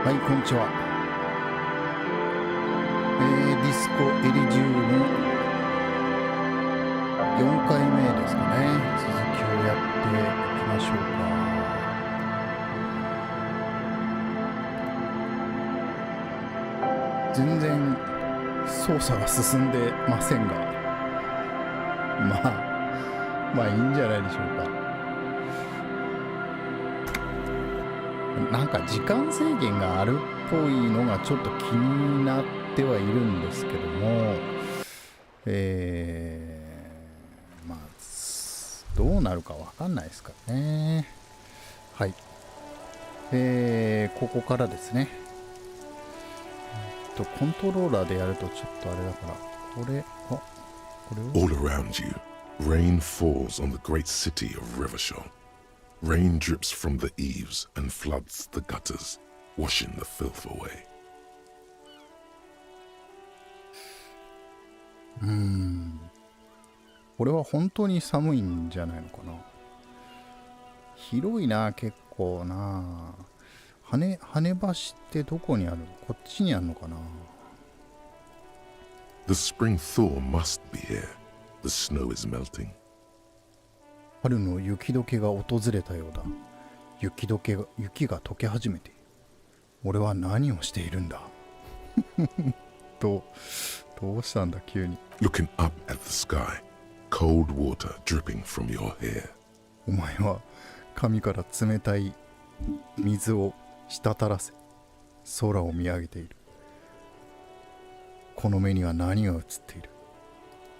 はい、こんにちは。ディスコエリジウム4回目ですかね。続きをやっていきましょうか。全然操作が進んでませんが、まあいいんじゃないでしょうか。なんか時間制限があるっぽいのがちょっと気になってはいるんですけども、まあどうなるかわかんないですからね。はい。ここからですね。コントローラーでやるとちょっとあれだから、これを All around you, rain falls on the great city of Rivershore.Rain drips from the eaves and floods the gutters, washing the filth away. これは本当に寒いんじゃないのかな。広いな、結構な。跳ね橋ってどこにあるの？こっちにあるのかな。 The spring thaw must be here. The snow is melting.春の雪解けが訪れたようだ。雪が溶け始めている。俺は何をしているんだ。どうしたんだ急に。 Looking up at the sky, cold water dripping from your hair. お前は髪から冷たい水を滴らせ空を見上げている。この目には何が映っている。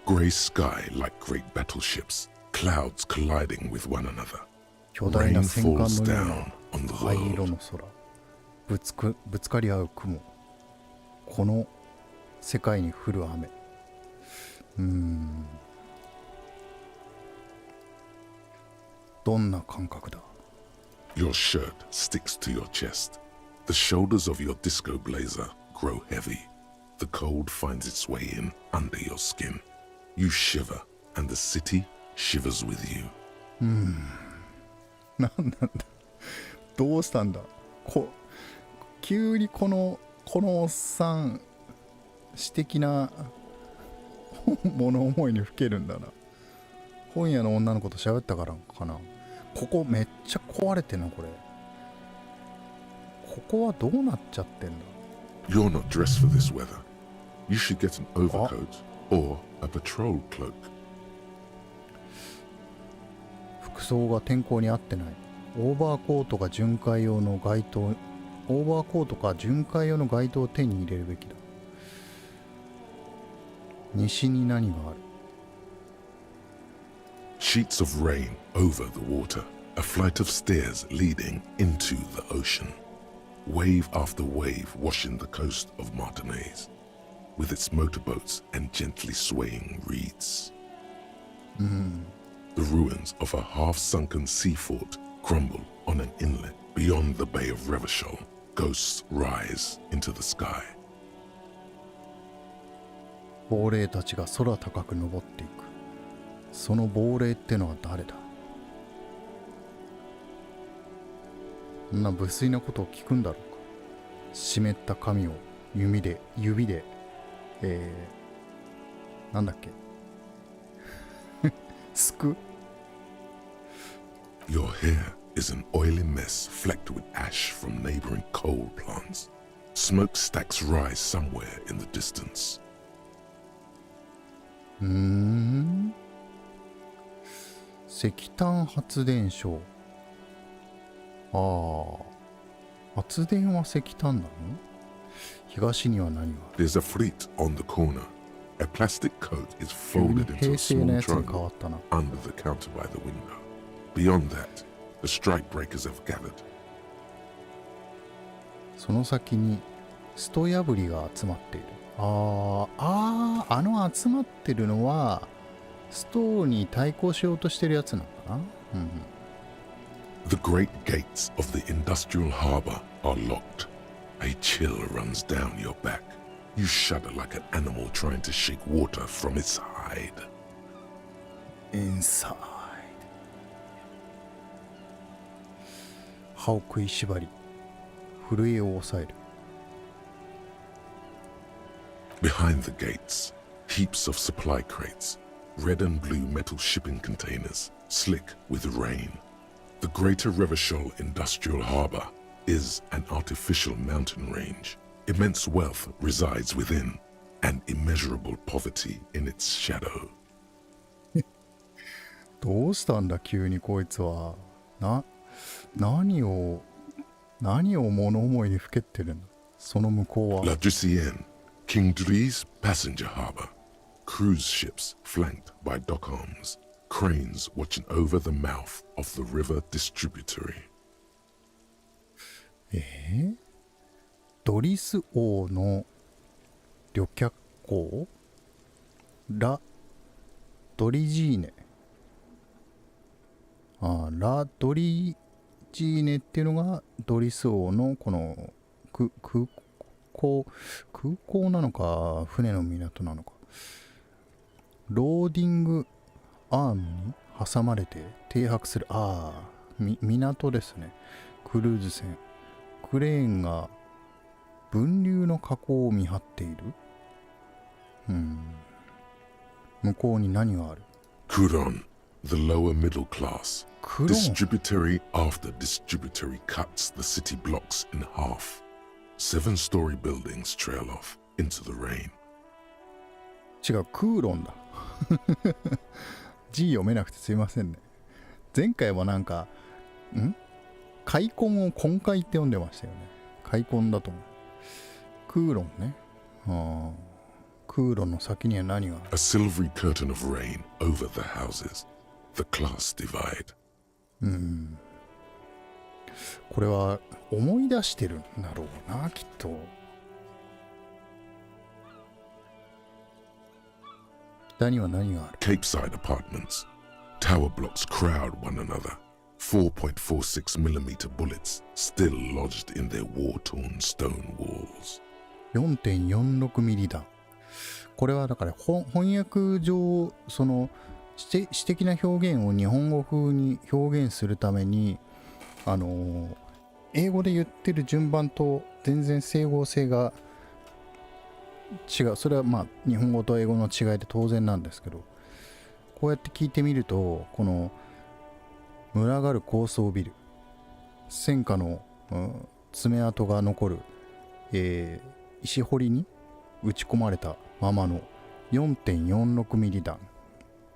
Grey sky like great battleships.Clouds colliding with one another. 巨大な戦艦のよう Rain falls な down on the 灰色 world. の空。ぶつかり合う雲。この世界に降る雨。どんな感覚だ。 Your shirt sticks to your chest. The shoulders of your disco blazer grow heavy. The cold finds its way in under your skin. You shiver, and the city shivers with you. なんだどうしたんだ。急にこのおっさん詩的な物思いにふけるんだな。本屋の女の子と喋ったからかな。ここめっちゃ壊れてんな。ここはどうなっちゃってんだ。 You're not dressed for this weather. You should get an overcoat or a patrol cloak. 服装が天候に合ってない。オーバーコートか巡回用の街灯を手に入れるべきだ。西に何がある。 Sheets of rain over the water. A flight of stairs leading into the ocean. Wave after wave washing the coast of Martinez, with its motorboats and gently swaying reeds. The ruins of a half-sunken sea fort crumble on an inlet beyond the Bay of Revachol. Ghosts rise into the sky. 亡霊たちが空高く登っていく。その亡霊ってのは誰だ。そんな無粋なことを聞くんだろうか。湿った髪を指でなんだっけすく。 Your hair is an oily mess flecked with ash from neighboring coal plants. Smokestacks rise somewhere in the distance. 石炭発電所。発電は石炭なの？東には何がある？ There's a fleet on the corner. A plastic coat is folded into a small trunk under the counter by the window. Beyond that, the strike breakers have gathered. その先にスト破りが集まっている。集まってるのはストに対抗しようとしてるやつなのかな。The great gates of the industrial harbor are locked. A chill runs down your back. You shudder like an animal trying to shake water from its hide. Inside. 歯を食いしばり震えを抑える。Behind the gates, heaps of supply crates, red and blue metal shipping containers, slick with rain. The Greater Revachol Industrial Harbour is an artificial mountain range. Immense wealth resides within, and immeasurable poverty in its shadow. どうしたんだ急にこいつは。何を物思いにふけってるんだ。その向こうは。La Drusienne, King Drui's passenger harbour. Cruise ships flanked by dock arms. Cranes watching over the mouth of the river distributary. ドリス王の旅客港ラ・ドリジーネ。ラ・ドリジーネっていうのがドリス王のこの空港なのか船の港なのか、ローディングアームに挟まれて停泊する港ですね。クルーズ船。クレーンが分流の河口を見張っている。向こうに何がある？ Kuron, the lower middle class. クロン。 Distributary after distributary cuts the city blocks in half. 7-story buildings trail off into the rain. 違う、クーロンだ。字読めなくてすいませんね。前回はなんか開墾を根海って読んでましたよね。開墾だと思う。クーロンね。クーロンの先には何がある？ A silvery curtain of rain over the houses. The class divide. これは思い出してるんだろうな、きっと。北には何がある？ Capeside apartments. Tower blocks crowd one another. 4.46mm bullets still lodged in their war-torn stone walls. 4.46 ミリ弾。これはだから翻訳上その詩的な表現を日本語風に表現するために英語で言ってる順番と全然整合性が違う。それはまあ日本語と英語の違いで当然なんですけど、こうやって聞いてみるとこの群がる高層ビル、戦火の、爪痕が残る、石彫りに打ち込まれたままの 4.46 ミリ弾っ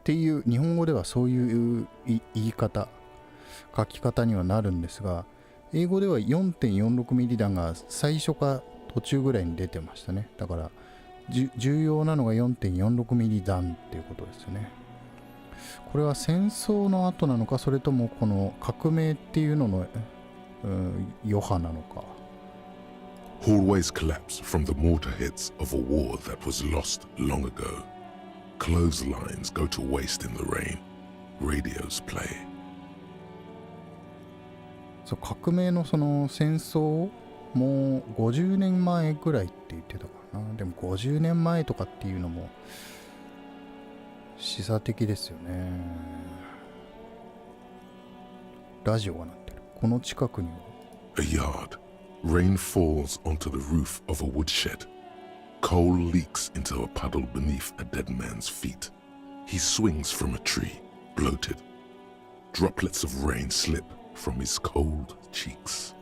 ていう日本語ではそういう言い方書き方にはなるんですが、英語では 4.46 ミリ弾が最初か途中ぐらいに出てましたね。だから重要なのが 4.46 ミリ弾っていうことですよね。これは戦争の後なのか、それともこの革命っていうのの、余波なのか。Hallways collapse from the mortar hits of a war that was lost long ago. Clotheslines go to waste in the rain. Radios play. そう、革命のその戦争もう50年前ぐらいって言ってたからな。でも50年前とかっていうのも示唆的ですよね。ラジオが鳴ってる。この近くには A yard. Rain falls onto the roof of a woodshed. Coal leaks into a puddle beneath a dead man's feet. He swings from a tree, bloated. Droplets of rain slip from his cold cheeks.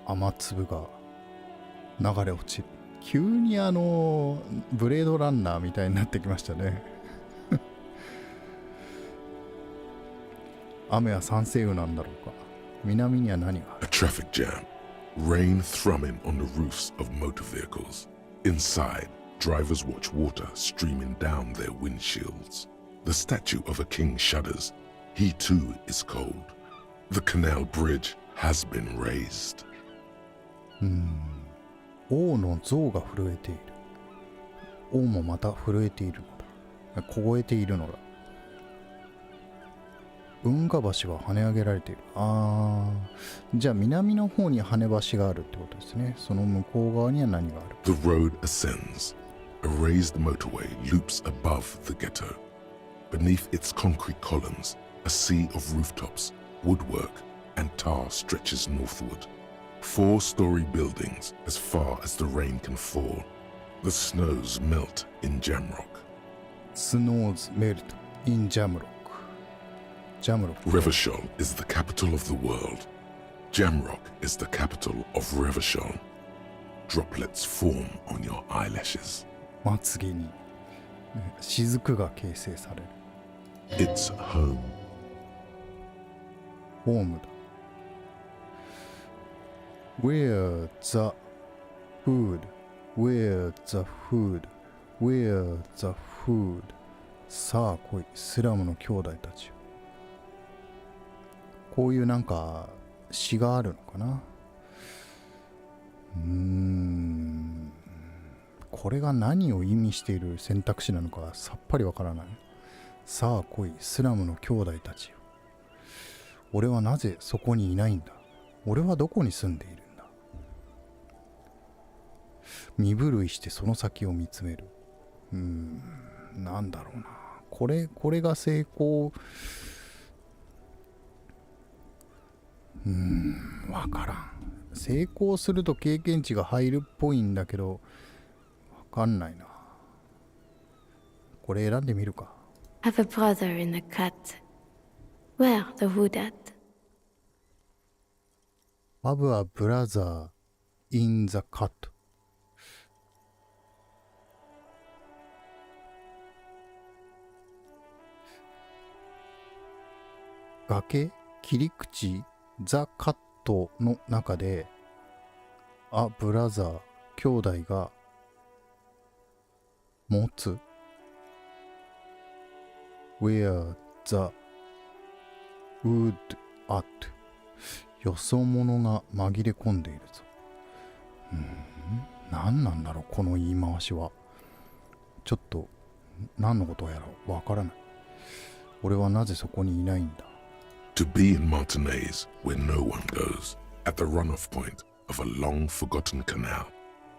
雨粒が流れ落ちる。急にブレードランナーみたいになってきましたね。雨は酸性雨なんだろうか。南には何がある？ A traffic jam. Rain thrumming on the roofs of motor vehicles. Inside, drivers watch water streaming down their windshields. The statue of a king shudders. He too is cold. The canal bridge has been raised. 王の像が震えている。王もまた震えているのだ。凍えているのだ。運河橋は跳ね上げられている。じゃあ南の方に跳ね橋があるってことですね。その向こう側には何がある？ The road ascends. A raised motorway loops above the ghetto. Beneath its concrete columns, a sea of rooftops, woodwork, and tar stretches northward. 4-story buildings as far as the rain can fall. The snows melt in Jamrock. Snows melt in Jamrock. Jamrock. Revachol is the capital of the world. Jamrock is the capital of Revachol. Droplets form on your eyelashes. まつげに雫が形成される。It's home. ホームだ。Where the food? Where the food? Where the food? さあ来い、スラムの兄弟たちよ。こういうなんか詩があるのかな。これが何を意味している選択肢なのかさっぱりわからない。さあ来い、スラムの兄弟たちよ。俺はなぜそこにいないんだ。俺はどこに住んでいるんだ。身震いしてその先を見つめる。なんだろうな。これが成功。わからん。成功すると経験値が入るっぽいんだけど、わかんないな。これ選んでみるか。Have a brother in the cut. Where the wood at? Have a brother in the cut. 崖切り口ザ・カットの中でブラザー兄弟が持つ Where the wood at よそ者が紛れ込んでいるぞ。何なんだろうこの言い回しは。ちょっと何のことやらわからない。俺はなぜそこにいないんだ。To be in Martinez where no one goes, at the runoff point of a long forgotten canal,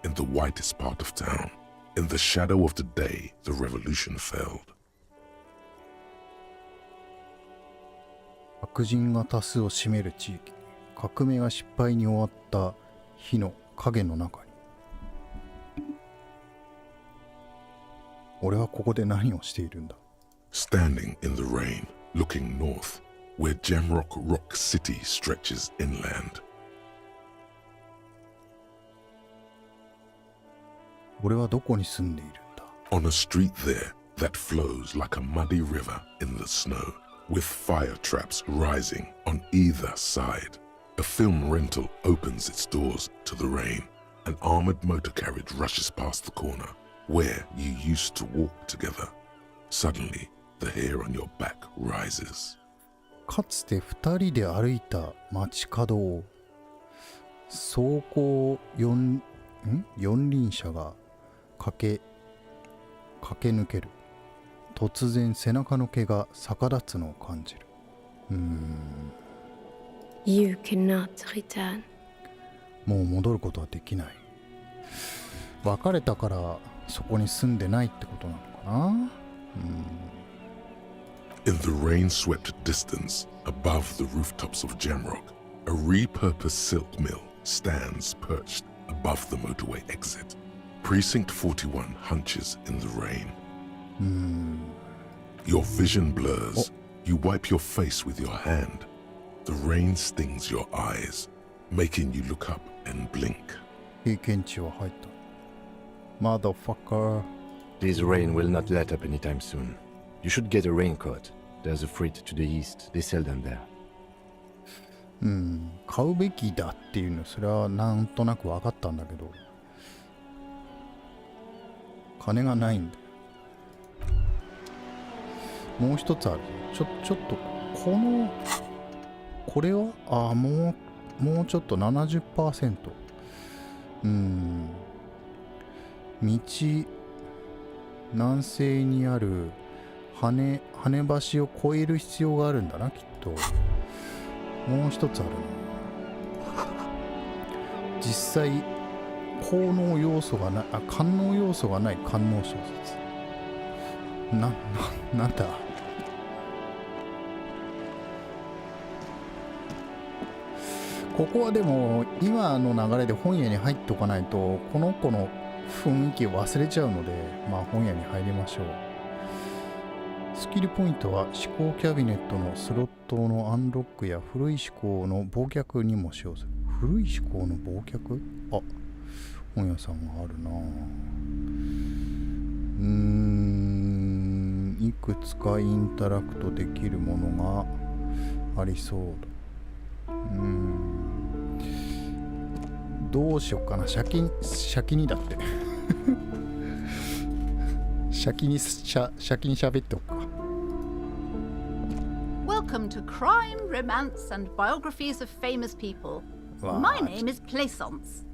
in the whitest part of town, in the shadow of the day the revolution failed. 白人が多数を占める地域、革命が失敗に終わった日の影の中に。俺はここで何をしているんだ。Standing in the rain, looking north, where Jamrock Rock City stretches inland. 俺はどこに住んでいるんだ。On a street there that flows like a muddy river in the snow, with fire traps rising on either side. A film rental opens its doors to the rain. An armored motor carriage rushes past the corner, where you used to walk together. Suddenly, the hair on your back rises. かつて二人で歩いた街角を走行四輪車が駆け抜ける。突然背中の毛が逆立つのを感じる。You cannot return. もう戻ることはできない。別れたからそこに住んでないってことなのかな。In the rain-swept distance, above the rooftops of Jamrock, a repurposed silk mill stands perched above the motorway exit. Precinct 41 hunches in the rain. Your vision blurs. You wipe your face with your hand. The rain stings your eyes, making you look up and blink. 経験値は入った。Motherfucker. This rain will not let up anytime soon. You should get a raincoat. There's a fruit to the east. They sell them there. 買うべきだっていうのそれはなんとなく分かったんだけど金がないんだよ。もう一つある。ちょっとこれはもうちょっと 70%。道南西にある羽橋を越える必要があるんだなきっと。もう一つあるな。実際官能要素がない官能小説。なんだ。ここはでも今の流れで本屋に入っておかないとこの子の雰囲気忘れちゃうので、まあ本屋に入りましょう。スキルポイントは思考キャビネットのスロットのアンロックや古い思考の忘却にも使用する。古い思考の忘却？あ、本屋さんがあるな。いくつかインタラクトできるものがありそうだ。どうしよっかな。先にだって先に喋っておくか。Welcome to Crime, Romance, and Biographies of Famous People. My name is Plaisance.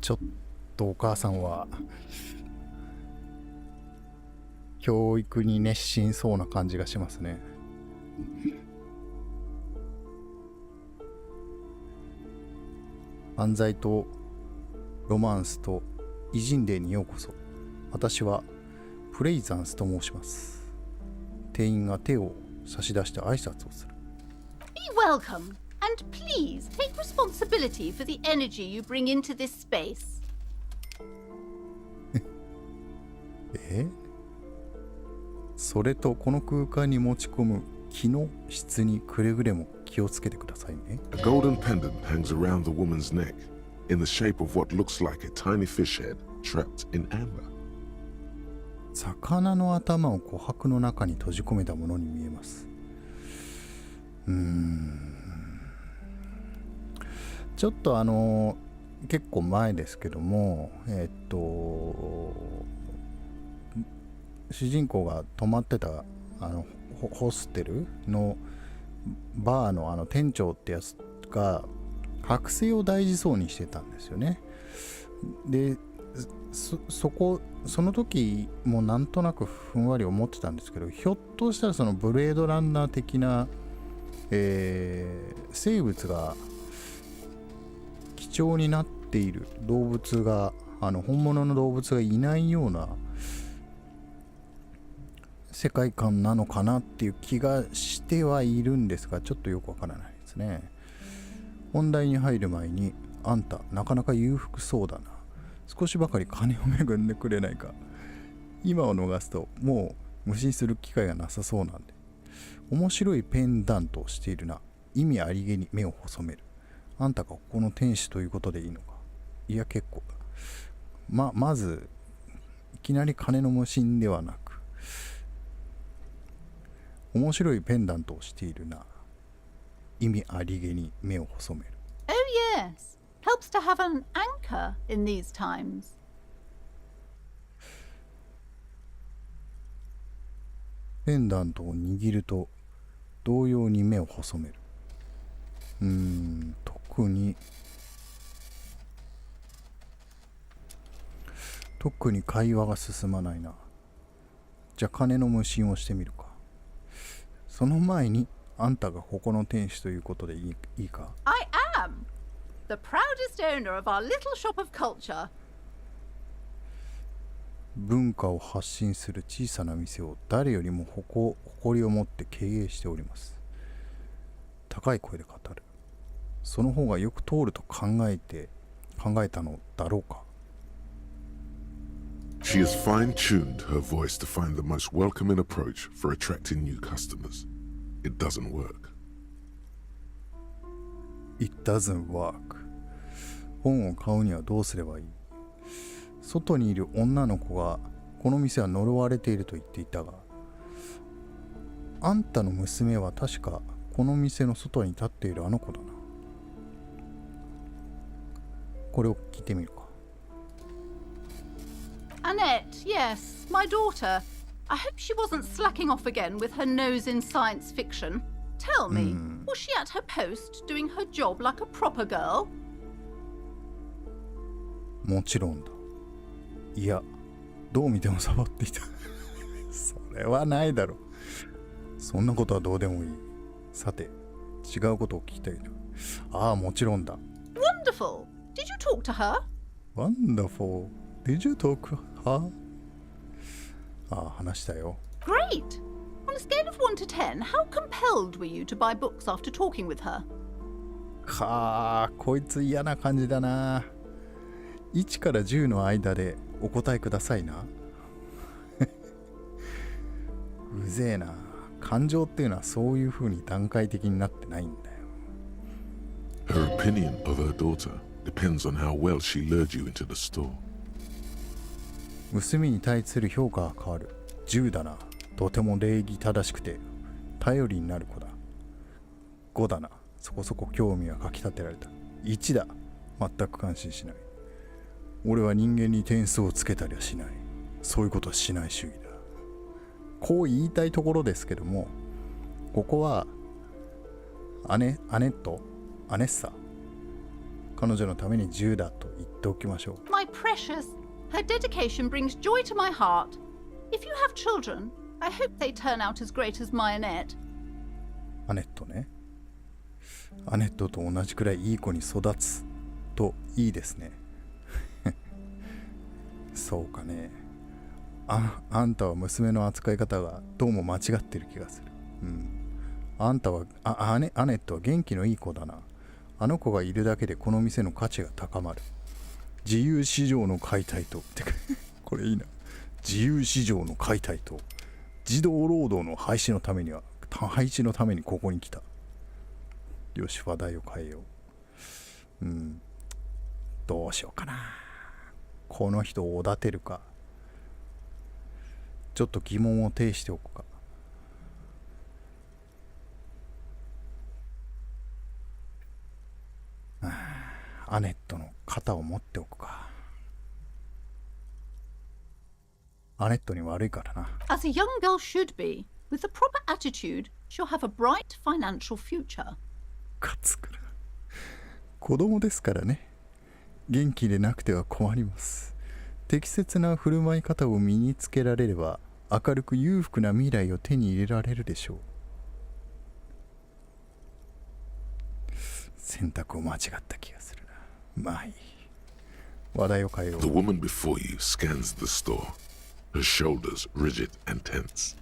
ちょっとお母さんは教育に熱心そうな感じがしますね。犯罪とロマンスと偉人伝にようこそ。私はプレイザンスと申します。店員が手を差し出して挨拶をする。Be welcome, and please take responsibility for the energy you bring into this space. それとこの空間に持ち込む気の質にくれぐれも気をつけてくださいね。A golden pendant hangs around the woman's neck, in the shape of what looks like a tiny fish head trapped in amber. 魚の頭を琥珀の中に閉じ込めたものに見えます。ちょっと結構前ですけども、主人公が泊まってたホステルのバーの店長ってやつが剥製を大事そうにしてたんですよね。でその時もなんとなくふんわり思ってたんですけど、ひょっとしたらそのブレードランナー的な、生物が貴重になっている動物が本物の動物がいないような世界観なのかなっていう気がしてはいるんですが、ちょっとよくわからないですね。本題に入る前に、あんたなかなか裕福そうだな。少しばかり金を恵んでくれないか。今を逃すともう無心する機会がなさそうなんで。面白いペンダントをしているな。意味ありげに目を細める。あんたがここの天使ということでいいのか。いや結構だ。まずいきなり金の無心ではなく、面白いペンダントをしているな。意味ありげに目を細める。Oh yes, helps to have an anchor in these times. ペンダントを握ると同様に目を細める。特に会話が進まないな。じゃあ金の無心をしてみるか。その前にあんたがここの天使ということでいいか。 I am the proudest owner of our little shop of culture. 文化を発信する小さな店を誰よりも誇りを持って経営しております。高い声で語る。その方がよく通ると考えたのだろうか。She has fine-tuned her voice to find the most welcoming approach for attracting new customers. It doesn't work. It doesn't work. 本を買うにはどうすればいい？外にいる女の子がこの店は呪われていると言っていたが、あんたの娘は確かこの店の外に立っているあの子だな。これを聞いてみるか。Annette, yes, my daughter. I hope she wasn't slacking off again with her nose in science fiction. Tell me, was she at her post doing her job like a proper girl? もちろんだ。いや、どう見てもサボっていた。それはないだろう。そんなことはどうでもいい。さて、違うことを聞きたいな。ああ、もちろんだ。Wonderful. Did you talk to her? Wonderful. Did you talk to her? ああ、話したよ。Great. On a scale of 1 to 10, how compelled were you to buy books after talking with her? かあ、こいつ嫌な感じだな。1から10の間でお答えくださいな。うぜえな。感情っていうのはそういう風に段階的になってないんだよ。Her opinion of her daughter depends on how well she lured you into the store. 娘に対する評価が変わる。10だな。とても礼儀正しくて頼りになる子だ。5だな。そこそこ興味はかき立てられた。1だ。全く感心しない。俺は人間に点数をつけたりはしない。そういうことはしない主義だ。こう言いたいところですけども、ここはアネッサ、彼女のために10だと言っておきましょう。 My precious, her dedication brings joy to my heart. If you have children, I hope they turn out as great as my Annette. アネットね。アネットと同じくらいいい子に育つといいですね。そうかね。あんたは娘の扱い方がどうも間違ってる気がする。あんたはアネットは元気のいい子だな。あの子がいるだけでこの店の価値が高まる。自由市場の解体とってこれいいな。自由市場の解体と児童労働の廃止のためにここに来た。よし、話題を変えよう。どうしようかな。この人をおだてるか、ちょっと疑問を呈しておくか。アネットの肩を持っておくか。アネットに悪いからな。As a young girl should be, with the proper attitude, she'll have a bright financial future. かつくら。子供ですからね。元気でなくては困ります。適切な振る舞い方を身につけられれば、明るく裕福な未来を手に入れられるでしょう。選択を間違った気がするな。まあいい。話題を変えよう。 The woman before you scans the store, her shoulders rigid and tense.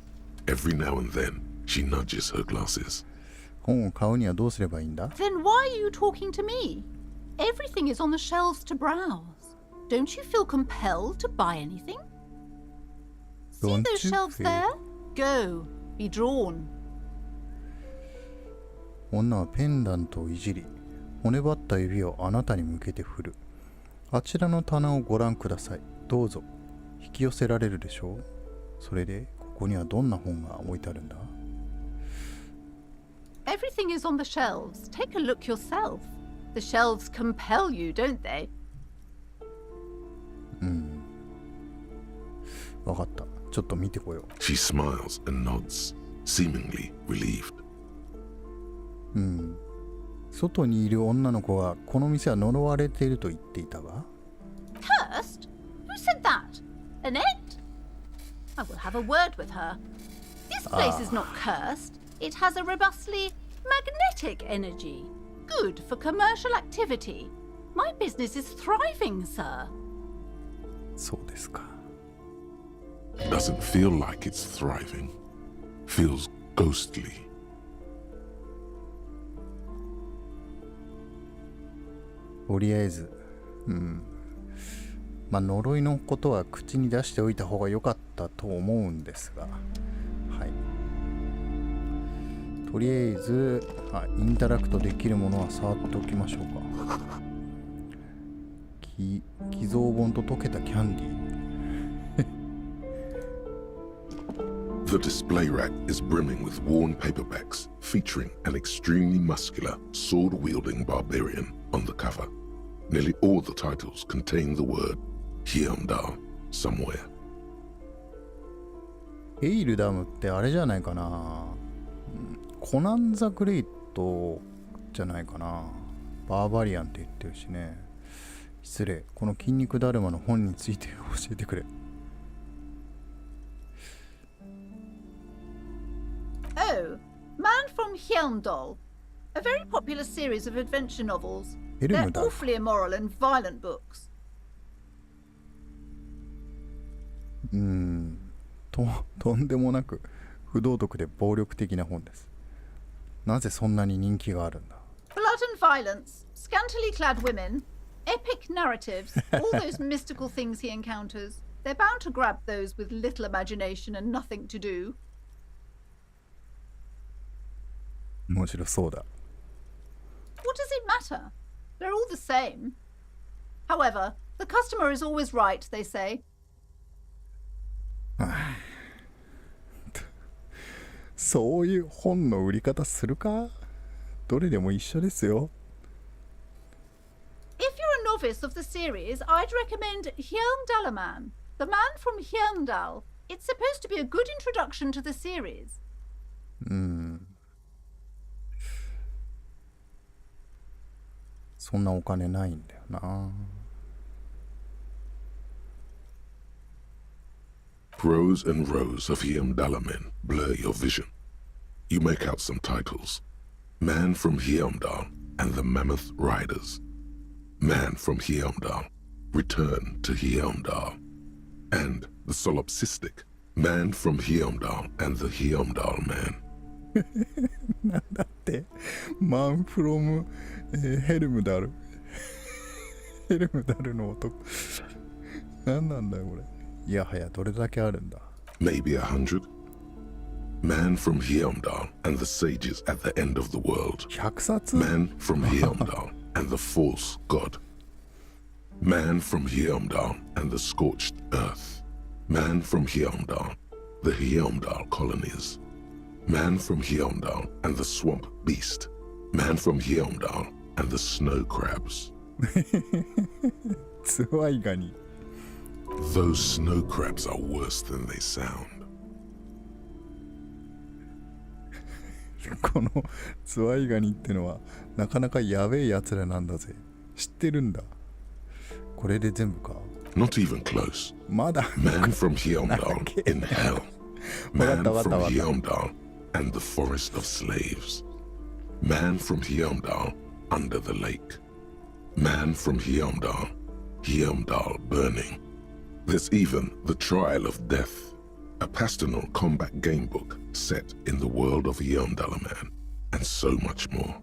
Every now and then, she nudges her glasses. 本を買うにはどうすればいいんだ？ Then why are you talking to me? Everything is on the shelves to browse. Don't you feel compelled to buy anything? See Don't those you shelves feel- there? Go, be drawn. 女はペンダントをいじり、骨張った指をあなたに向けて振る。あちらの棚をご覧ください。どうぞ。引き寄せられるでしょう。それで、ここにはどんな本が置いてあるんだ？ Everything is on the shelves. Take a look yourself. The shelves compel you, don't they? わかった。ちょっと見てこよ She smiles and nods, seemingly relieved. う。外にいる女の子がこの店は呪われていると言っていたが、 Cursed? Who said that? Annette? I will have a word with her. This place is not cursed. It has a robustly magnetic energy. Good for commercial activity. My business is thriving, sir. そうですか。 Doesn't feel like it's thriving. Feels ghostly. とりあえず、まあ呪いのことは口に出しておいた方が良かったと思うんですが、はい。とりあえず、インタラクトできるものは触っておきましょうか。寄贈本と溶けたキャンディー。The display rack is brimming with worn paperbacks featuring an extremely muscular, sword-wielding barbarian on the cover. Nearly all the titles contain the word Hyundai somewhere. エイルダムってあれじゃないかな。コナン・ザ・グレイトじゃないかな。バーバリアンって言ってるしね。失礼。この筋肉だるまの本について教えてくれ。Oh, Man from Hyundai. A very popular series of adventure novels. They're Helmudar. awfully immoral and violent books. とんでもなく不道徳で暴力的な本です。なぜそんなに人気があるんだ？ Blood and violence, scantily clad women. epic narratives, all those mystical things he encounters, they're bound to grab those with little imagination and nothing to do. 面白そうだ。 What does it matter? They're all the same. However, the customer is always right, they say. そういう本の売り方するか？どれでも一緒ですよ。If you're a novice of the series, I'd recommend Hjelmdalaman, The Man from Hjelmdal. It's supposed to be a good introduction to the series. そんなお金ないんだよな。Rows and rows of Hjelmdalamen blur your vision. You make out some titles. Man from Hjelmdal and the Mammoth Riders. Man from Hjelmdal, Return to Hjelmdal. And the solipsistic Man from Hjelmdal and the Hjelmdal Man. なんだってマンフロム、ヘルムダルヘルムダルの男何なんだよこれ。いやはやどれだけあるんだ。 Maybe 100. Man from Hjelmdal and the sages at the end of the world. 100冊 Man from Hjelmdal and the false god. Man from Hjelmdal and the scorched earth. Man from Hjelmdal, the Hjelmdal colonies. Man from Hjelmdal and the swamp beast. Man from Hjelmdal and the snow crabs. ズワイガニ。 Those snow crabs are worse than they sound. このズワイガニってのはなかなかやべえやつらなんだぜ。知ってるんだ。これで全部か。 Not even close. まだ Man from Hjelmdal in hell. Man from Hjelmdal and the forest of slaves. Man from Hjelmdal under the lake. Man from Hjelmdal, Hjelmdal burning. There's even the trial of death, a pastoral combat game book set in the world of Hjelmdalaman, and so much more.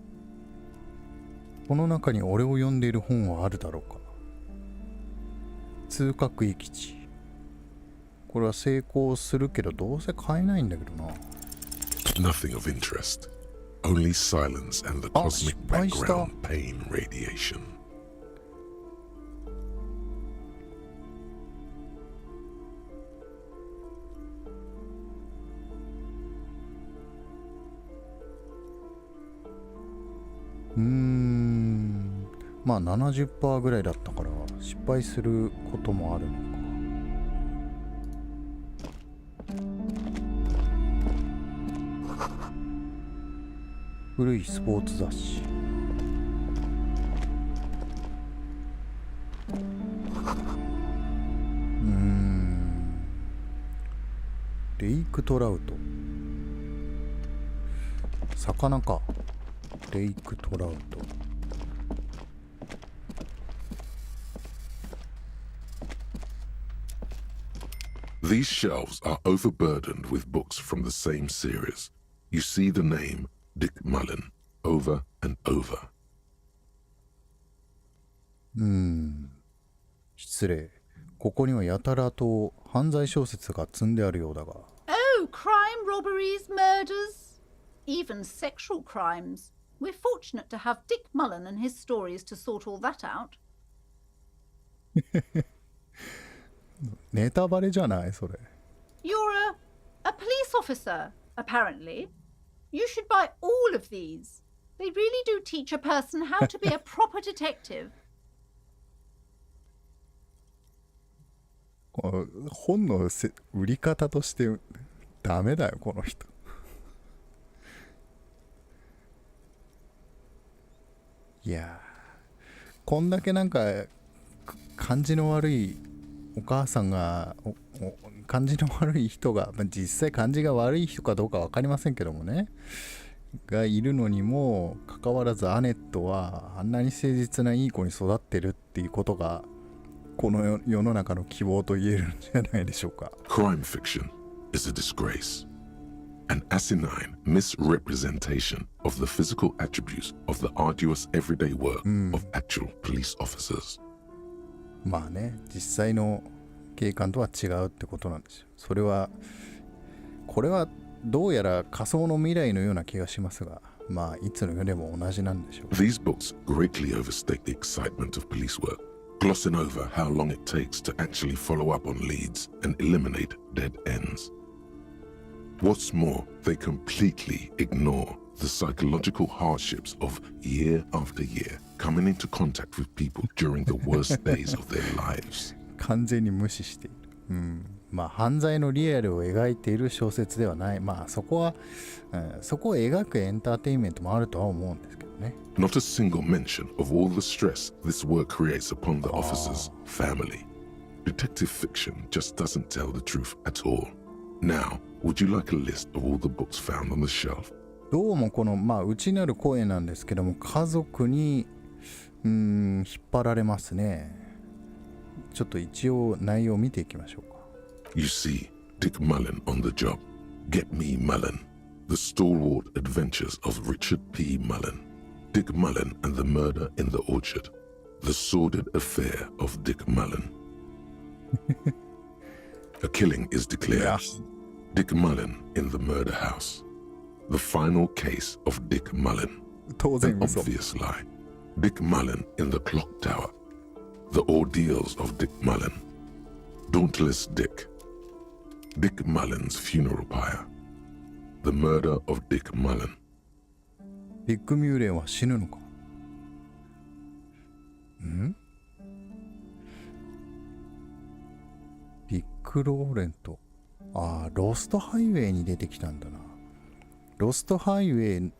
この中に俺を呼んでいる本はあるだろうか。通覚域地。これは成功するけどどうせ買えないんだけどな。 Nothing of interest. Only silence and the cosmic background pain radiation. .まあ 70% ぐらいだったから失敗することもあるのか。古いスポーツ雑誌。レイクトラウト。魚か。レイクトラウト。These shelves are overburdened with books from the same series. You see the name Dick Mullen over and over. 失礼。ここにはやたらと犯罪小説が積んであるようだが。Oh, crime, robberies, murders, even sexual crimes. We're fortunate to have Dick Mullen and his stories to sort all that out. ネタバレじゃないそれ。 You're a police officer, apparently. You should buy all of these. They really do teach a person how to be a proper detective. 本の売り方としてダメだよこの人。いやこんだけなんか感じの悪いお母さんが感じの悪い人が、実際感じが悪い人かどうか分かりませんけどもねがいるのにもかかわらずアネットはあんなに誠実ないい子に育ってるっていうことがこの世の中の希望と言えるんじゃないでしょうか。 Crime fiction is a disgrace. an asinine misrepresentation of the physical attributes of the arduous everyday work of actual police officers. まあね、実際の警官とは違うってことなんですよ。それはこれはどうやら仮想の未来のような気がしますが、まあいつの世でも同じなんでしょう。These books greatly overstate the excitement of police work, glossing over how long it takes to actually follow up on leads and eliminate dead ends. What's more, they completely ignore the psychological hardships of year after year coming into contact with people during the worst days of their lives. 完全に無視している。まあ犯罪のリアルを描いている小説ではない。まあそこは、そこを描くエンターテインメントもあるとは思うんですけどね。Not a single mention of all the stress this work creates upon the officer's family. Detective fiction just doesn't tell the truth at all. Now, would you like a list of all the books found on the shelf? どうもこのまあ内なる声なんですけども、家族に引っ張られますね。ちょっと一応内容を見ていきましょうか。You see, Dick Mullen on the job. Get me Mullen. The stalwart adventures of Richard P. Mullen. Dick Mullen and the murder in the orchard. The sordid affair of Dick Mullen. A killing is declared. Yeah. Dick Mullen in the murder house. The final case of Dick Mullen. 当然 An 嘘。 obvious lie. Dick Mullen in the clock tower. The ordeals of Dick Mullen. Dauntless Dick. Dick Mullen's funeral pyre. The murder of Dick Mullen. ビッグミューレンは死ぬのか。ビッグローレント。ああ、ロストハイウェイに出てきたんだな。ロストハイウェイっ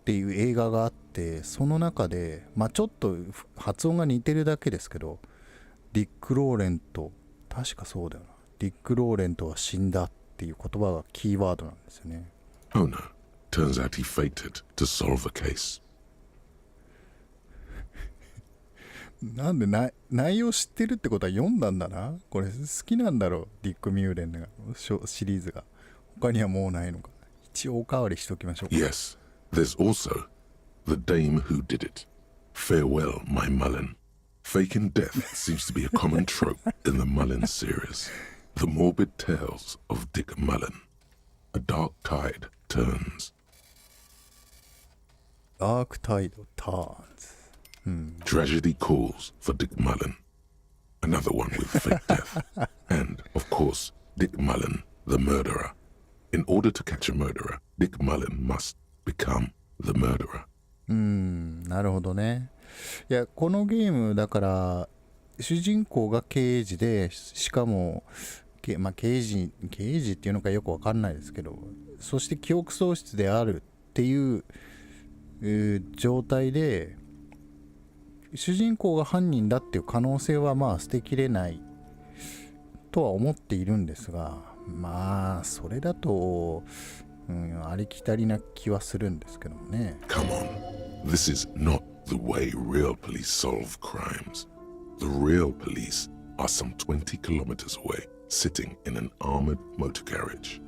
ていう映画があって、その中で、まあちょっと発音が似てるだけですけど、ディック・ローレント、確かそうだよな。ディック・ローレントは死んだっていう言葉がキーワードなんですよね。Oh no. Turns out he fated to solve a case. なんで内容知ってるってことは読んだんだな。これ好きなんだろう、ディック・ミューレンのシリーズが。他にはもうないのか。一応おかわりしときましょうか。Yes, there's also the dame who did it. Farewell, my Mullen. Faking death seems to be a common trope in the Mullen series. The morbid tales of Dick Mullen. A dark tide turns. ダークタイド・ターンズ。Tragedy calls for Dick Mullen. Another one with fake death. And, of course, Dick Mullen, the murderer. In order to catch a murderer, Dick Mullen must become the murderer. なるほどね。いや、このゲームだから、主人公が刑事で、しかも、まあ、刑事っていうのかよくわかんないですけど、そして記憶喪失であるっていう状態で、主人公が犯人だっていう可能性はまあ捨てきれないとは思っているんですが、まあそれだと、ありきたりな気はするんですけどもね。Come on, this is not the way real police solve crimes. The real police are some 20 kilometers away, sitting in an armored motor carriage.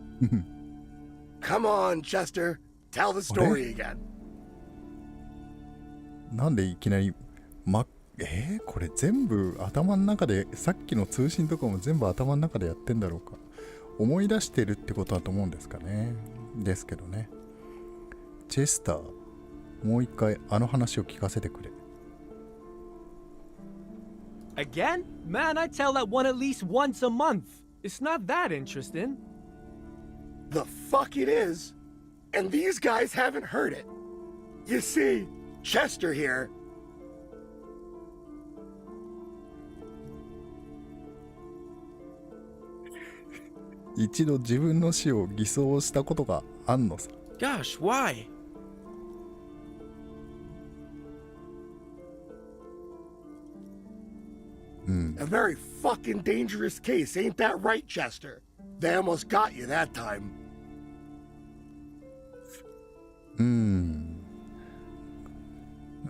Come on, Chester. Tell the story again. なんでいきなりこれ全部頭の中で、さっきの通信とかも全部頭の中でやってんだろうか。思い出してるってことだと思うんですかね。ですけどね。チェスター、もう一回あの話を聞かせてくれ。Again? Man, I tell that one at least once a month. It's not that interesting. The fuck it is. And these guys haven't heard it. You see, Chester here. 一度自分の死を偽装したことがあんのさ。Gosh, why? A very fucking dangerous case, ain't that right, Chester? They almost got you that time.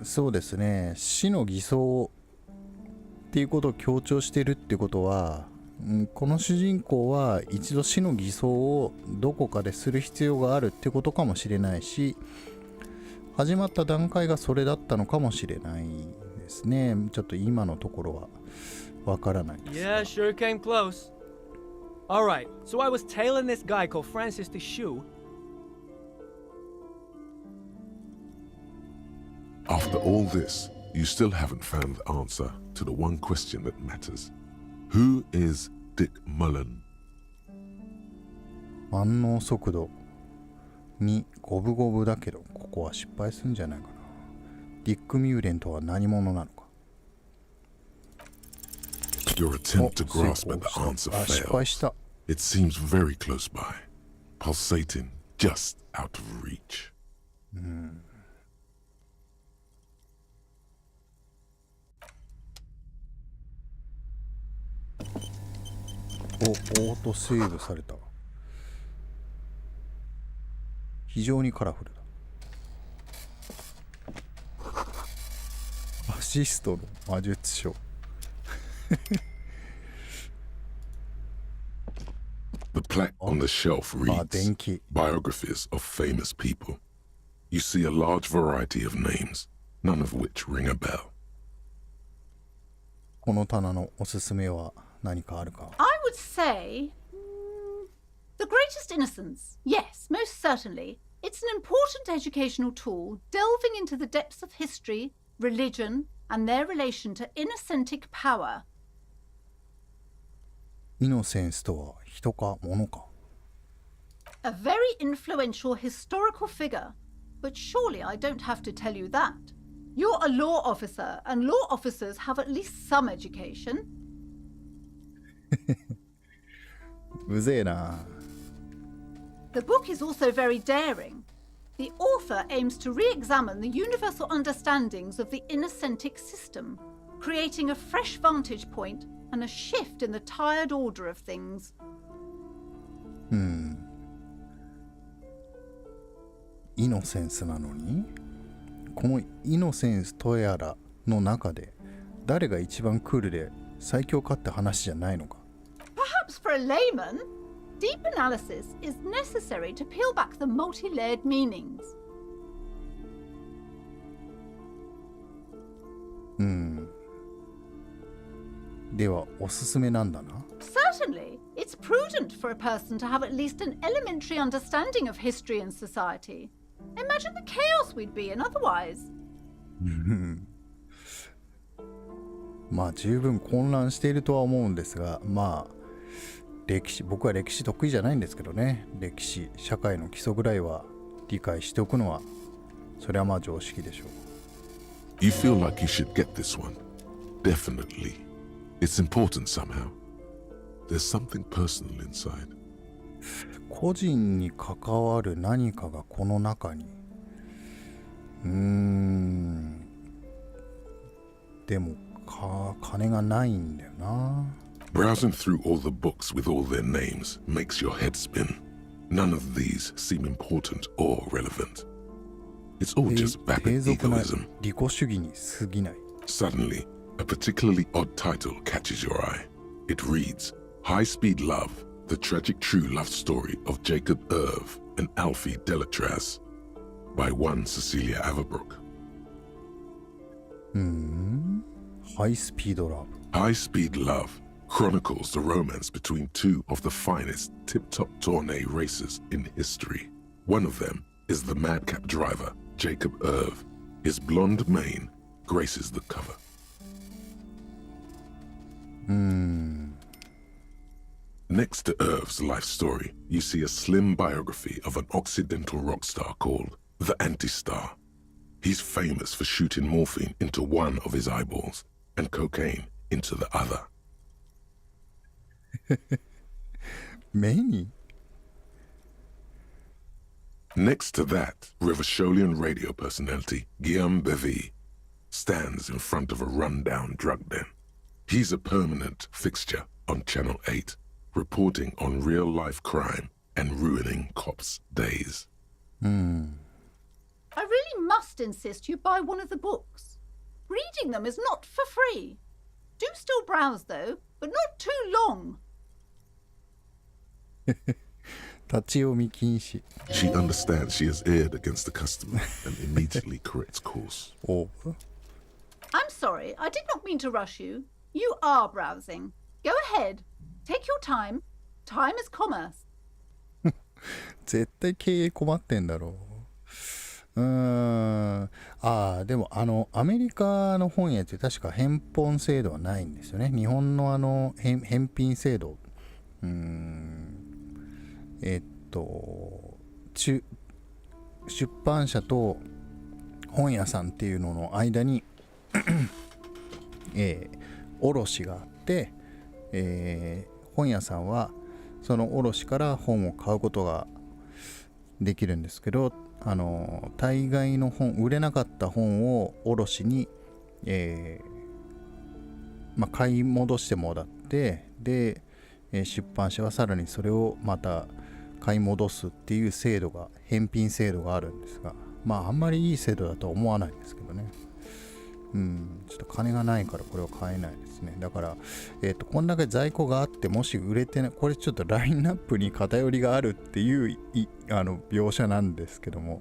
そうですね。死の偽装っていうことを強調してるってことは、この主人公は一度死の偽装をどこかでする必要があるってことかもしれないし、始まった段階がそれだったのかもしれないですね。ちょっと今のところはわからないですが。 Yeah, sure came close. Alright, so I was tailing this guy called Francis the Shoe. After all this, you still haven't found the answer to the one question that matters. Who is Dick Mullen? 反応速度に五分五分だけど、ここは失敗するんじゃないかな。ディック・ミューレンとは何者なのか。 Your attempt to grasp at the answer 失敗 fails. した。 It seems very close by, pulsating just out of reach. オートセーブされた。非常にカラフルだ。アシストの魔術書。The plaque on the shelf reads 電気。 biographies of famous people. You see a large variety of names, none of which ring a bell. この棚のおすすめは何かあるか。 I would say. The Greatest Innocence. Yes, most certainly. It's an important educational tool delving into the depths of history, religion, and their relation to innocentic power. イノセンスとは人か物か。 A very influential historical figure. But surely I don't have to tell you that. You're a law officer, and law officers have at least some education. うぜえな。 The book is also very daring. The author aims to re-examine the universal understandings of the innocentic system, creating a fresh vantage point and a shift in the tired order of things. イノセンスなのに、このイノセンスとやらの中で誰が一番クールで最強かって話じゃないのか。 Perhaps for a layman, deep analysis is necessary to peel back the multi-layered meanings. ではおすすめなんだな。 Certainly, it's prudent for a person to have at least an elementary understanding of history and society. Imagine the chaos we'd be in otherwise. まあ十分混乱しているとは思うんですが、まあ僕は歴史得意じゃないんですけどね。歴史社会の基礎ぐらいは理解しておくのはそれはまあ常識でしょう。 You feel like you should get this one. Definitely. It's important somehow. There's something personal inside. 個人に関わる何かがこの中に。でも金がないんだよな。 Browsing through all the books with all their names makes your head spin. None of these seem important or relevant. It's all just 低 vapid 俗な egoism. 利己主義に過ぎない。 Suddenly, a particularly odd title catches your eye. It reads, High Speed Love, the tragic true love story of Jacob Irv and Alfie Delatraz, by one Cecilia Averbrook. ハイスピードラブ。 High Speed Love chronicles the romance between two of the finest tip-top tourney racers in history. One of them is the madcap driver, Jacob Irv. His blonde mane graces the cover. Next to Irv's life story, you see a slim biography of an Occidental rock star called the Anti-Star. He's famous for shooting morphine into one of his eyeballs and cocaine into the other. 目に Next to that, Rivasholian radio personality Guillaume Bevy stands in front of a rundown drug den. He's a permanent fixture on Channel 8, reporting on real-life crime and ruining cops' days. I really must insist you buy one of the books. Reading them is not for free. Do still browse, though, but not too long. 立ち読み禁止。 She understands she has erred against the customer and immediately corrects course. お I'm sorry, I did not mean to rush you. You are browsing. Go ahead. Take your time. Time is commerce. 絶対経営困ってんだろう。でもアメリカの本屋って確か返本制度はないんですよね。日本の返品制度。出版社と本屋さんっていうのの間に卸があって、本屋さんはその卸から本を買うことができるんですけど、大概の本、売れなかった本を卸に、買い戻してもらって、で、出版社はさらにそれをまた買い戻すっていう制度が、返品制度があるんですが、あんまりいい制度だとは思わないんですけどね。ちょっと金がないからこれは買えないですね。だから、こんだけ在庫があってもし売れてない、これちょっとラインナップに偏りがあるっていう描写なんですけども、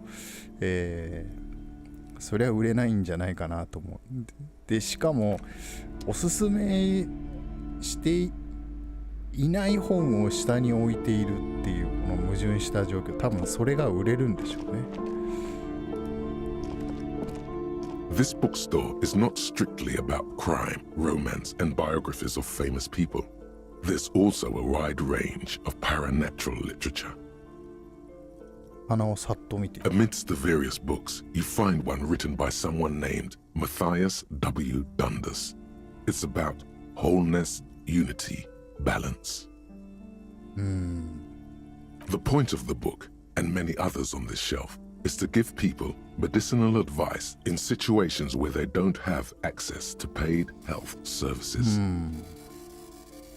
それは売れないんじゃないかなと思う。で、しかもおすすめしていない本を下に置いているっていうこの矛盾した状況、多分それが売れるんでしょうね。This bookstore is not strictly about crime, romance, and biographies of famous people. There's also a wide range of paranatural literature. 花をさっと見て。 Amidst the various books, you find one written by someone named Matthias W. Dundas. It's about wholeness, unity, balance. The point of the book, and many others on this shelf, is to give people medicinal advice in situations where they don't have access to paid health services.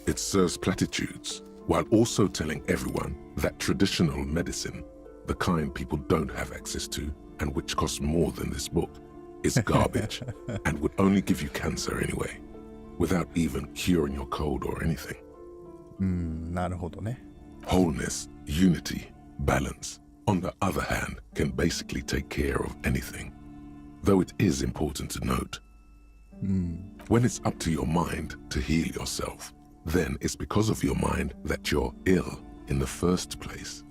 It serves platitudes while also telling everyone that traditional medicine, the kind people don't have access to and which costs more than this book, is garbage and would only give you cancer anyway, without even curing your cold or anything. なるほどね。 Wholeness, unity, balance, on the other hand, can basically take care of anything. Though it is important to note, when it's up to your mind to heal yourself, then it's because of your mind that you're ill in the first place.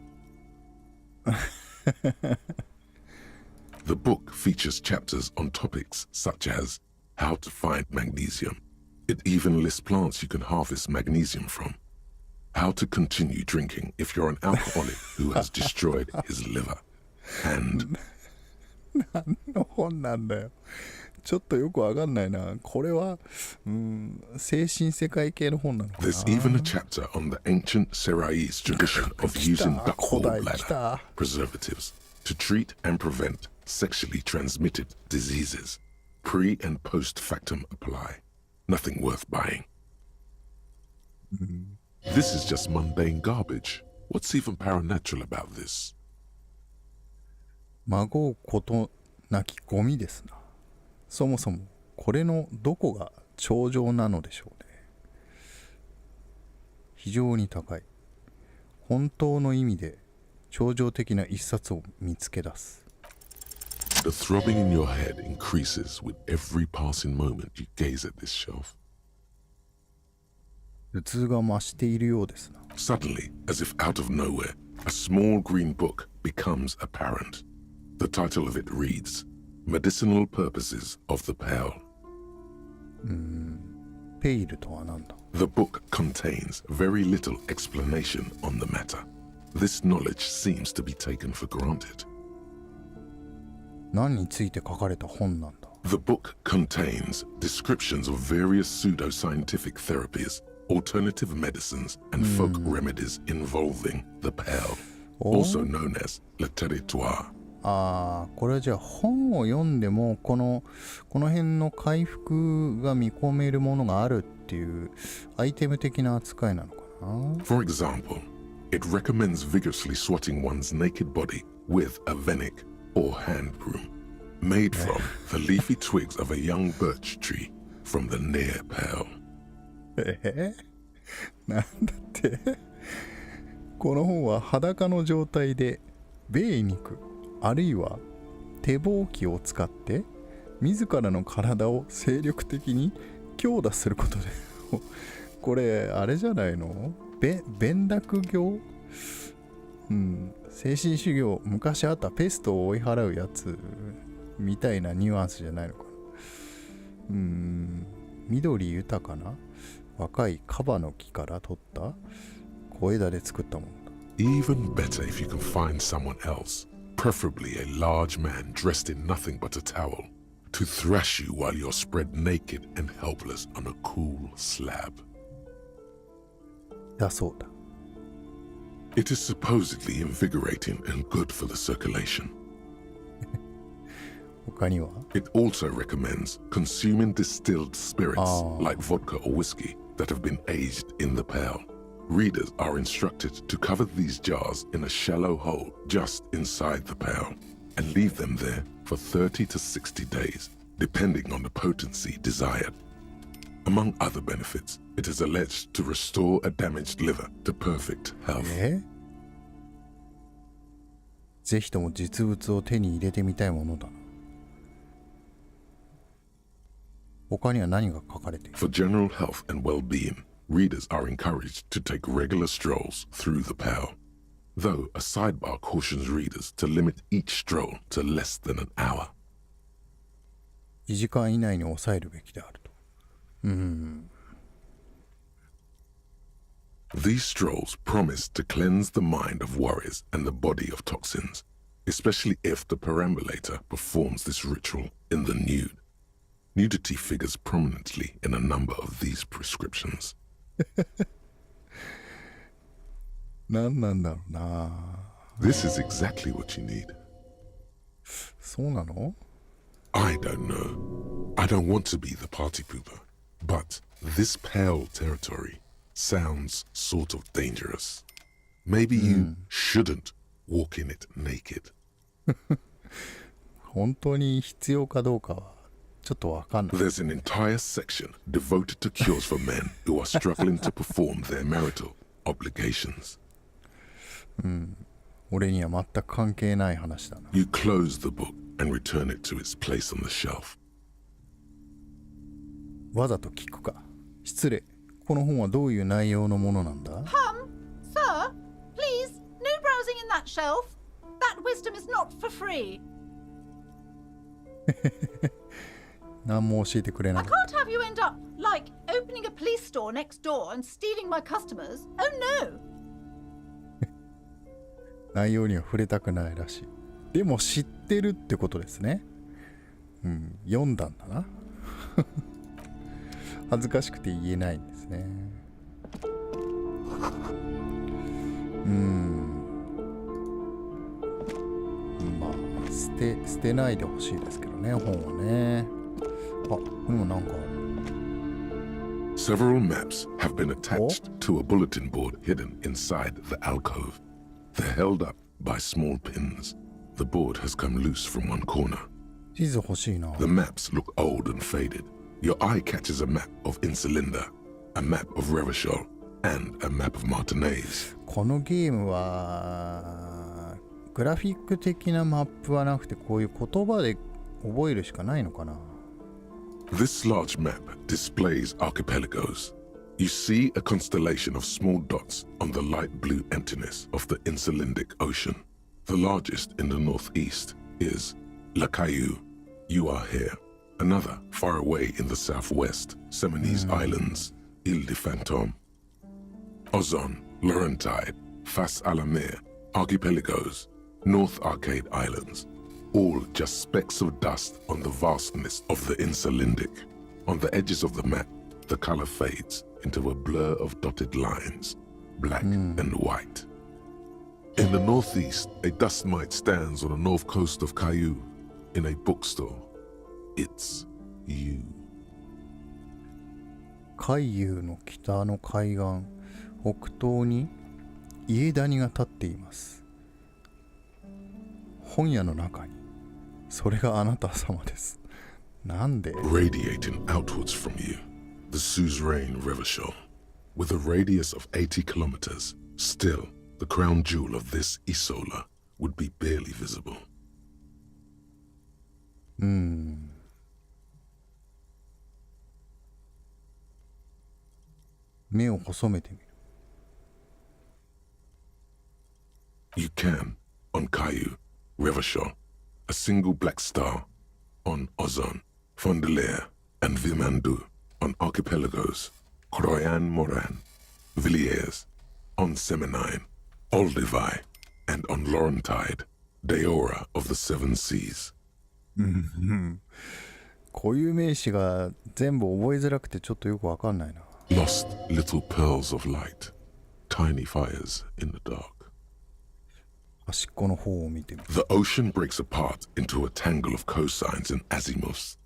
The book features chapters on topics such as how to find magnesium. It even lists plants you can harvest magnesium from. How to continue drinking if you're an alcoholic who has destroyed his liver. And 何の本なんだよ。ちょっとよくわかんないな。これは、精神世界系の本なのかな。 there's even a chapter on the ancient Seraise tradition of using duck Kodai, gallbladder preservatives to treat and prevent sexually transmitted diseases. Pre and post factum apply. Nothing worth buying. This is just mundane garbage. What's even paranatural about this? まごうことなきゴミですな。そもそもこれのどこが頂上なのでしょうね。非常に高い。本当の意味で頂上的な一冊を見つけ出す。 The throbbing in your head increases with every passing moment you gaze at this shelf. 頭痛が増しているようですな。 Suddenly, as if out of nowhere, a small green book becomes apparent. The title of it reads, Medicinal Purposes of the Pearl. ペイルとは何だ。 The book contains very little explanation on the matter. This knowledge seems to be taken for granted. 何について書かれた本なんだ。 The book contains descriptions of various pseudoscientific therapies, alternative medicines, and folk remedies involving the pearl, also known as le territoire. これはじゃあ本を読んでもこの辺の回復が見込めるものがあるっていうアイテム的な扱いなのかな。 For example, it recommends vigorously swatting one's naked body with a venic or hand broom, made from the leafy twigs of a young birch tree from the near pearl. なんだってこの本は裸の状態で米肉あるいは手箒を使って自らの体を精力的に強打することでこれあれじゃないの？弁濁行、精神修行、昔あったペストを追い払うやつみたいなニュアンスじゃないのかな。緑豊かな若いカバの木から取った小枝で作ったものだ。Even better if you can find someone else, preferably a large man dressed in nothing but a towel, to thrash you while you're spread naked and helpless on a cool slab. だそうだ。It is supposedly invigorating and good for the circulation. 他には It also recommends consuming distilled spirits like vodka or whiskey that have been aged in the pail. Readers are instructed to cover these jars in a shallow hole just inside the pail and leave them there for 30 to 60 days, depending on the potency desired. Among other benefits, it is alleged to restore a damaged liver to perfect health. ぜひとも実物を手に入れてみたいものだな。他には何が書かれている？ For general health and well-being, readers are encouraged to take regular strolls through the pale, though a sidebar cautions readers to limit each stroll to less than an hour. 2時間以内に抑えるべきであると。These strolls promise to cleanse the mind of worries and the body of toxins, especially if the perambulator performs this ritual in the nude. Nudity figures prominently in a number of these prescriptions. 何なんだろうな。This is exactly what you need. そうなの？ I don't know. I don't want to be the party pooper, but this pale territory sounds sort of dangerous. Maybe you shouldn't walk in it naked. 本当に必要かどうかはちょっとわかんない。 There's an entire section devoted to cures for men who are struggling to perform their marital obligations. 俺には全く関係ない話だな。 You close the book and return it to its place on the shelf. わざと聞くか。失礼。この本はどういう内容のものなんだ？ Sir, please, no browsing in that shelf. That wisdom is not for free. 何も教えてくれな I い。 can't have you end up like opening a police store next door and stealing my customers. Oh no. 内容には触れたくないらしい。でも知ってるってことですね。読んだんだな。恥ずかしくて言えないんですね。まあ捨てないでほしいですけどね、本はね。あ、でもなんか Several maps have been attached to a bulletin board hidden inside the alcove. They're held up by small pins. The board has come loose from one corner. 地図欲しいな。 The maps look old and faded. Your eye catches a map of Insulinda, a map of Revachol, and a map of Martinez. このゲームはグラフィック的なマップはなくてこういう言葉で覚えるしかないのかな。 This large map displays archipelagos. You see a constellation of small dots on the light blue emptiness of the Insulindic Ocean. The largest in the northeast is La Caillou. You are here. Another far away in the southwest, Seminese Islands, Ile de Fantôme. Ozon, Laurentide, Fas Alamir, Archipelagos, North Arcade Islands. All just specks of dust on the vastness of the Insulindic. On the edges of the map, the color fades into a blur of dotted lines, black and white. In the northeast, a dust mite stands on the north coast of Caillou. In a bookstore, it's you. 海遊の北の海岸、北東に家谷が立っています。本屋の中に、それがあなた様です。なんで？ Radiating outwards from you, the suzerain Revachol. With a radius of 80 kilometers, still, the crown jewel of this Isola would be barely visible. 目を細めてみる。 You can, on Caillou, Revachol, a single black star, on Ozon, Fondelier, and Vilmandu, on archipelagos, Croyan Moran, Villiers, on Semenine, Olduvai, and on Laurentide, Deora of the Seven Seas. 固有名詞が全部覚えづらくてちょっとよくわかんないな。 Lost little pearls of light, tiny fires in the dark. 端っこの方を見てみる。 The ocean breaks apart into a tangle of cosines and azimuths,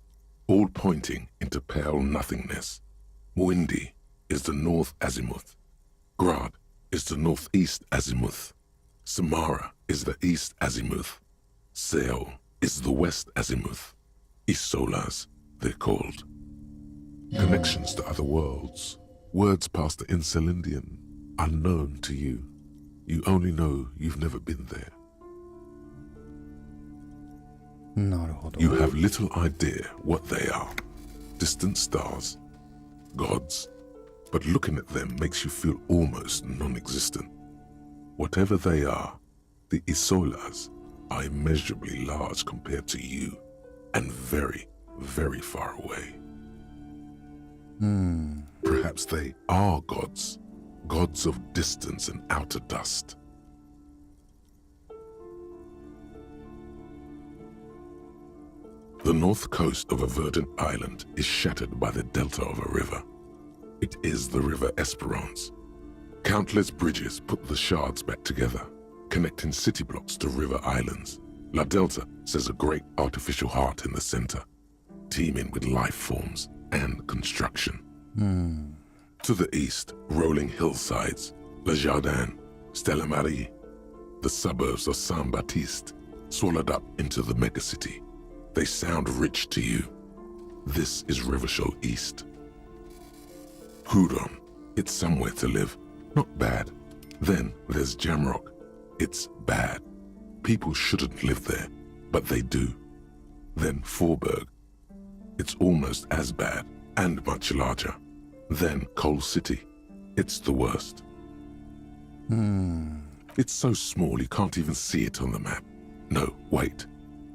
all pointing into pale nothingness. Windy is the north azimuth. Grad is the northeast azimuth. Samara is the east azimuth. Seol is the west azimuth. Isolas, they're called. Connections to other worlds. Words past the Incelindian, unknown to you. You only know you've never been there. なるほど。 You have little idea what they are. Distant stars, gods, but looking at them makes you feel almost non-existent. Whatever they are, the Isolas are immeasurably large compared to you, and very, very far away. Perhaps they are gods, gods of distance and outer dust. The north coast of a verdant island is shattered by the delta of a river. It is the river Esperance. Countless bridges put the shards back together, connecting city blocks to river islands. La Delta says a great artificial heart in the center, teeming with life forms and construction. To the east, rolling hillsides, Le Jardin, Stella Marie, the suburbs of Saint-Baptiste, swallowed up into the megacity. They sound rich to you. This is Revachol East. Hudon, it's somewhere to live. Not bad. Then there's Jamrock. It's bad. People shouldn't live there, but they do. Then Forberg. It's almost as bad and much larger. Then Coal City. It's the worst. It's so small you can't even see it on the map. No, wait.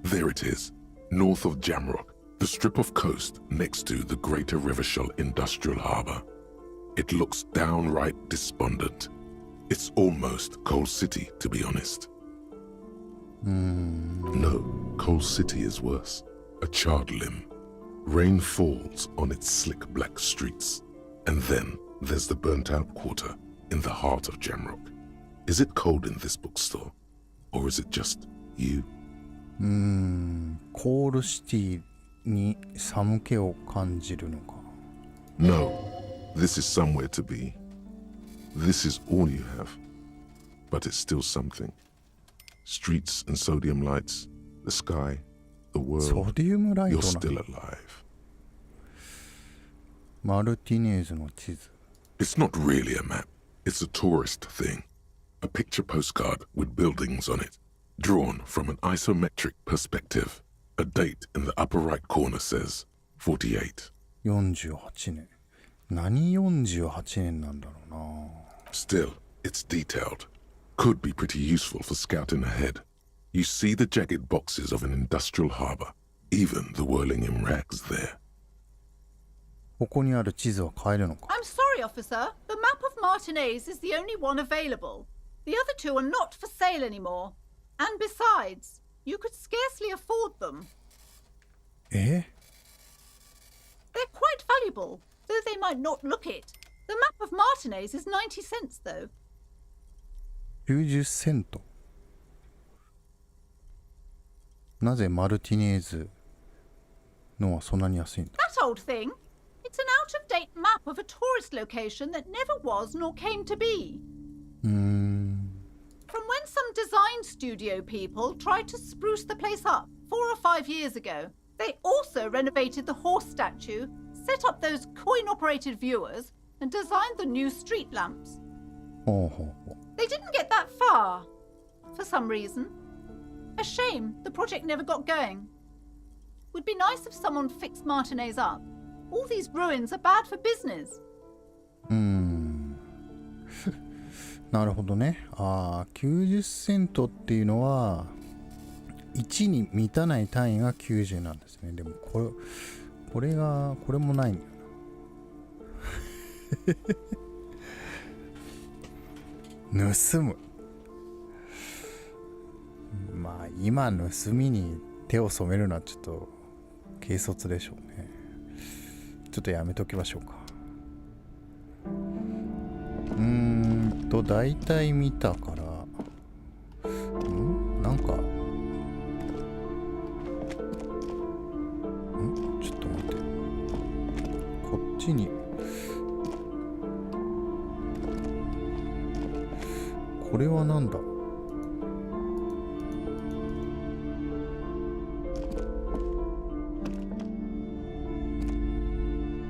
There it is. North of Jamrock, the strip of coast next to the Greater Revachol Industrial Harbour. It looks downright despondent. It's almost Coal City, to be honest. No, Coal City is worse. A charred limb. Rain falls on its slick black streets. And then there's the burnt-out quarter in the heart of Jamrock. Is it cold in this bookstore? Or is it just you? コールシティに寒気を感じるのか。 No, this is somewhere to be. This is all you have. But it's still something. Streets and sodium lights, the sky, the ソ world. ディウムライ You're トな still alive. マルティネーズの地図。 It's not really a map. It's a tourist thing. A picture postcard with buildings on it, drawn from an isometric perspective. A date in the upper right corner says 48. 48年。何48年なんだろうな。 Still, it's detailed. Could be pretty useful for scouting ahead. You see the jagged boxes of an industrial harbor, even the whirling in rags there. ここにある地図は買えるのか。 I'm sorry, officer. The map of Martinez is the only one available. The other two are not for sale anymore. And besides, you could scarcely afford them. え They're quite valuable, though they might not look it. The map of Martinez is 90 cents, though. 90セント。なぜマルティネーズのはそんなに安いんだ。 That old thing? It's an out-of-date map of a tourist location that never was nor came to be. From when some design studio people tried to spruce the place up 4 or 5 years ago. They also renovated the horse statue, set up those coin-operated viewers, and designed the new street lamps.ほうほうほう。 They didn't get that Ah, for some reason. A shame the project never got going. Would be nice if someone fixed Martinez up. All these ruins are bad for business. なるほどね。90セントっていうのは1に満たない単位が90なんですね。でもこれもないんだよな。盗む。まあ今盗みに手を染めるのはちょっと軽率でしょうね。ちょっとやめときましょうか。大体見たからなんかちょっと待って、こっちにこれはなんだ。こ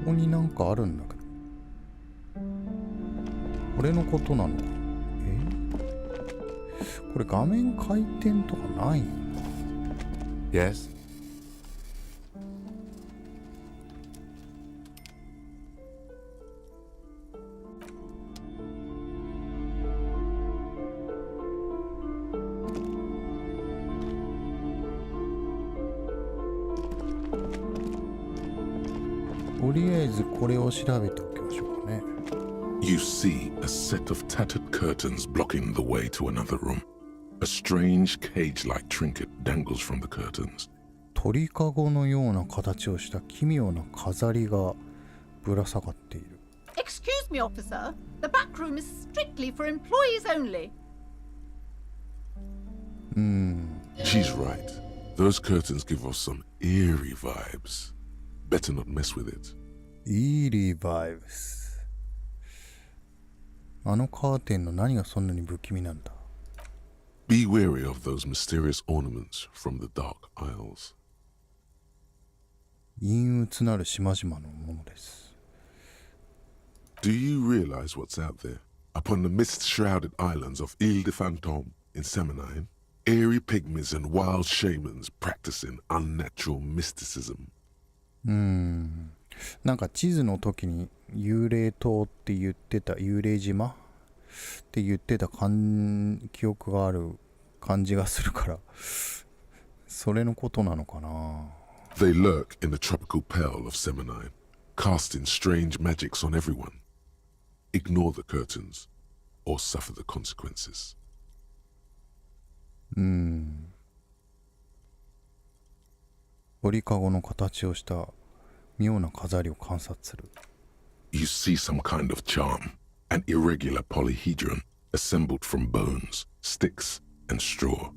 こになんかあるんだけど、これのことなのか。これ画面回転とかない？ Yes? とりあえずこれを調べておきましょうかね。You see a set of tattered curtains blocking the way to another room. A strange cage-like trinket dangles from the curtains. 鳥かごのような形をした奇妙な飾りがぶら下がっている。Excuse me, officer. The back room is strictly for employees only. She's right. Those curtains give off some eerie vibes. Better not mess with it. eerie vibes。あのカーテンの何がそんなに不気味なんだ。Be wary of those mysterious ornaments from the dark isles. 陰鬱なる島々のものです。Do you realize what's out there? Upon the mist-shrouded islands of Ile de Fantôme in Seminine, eerie pygmies and wild shamans practicing unnatural mysticism. なんか地図の時に幽霊島って言ってた、幽霊島って言ってた記憶がある感じがするから、それのことなのかな。They lurk in the tropical pearl of Seminine, casting strange magics on everyone. Ignore the curtains, or suffer the consequences. 鳥かごの形をした妙な飾りを観察する。You see some kind of charm, an irregular polyhedron assembled from bones, sticks, and straw.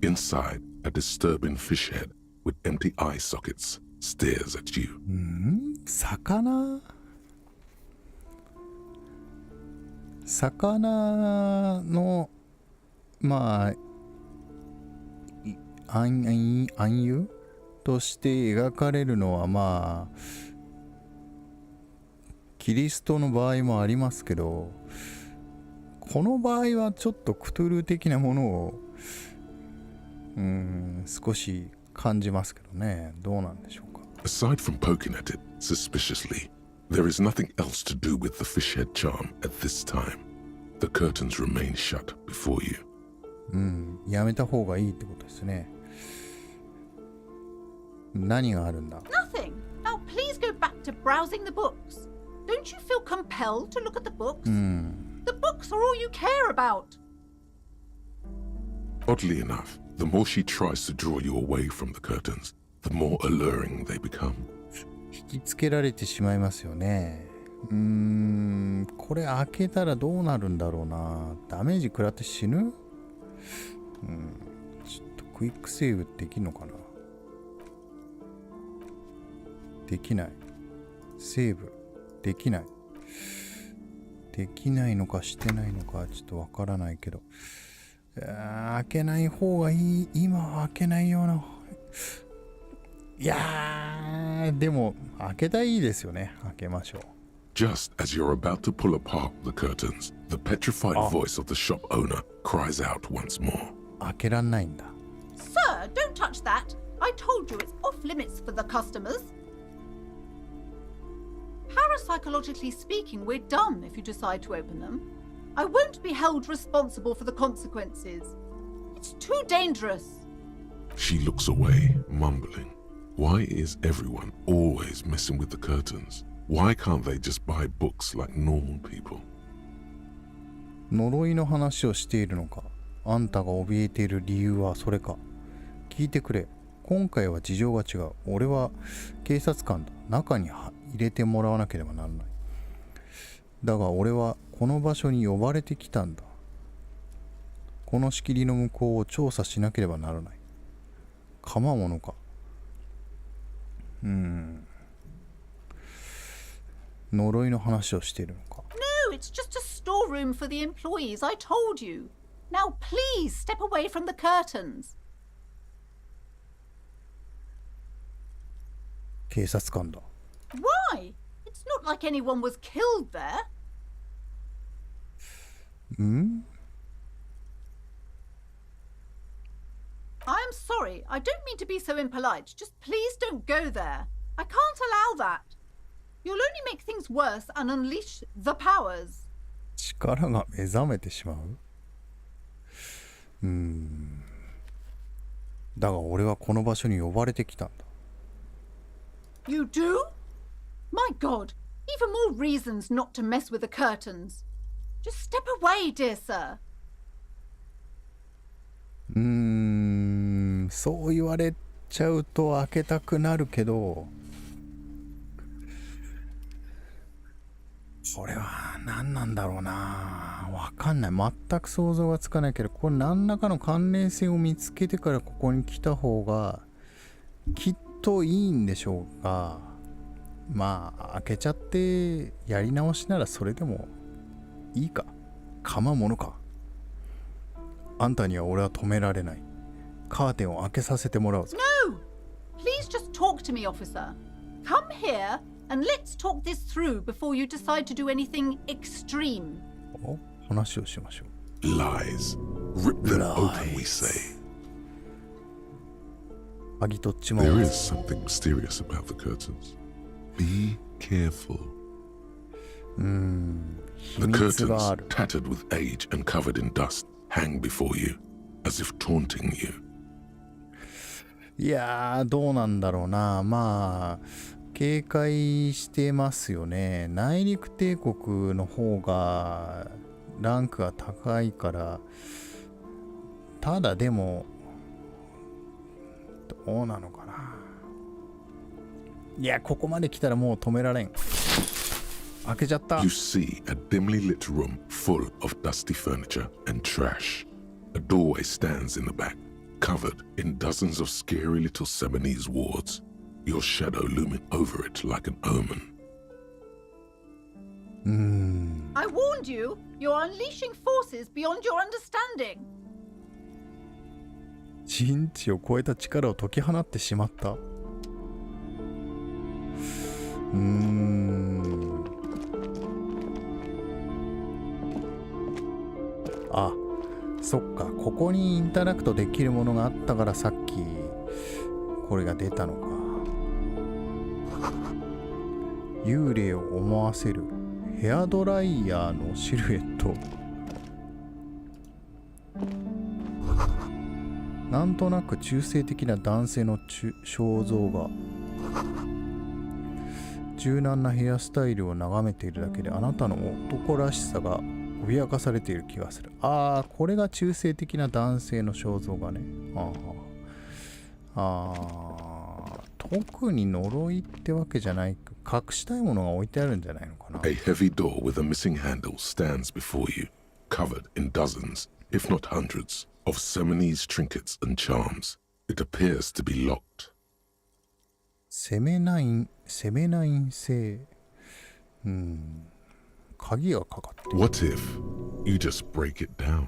Inside, a disturbing fish head with empty eye sockets stares at you. 魚のまあ暗喩として描かれるのはまあキリストの場合もありますけど、この場合はちょっとクトゥルー的なものを少し感じますけどね。どうなんでしょうか。 Aside from poking at it suspiciously, there is nothing else to do with the fish head charm at this time. The curtains remain shut before you. やめた方がいいってことですね。何があるんだ。 Nothing. Now please go back to browsing the books. Don't you feel compelled to look at the books? The books are all you care about. Oddly enough, the more she tries to draw you away from the curtains, the more alluring they become. 引きつけられてしまいますよね。これ開けたらどうなるんだろうな。ダメージ食らって死ぬ？ちょっとクイックセーブできんのかな。できない。セーブできない。できないのかしてないのかちょっとわからないけど、開けない方がいい。今は開けないような。いやーでも開けたらいいですよね。開けましょう。Just as you're about to pull apart the curtains, the petrified voice of the shop owner cries out once more. 開けらんないんだ。 Sir, don't touch that. I told you it's off limits for the customers. Parapsychologically speaking, we're done if you decide to open them. I won't be held responsible for the consequences. It's too dangerous. She looks away, mumbling. Why is everyone always messing with the curtains? Why can't they just buy books like normal people? 呪いの話をしているのか。あんたが怯えている理由はそれか。聞いてくれ。今回は事情が違う。俺は警察官だ。中に入れてもらわなければならない。だが俺はこの場所に呼ばれてきたんだ。この仕切りの向こうを調査しなければならない。構うものか。呪いの話をしているのか。No, it's just a storeroom for the employees, I told you. Now please step away from the curtains. 警察官だ。Why? It's not like anyone was killed there. Hmm? I'm sorry, I don't mean to be so impolite. Just please don't go there. I can't allow that. You'll only make things worse and unleash the powers. 力が目覚めてしまう。だが俺はこの場所に呼ばれてきたんだ。You do? My God, even more reasons not to mess with the curtains. Just step away, dear sir. そう言われちゃうと開けたくなるけど、これは何なんだろうな。わかんない。全く想像がつかないけど、これ何らかの関連性を見つけてからここに来た方がきっといいんでしょうが、まあ開けちゃってやり直しならそれでもいいか。構うものか。あんたには俺は止められない。カーテンを開けさせてもらうぞ。No! Please just talk to me, officer. Come here and let's talk this through before you decide to do anything extreme. お、話をしましょう。 Lies. Rip them open, we say. 剥ぎ取っちまおう。 There is something mysterious about the curtains. Be careful. 秘 The 密があ curtains, る。 tattered with age and covered in dust, hang before you, as if taunting you. いやー、どうなんだろうな。まあ警戒してますよね。内陸帝国の方がランクが高いから。ただでもどうなのかな。いや、ここまで来たらもう止められん。開けちゃった。 You see a dimly lit room full of dusty furniture and trash. A doorway stands in the back, covered in dozens of scary little Seminese wards, your shadow looming over it like an omen. I warned you, you're unleashing forces beyond your understanding. 人知を超えた力を解き放ってしまった。あ、そっか。ここにインタラクトできるものがあったからさっきこれが出たのか。幽霊を思わせるヘアドライヤーのシルエット。なんとなく中性的な男性の肖像が。柔軟なヘアスタイルを眺めているだけであなたの男らしさが脅かされている気がする。ああ、これが中性的な男性の肖像がね。特に呪いってわけじゃない。隠したいものが置いてあるんじゃないのかな。 A heavy door with a missing handle stands before you, covered in dozens, if not hundreds, of Seminese trinkets and charms. It appears to be locked. セメナイン製。鍵がかかってる。 What if you just break it down?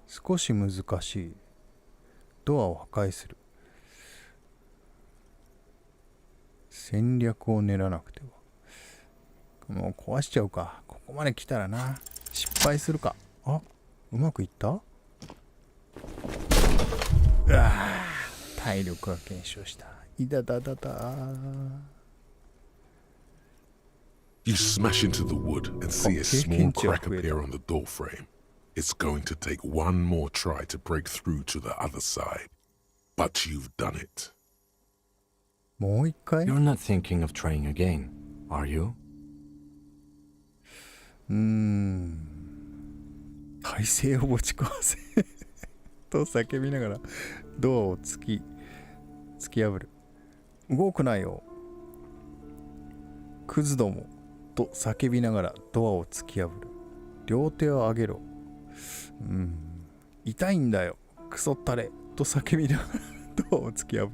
少し難しい。ドアを破壊する。戦略を練らなくては。もう壊しちゃうか。ここまで来たらな。失敗するか。あ、うまくいった？うわぁ、体力が減少した。いだだだだ。You smash into the wood and see a small crack appear on the door frame. It's going to take one more try to break through to the other side. But you've done it. もう一回？ You're not thinking of trying again, are you? 体勢を持ち壊せと叫びながらドアを突き破る。動くなよ、クズどもと叫びながらドアを突き破る。両手を上げろ。痛いんだよ、クソったれと叫びながらドアを突き破る。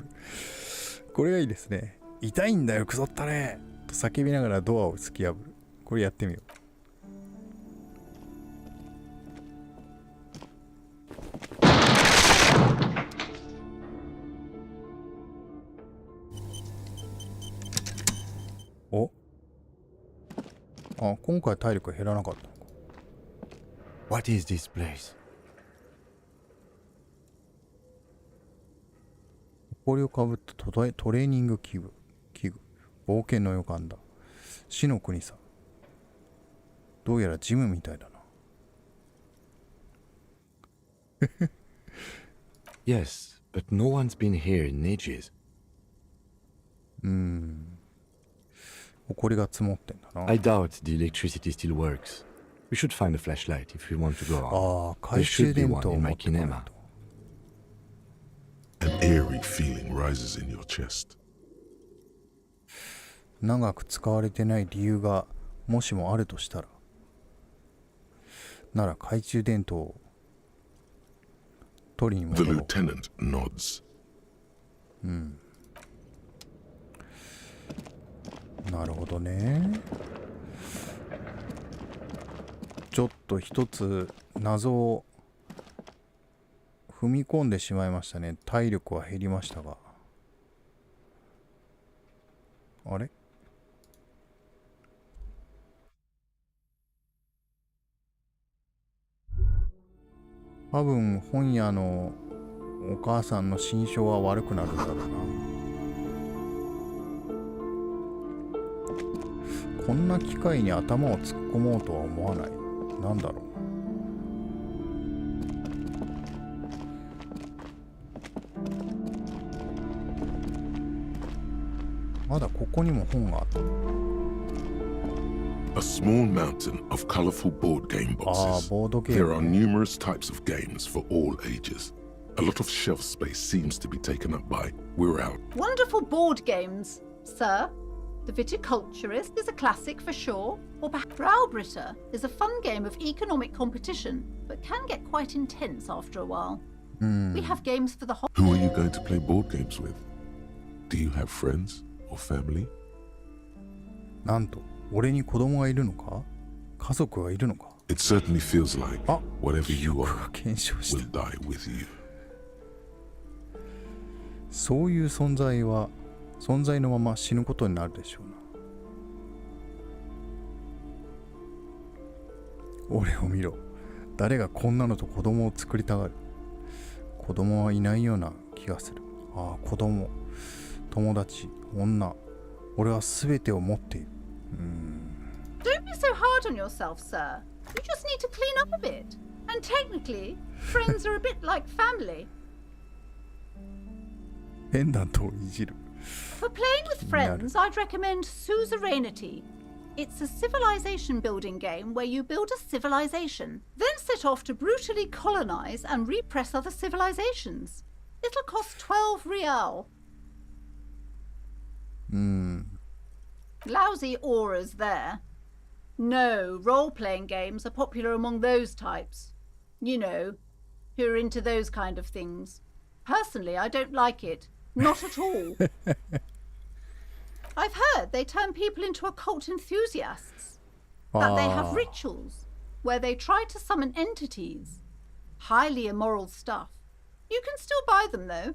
これがいいですね。痛いんだよ、クソったれと叫びながらドアを突き破る。これやってみよう。お、あ、今回体力減らなかったのか。What is this place? 埃をかぶったトレーニング器具。冒険の予感だ。死の国さ。どうやらジムみたいだな。Yes, but no one's been here in ages. 埃が積もってんだな。 I doubt the electricity still works. We should find a flashlight if we want to go on. ああ、懐中電灯を持ってこないと。 An eerie feeling rises in your chest. 長く使われてない理由がもしもあるとしたら、なら懐中電灯を取りに戻 The ろう。 lieutenant nods. なるほどね。ちょっと一つ謎を踏み込んでしまいましたね。体力は減りましたが。あれ？多分本屋のお母さんの心象は悪くなるんだろうな。こんな機械に頭を突っ込もうとは思わない。なんだろう。まだここにも本があった。 A small mountain of colorful board game boxes. ボードゲー There ム are ね。 numerous types of games for all ages. A lot of shelf space seems to be taken up by We're Out. Wonderful board games, sir. The Viticulturist is a classic for sure, or perhaps Braubritter is a fun game of economic competition, but can get quite intense after a while. We have games for the whole. Who are you going to play board games with? Do you have friends or family? なんと、俺に子供がいるのか？家族がいるのか？ It certainly feels like あ、 whatever you 記憶 are が減少し will た。 die with you. そういう存在のまま死ぬことになるでしょうな。俺を見ろ。誰がこんなのと子供を作りたがる。子供はいないような気がする。ああ、子供、友達、女。俺は全てを持っている。Don't be so hard on yourself, sir. You just need to clean up a bit. And technically, friends are a bit like family. ペンダントをいじる。 For playing with friends, I'd recommend Suzerainty. It's a civilization building game where you build a civilization, then set off to brutally colonize and repress other civilizations. It'll cost 12 real. Lousy auras there. No, role-playing games are popular among those types. You know, who are into those kind of things. Personally, I don't like it. Not at all. I've heard they turn people into occult enthusiasts. That they have rituals where they try to summon entities. Highly immoral stuff. You can still buy them though.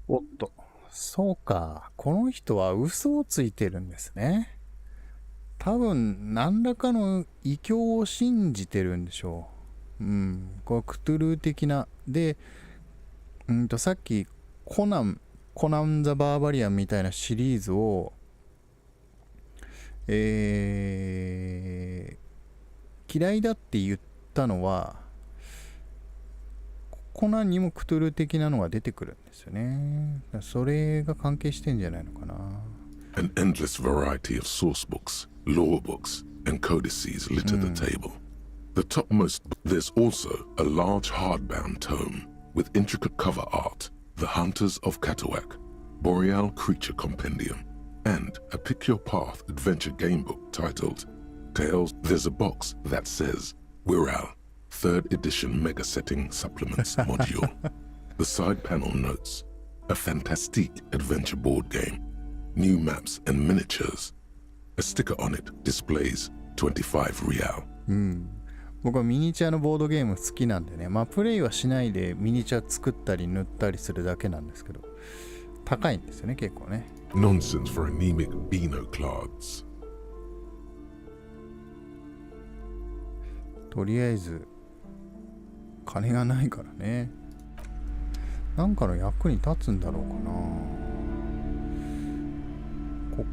おっと、そうか。この人は嘘をついてるんですね。多分、何らかの異教を信じてるんでしょう。これクトゥルー的な。で、さっきコナンザ・バーバリアンみたいなシリーズを、嫌いだって言ったのは、コナンにもクトゥルー的なのが出てくるんですよね。それが関係してんじゃないのかな。An endless variety of source books, law books, and codices litter the table. The topmost, there's also a large hardbound tome with intricate cover art, The Hunters of Katawak, Boreal Creature Compendium, and a Pick Your Path adventure game book titled Tales. There's a box that says Wirral, 3rd edition mega setting supplements module. The side panel notes, a fantastique adventure board game, new maps and miniatures. A sticker on it displays 25 real. 僕はミニチュアのボードゲーム好きなんでね、プレイはしないでミニチュア作ったり塗ったりするだけなんですけど、高いんですよね、結構ね。Nonsense for anemic Beano-clads. とりあえず金がないからね。なんかの役に立つんだろうかな。こ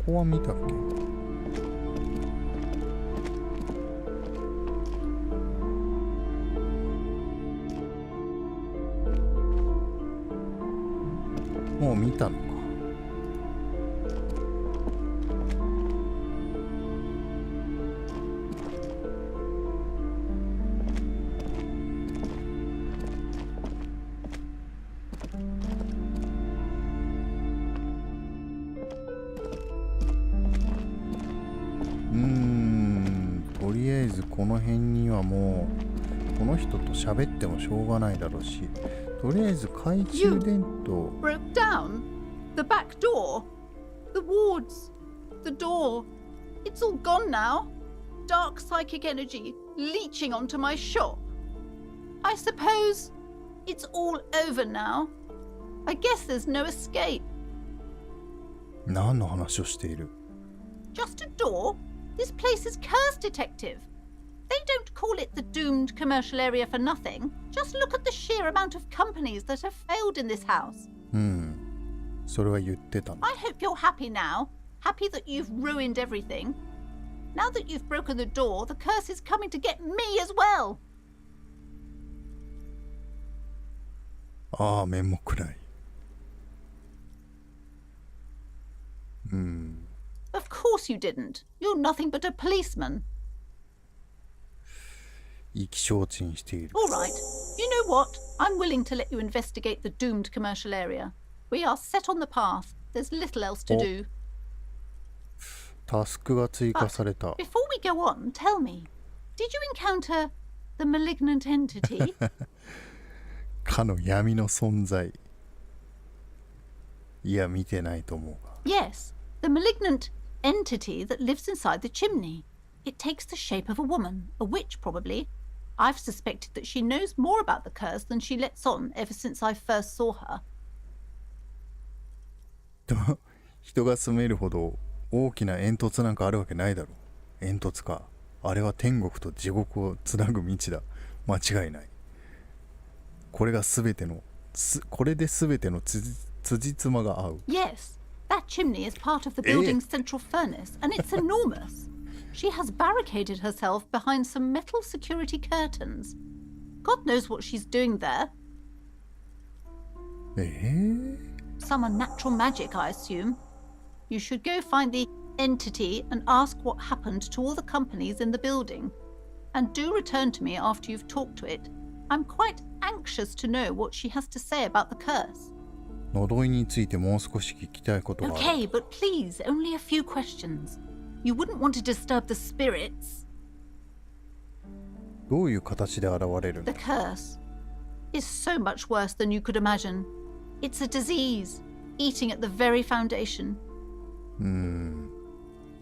こは見たっけ？もう見たのか。とりあえずこの辺にはもうこの人と喋ってもしょうがないだろうし、とりあえず懐中電灯。 Broke down? The back door? The wards? The door? It's all gone now. Dark psychic energy leeching onto my shop. I suppose it's all over now. I guess there's no escape. 何の話をしている？ Just a door? This place is cursed, detective. They don't call it the doomed commercial area for nothing. Just look at the sheer amount of companies that have failed in this house. それは言ってたの。 I hope you're happy now. Happy that you've ruined everything. Now that you've broken the door, the curse is coming to get me as well. ああ、面目ない。Of course you didn't. You're nothing but a policeman. 意気消沈している。 All right. You know what? I'm willing to let you investigate the doomed commercial area. We are set on the path. There's little else to do. タスクが追加された。 Before we go on, tell me, did you encounter the malignant entity? かの闇の存在。いや、見てないと思うが。 Yes, the malignant entity that lives inside the chimney. It takes the shape of a woman, a witch probably. I've suspected that she knows more about the curse than she lets on ever since I first saw her. 人が住めるほど大きな煙突なんかあるわけないだろう。煙突か。あれは天国と地獄をつなぐ道だ。間違いない。これで全ての辻褄が合う。 Yes, that chimney is part of the building's central furnace, and it's enormous. She has barricaded herself behind some metal security curtains. God knows what she's doing there. Some unnatural magic, I assume. You should go find the entity and ask what happened to all the companies in the building. And do return to me after you've talked to it. I'm quite anxious to know what she has to say about the curse. 呪いについてもう少し聞きたいことがある。 Okay, but please, only a few questions. You wouldn't want to disturb the spirits. どういう形で現れるの？ The curse is so much worse than you could imagine. It's a disease, eating at the very foundation.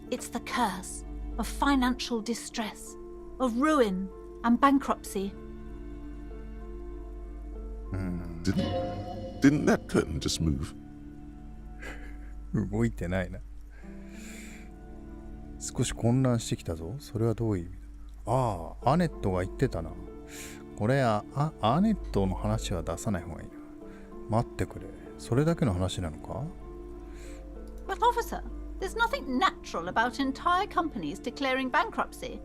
It's the curse of financial distress, of ruin and bankruptcy. Didn't that curtain just move? 動いてないな。少し混乱してきたぞ。それはどういう意味だ。ああ、アネットが言ってたな。これはアネットの話は出さない方がいいな。待ってくれ。それだけの話なのか？ But officer, there's nothing natural about entire companies declaring bankruptcy.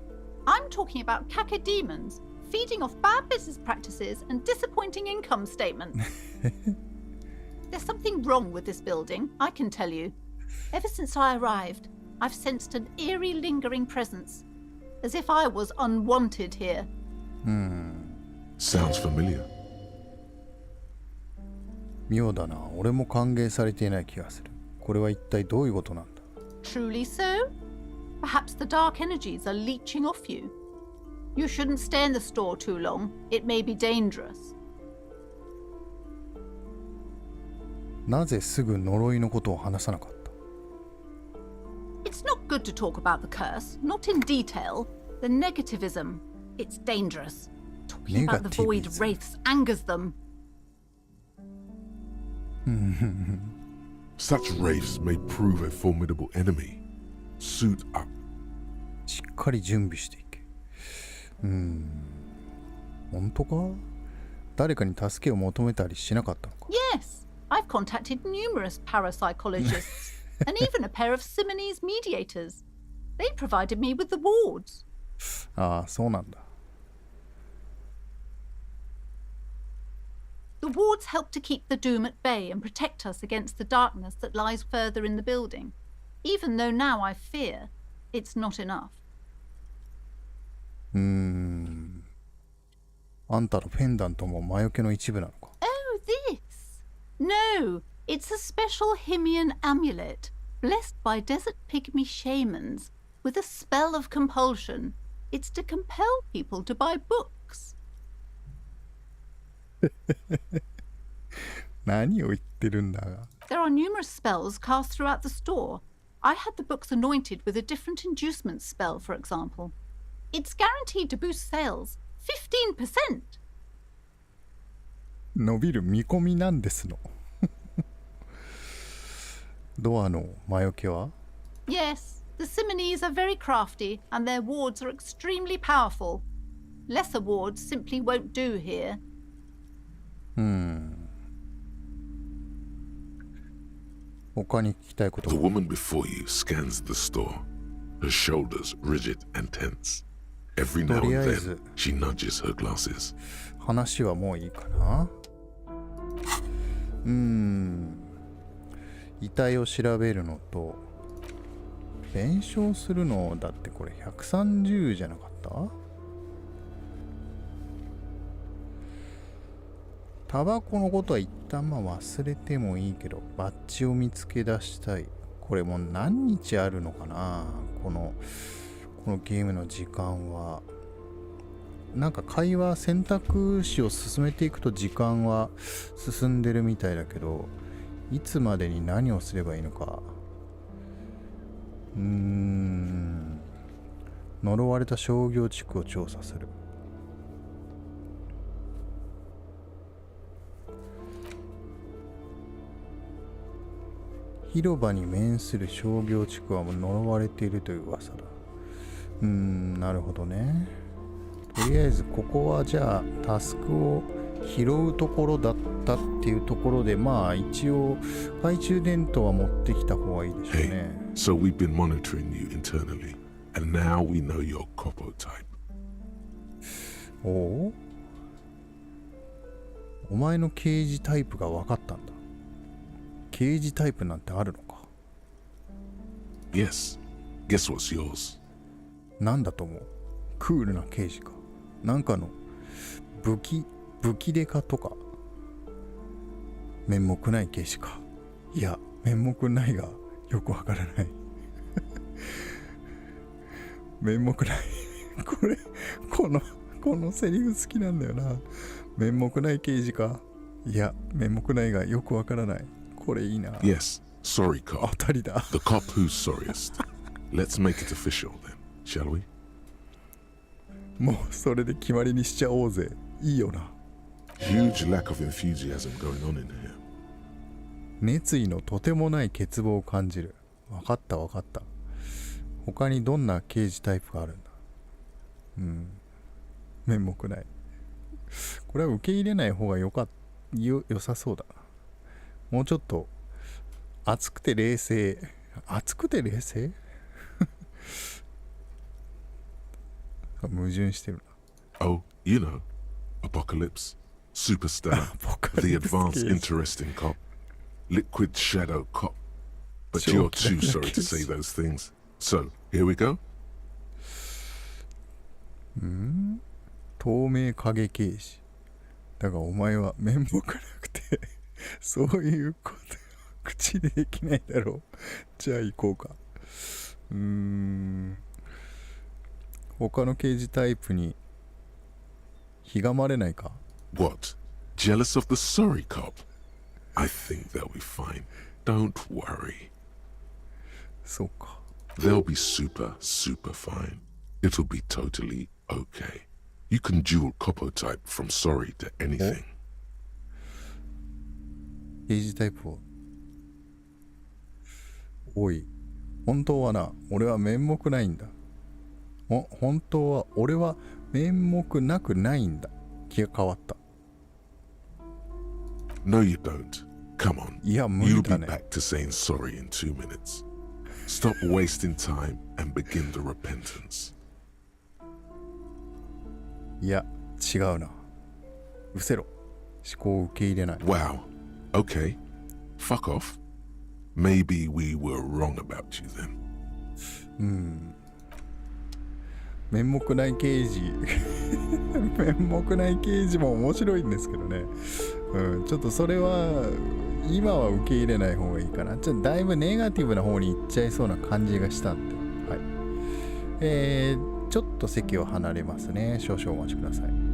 I'm talking about cacodemons feeding off bad business practices and disappointing income statements. There's something wrong with this building, I can tell you. Ever since I arrived, I've sensed an eerie lingering presence, as if I was unwanted here. Sounds familiar. 妙だな。俺も歓迎されていない気がする。これは一体どういうことなんだ？ Truly so? Perhaps the dark energies are leeching off you. You shouldn't stay in the store too long. It may be dangerous. なぜすぐ呪いのことを話さなかった？ It's not good to talk about the curse, not in detail. The negativism, it's dangerous. Talking about the void Negativism. wraiths angers them. Such wraiths may prove a formidable enemy. Suit up. しっかり準備していけ。本当か？誰かに助けを求めたりしなかったのか？ Yes, I've contacted numerous parapsychologists and even a pair of Simonese mediators. They provided me with the wards. ああ、そうなんだ。The wards help to keep the doom at bay and protect us against the darkness that lies further in the building. Even though now I fear, it's not enough. あんたのペンダントも魔除けの一部なのか？ Oh, this? No, it's a special Himian amulet, blessed by desert pygmy shamans, with a spell of compulsion. It's to compel people to buy books. 何を言ってるんだが。 There are numerous spells cast throughout the store. I had the books anointed with a different inducement spell, for example. It's guaranteed to boost sales 15%. 伸びる見込みなんですの。ドアの魔除けは？ Yes, the Simonese are very crafty and their wards are extremely powerful. Lesser wards simply won't do here. 他に聞きたいこと The は？ woman before you scans the store, her shoulders rigid and tense. Every now and then, she nudges her glasses. 話はもういいかな？遺体を調べるのと弁償するのだってこれ130じゃなかった？タバコのことは一旦忘れてもいいけどバッジを見つけ出したい。これもう何日あるのかな、このゲームの時間は。なんか会話選択肢を進めていくと時間は進んでるみたいだけど、いつまでに何をすればいいのか。呪われた商業地区を調査する。広場に面する商業地区はもう呪われているという噂だ。なるほどね。とりあえずここはじゃあタスクを拾うところだったっていうところで、まあ一応懐中電灯は持ってきた方がいいでしょうね。Hey, so we've been monitoring you internally, and now we know your Kopo type. お前の刑事タイプが分かったんだ。刑事タイプなんてあるのか？ Yes. Guess what's yours? なんだと思う？クールな刑事か？なんかの武器デカとか？面目ない刑事か？いや、面目ないがよくわからない。面目ない。このセリフ好きなんだよな。面目ない刑事か？いや、面目ないがよくわからない。これいいな。Yes. Sorry, cop. 当たりだ。 The cop who's sorriest. Let's make it official then, shall we? もうそれで決まりにしちゃおうぜ。いいよな。Huge lack of enthusiasm going on in here. 熱意のとてもない欠乏を感じる。わかったわかった。他にどんな刑事タイプがあるんだ。面目ない。これは受け入れない方が良さそうだな。もうちょっと熱くて冷静。熱くて冷静矛盾してるな。Oh, you know, Apocalypse, Superstar, the advanced interesting cop, Liquid Shadow Cop. But you're too sorry to say those things. So, here we go. 透明影刑事。だがお前は面目なくてそういうこと口でできないだろう。じゃあ行こうか。他の刑事タイプにひがまれないか。 What? Jealous of the sorry cop? I think they'll be fine. Don't worry. そうか。 They'll be super fine. It'll be totally okay. You can dual copo type from sorry to anything. 刑事タイプを。おい、本当はな、俺は面目ないんだ。本当は俺は面目なくないんだ。気が変わった。No, you don't. Come on. いや、無理 You'll be だね。 back to saying sorry in 2 minutes. Stop wasting time and begin the repentance. いや、違うな。失せろ。思考を受け入れない。Wow. Okay. Fuck off. Maybe we were wrong about you then. 面目ない刑事面目ない刑事も面白いんですけどね。ちょっとそれは今は受け入れない方がいいかな。だいぶネガティブな方に行っちゃいそうな感じがしたんで、はい。ちょっと席を離れますね。少々お待ちください。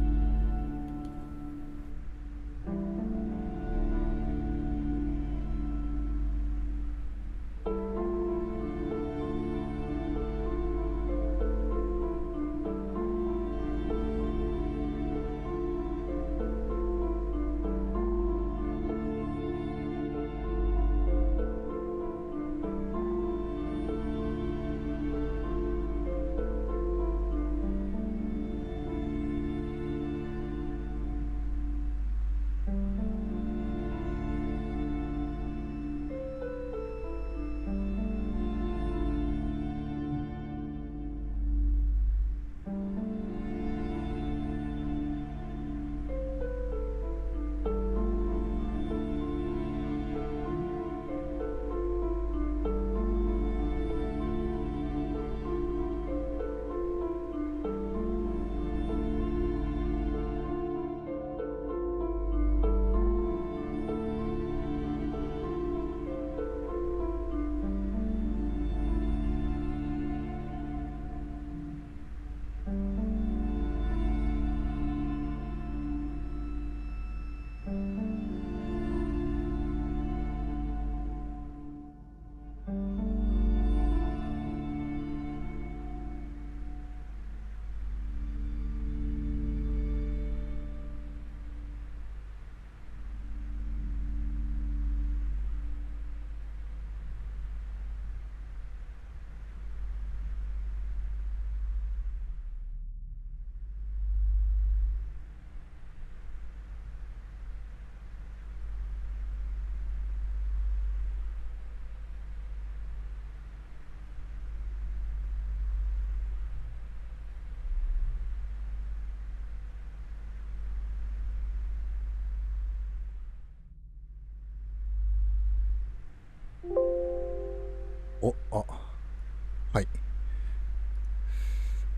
はい。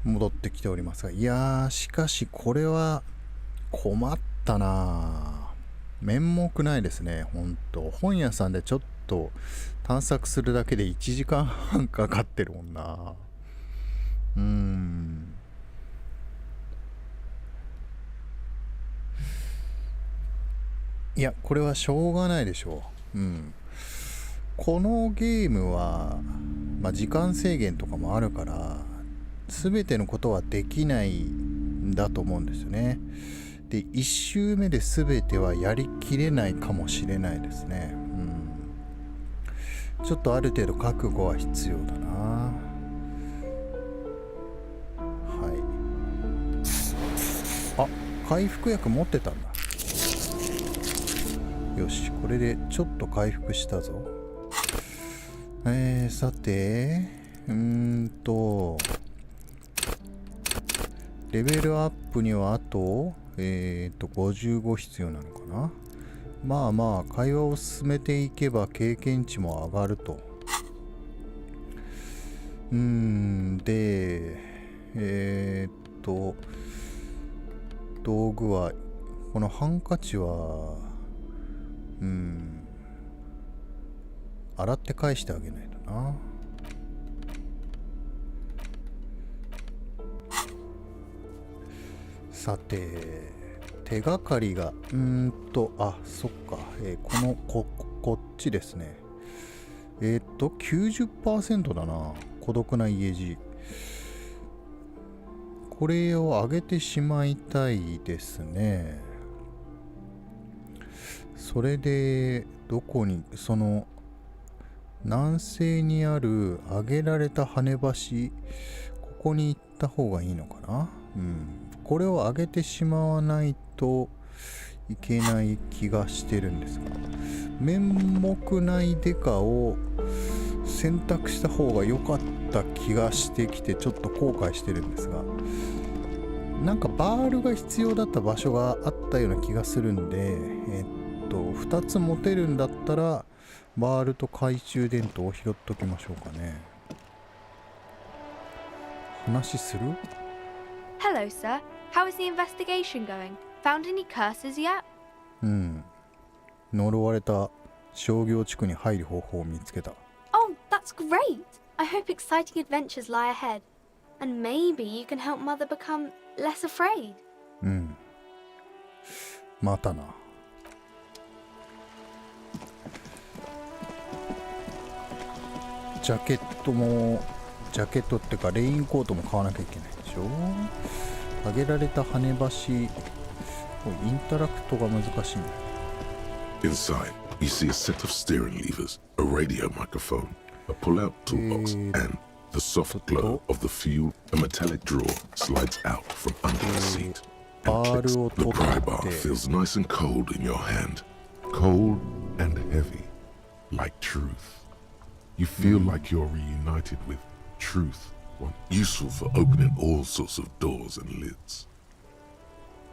戻ってきておりますが、いやー、しかしこれは困ったな。面目ないですね。本屋さんでちょっと探索するだけで1時間半かかってるもんな。いや、これはしょうがないでしょう。このゲームは、時間制限とかもあるから、全てのことはできないんだと思うんですよね。で、1周目で全てはやりきれないかもしれないですね。ちょっとある程度覚悟は必要だな。はい。あ、回復薬持ってたんだ。よし、これでちょっと回復したぞ。さて、レベルアップにはあと、55必要なのかな。まあまあ、会話を進めていけば経験値も上がると。で、道具は、このハンカチは、洗って返してあげないとな。さて、手がかりが、あ、そっか、こっちですね。90% だな。孤独な家路。これを上げてしまいたいですね。それで、どこに、その、南西にある上げられた跳ね橋、ここに行った方がいいのかな。これを上げてしまわないといけない気がしてるんですが、面目ないデカを選択した方が良かった気がしてきて、ちょっと後悔してるんですが、なんかバールが必要だった場所があったような気がするんで、2つ持てるんだったらバールと懐中電灯を拾っときましょうかね。話する？ Hello, sir. How is the investigation going? Found any curses yet? 呪われた商業地区に入る方法を見つけた。Oh, that's great! I hope exciting adventures lie ahead. And maybe you can help Mother become less afraid. またな。ジャケットってかレインコートも買わなきゃいけないでしょ。上げられた跳ね橋、インタラクトが難しいんだ。Inside, you see a set of steering levers, a radio microphone, a pull-out toolbox, and the soft glow of the fuel. A metallic drawer slides out from under the seat and clicks. The pry bar feels nice and cold in your hand, cold and heavy, like truth. You feel like you're reunited with truth, one useful for opening all sorts of doors and lids.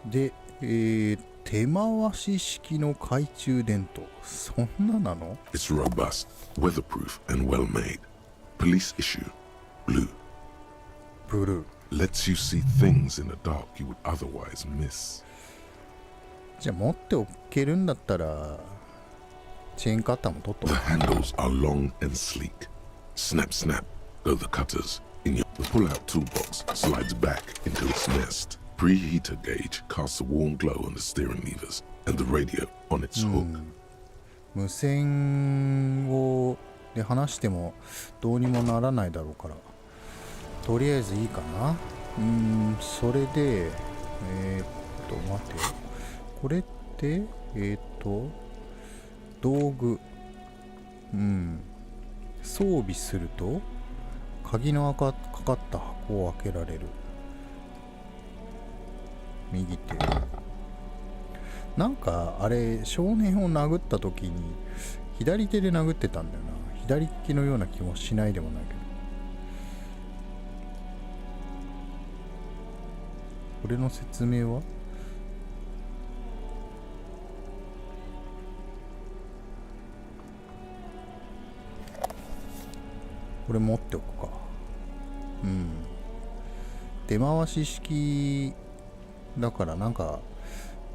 で、手回し式の懐中電灯、そんななの？ It's robust, weatherproof, and well made. Police issue, blue. ブルー。Lets you see things in the dark you would otherwise miss. じゃあ持っておけるんだったらチェーンカッターも取っとく。 The handles are long and sleek. Snap, snap, go the cutters. In your the pull-out toolbox slides back into its nest. Preheater gauge casts a warm glow on the steering levers and the radio on its hook. 無線をで話してもどうにもならないだろうから、とりあえずいいかな。それで待てよ。これって道具、装備すると鍵のかかった箱を開けられる。右手。なんかあれ少年を殴った時に左手で殴ってたんだよな。左利きのような気もしないでもないけど。これの説明は？これ持っておくか。手回し式だからなんか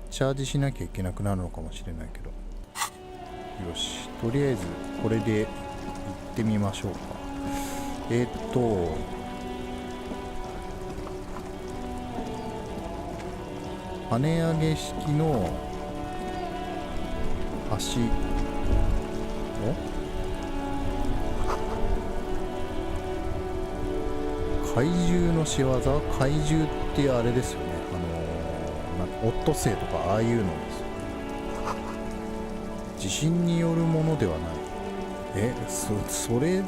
チャージしなきゃいけなくなるのかもしれないけど。よし、とりあえずこれで行ってみましょうか。跳ね上げ式の橋怪獣の仕業？怪獣ってあれですよね。オットセイとかああいうのですよね。地震によるものではない。それ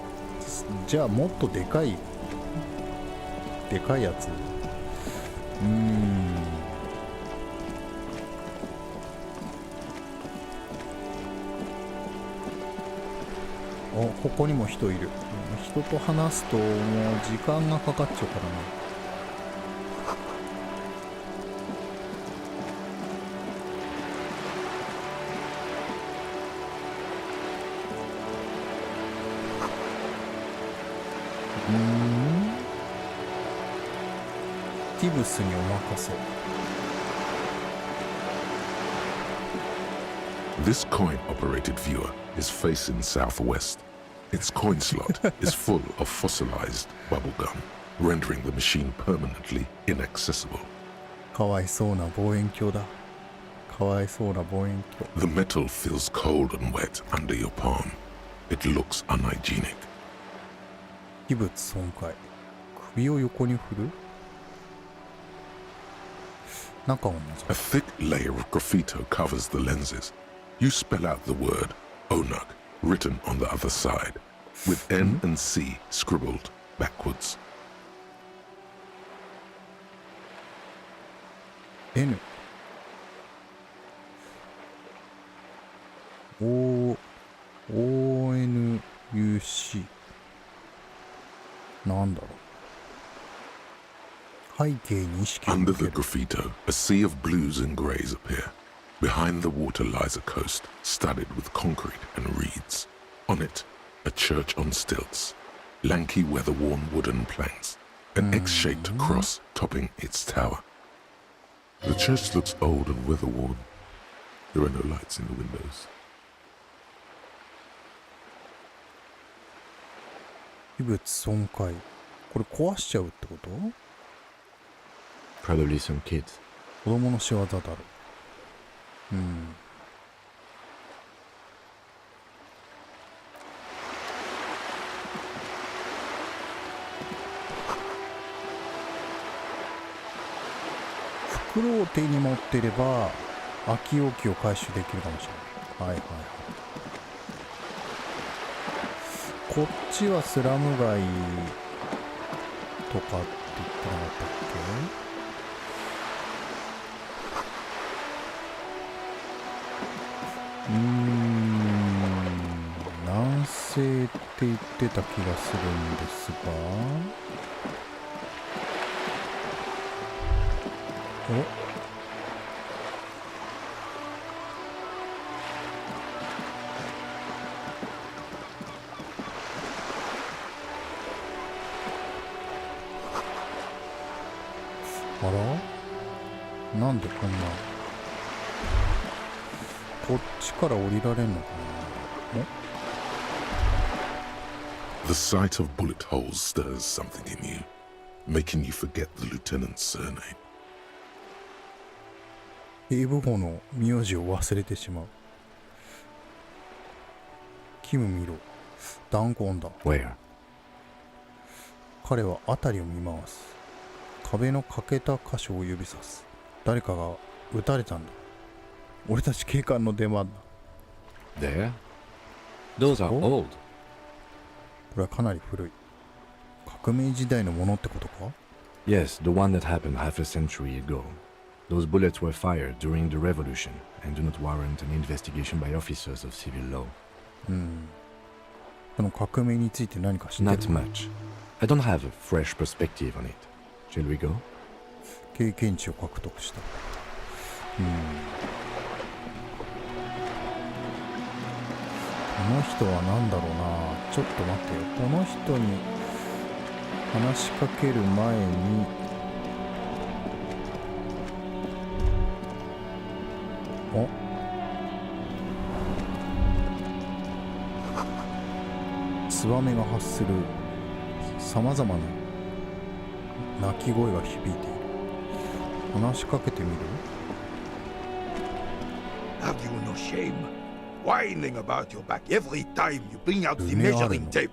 じゃあもっとでかいやつ。ここにも人いる。人と話すともう時間がかかっちゃうからな。ティブスにお任せ。This coin-operated viewer is facing southwest. Its coin slot is full of fossilized bubblegum, rendering the machine permanently inaccessible. かわいそうな望遠鏡だ。かわいそうな望遠鏡。 The metal feels cold and wet under your palm. It looks unhygienic. 器物損壊。首を横に振る。中を覗 A thick layer of graffito covers the lenses. You spell out the word Onug written on the other side, with N and C scribbled backwards. N O N U C なんだろう。背景に意識を Under 向 the ける。 graffito, a sea of blues and greys appear. Behind the water lies a coast studded with concrete and reeds. On it, a church on stilts, lanky weather-worn wooden planks, an X-shaped cross topping its tower. The church looks old and weather-worn. There are no lights in the windows. 器物損壊。これ壊しちゃうってこと？ Probably some kids. 子供の仕業だろう。袋を手に持ってれば空き容器を回収できるかもしれない。はいはいはい。こっちはスラム街とかって言ってなかったっけ？南西って言ってた気がするんですが、あら？なんでこんなこっちから降りられんのかな。 The sight of bullet holes stirs something in you, making you forget the lieutenant's surname. 警部補の名字を忘れてしまう。キム見ろ。弾痕だ。 Where? 彼は辺りを見回す。壁の欠けた箇所を指さす。誰かが撃たれたんだ。俺たち警官の出番だ。 There? Those are old. これはかなり古い。革命時代のものってことか？ Yes, the one that happened half a century ago. Those bullets were fired during the revolution and do not warrant an investigation by officers of civil law. この革命について何か知ってる？ Not much. I don't have a fresh perspective on it. Shall we go? 経験値を獲得した。この人は何だろうな。ちょっと待ってよ。この人に話しかける前にツバメが発するさまざまな鳴き声が響いている。話しかけてみる？ Have you no shame? Whining about your back every time you bring out the measuring tape.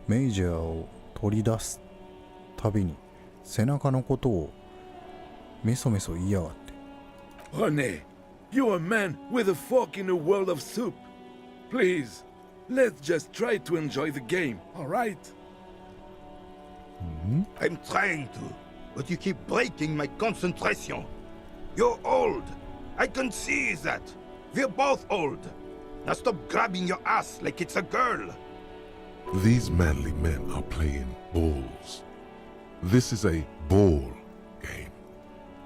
メジャーを取り出すたびに背中のことをメソメソ言いやがって。 René, you're a man with a fork in a world of soup. Please, let's just try to enjoy the game, alright? I'm trying to, but you keep breaking my concentration. You're old. I can see that. We're both old. Now stop grabbing your ass like it's a girl. These manly men are playing balls. This is a ball game.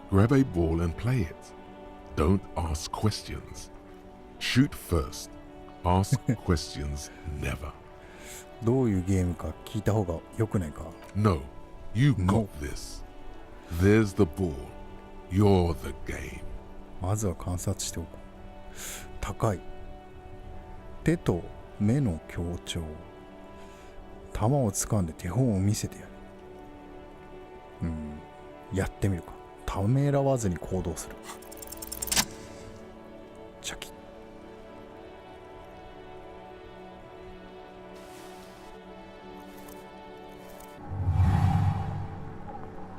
Grab a ball and play it. Don't ask questions. Shoot first. Ask questions never. どういうゲームか聞いた方が良くないか？ No, you got No. this. There's the ball. You're the game. まずは観察しておこう。高い。手と目の強調。球を掴んで手本を見せてやる。やってみるか。ためらわずに行動する。チャキ。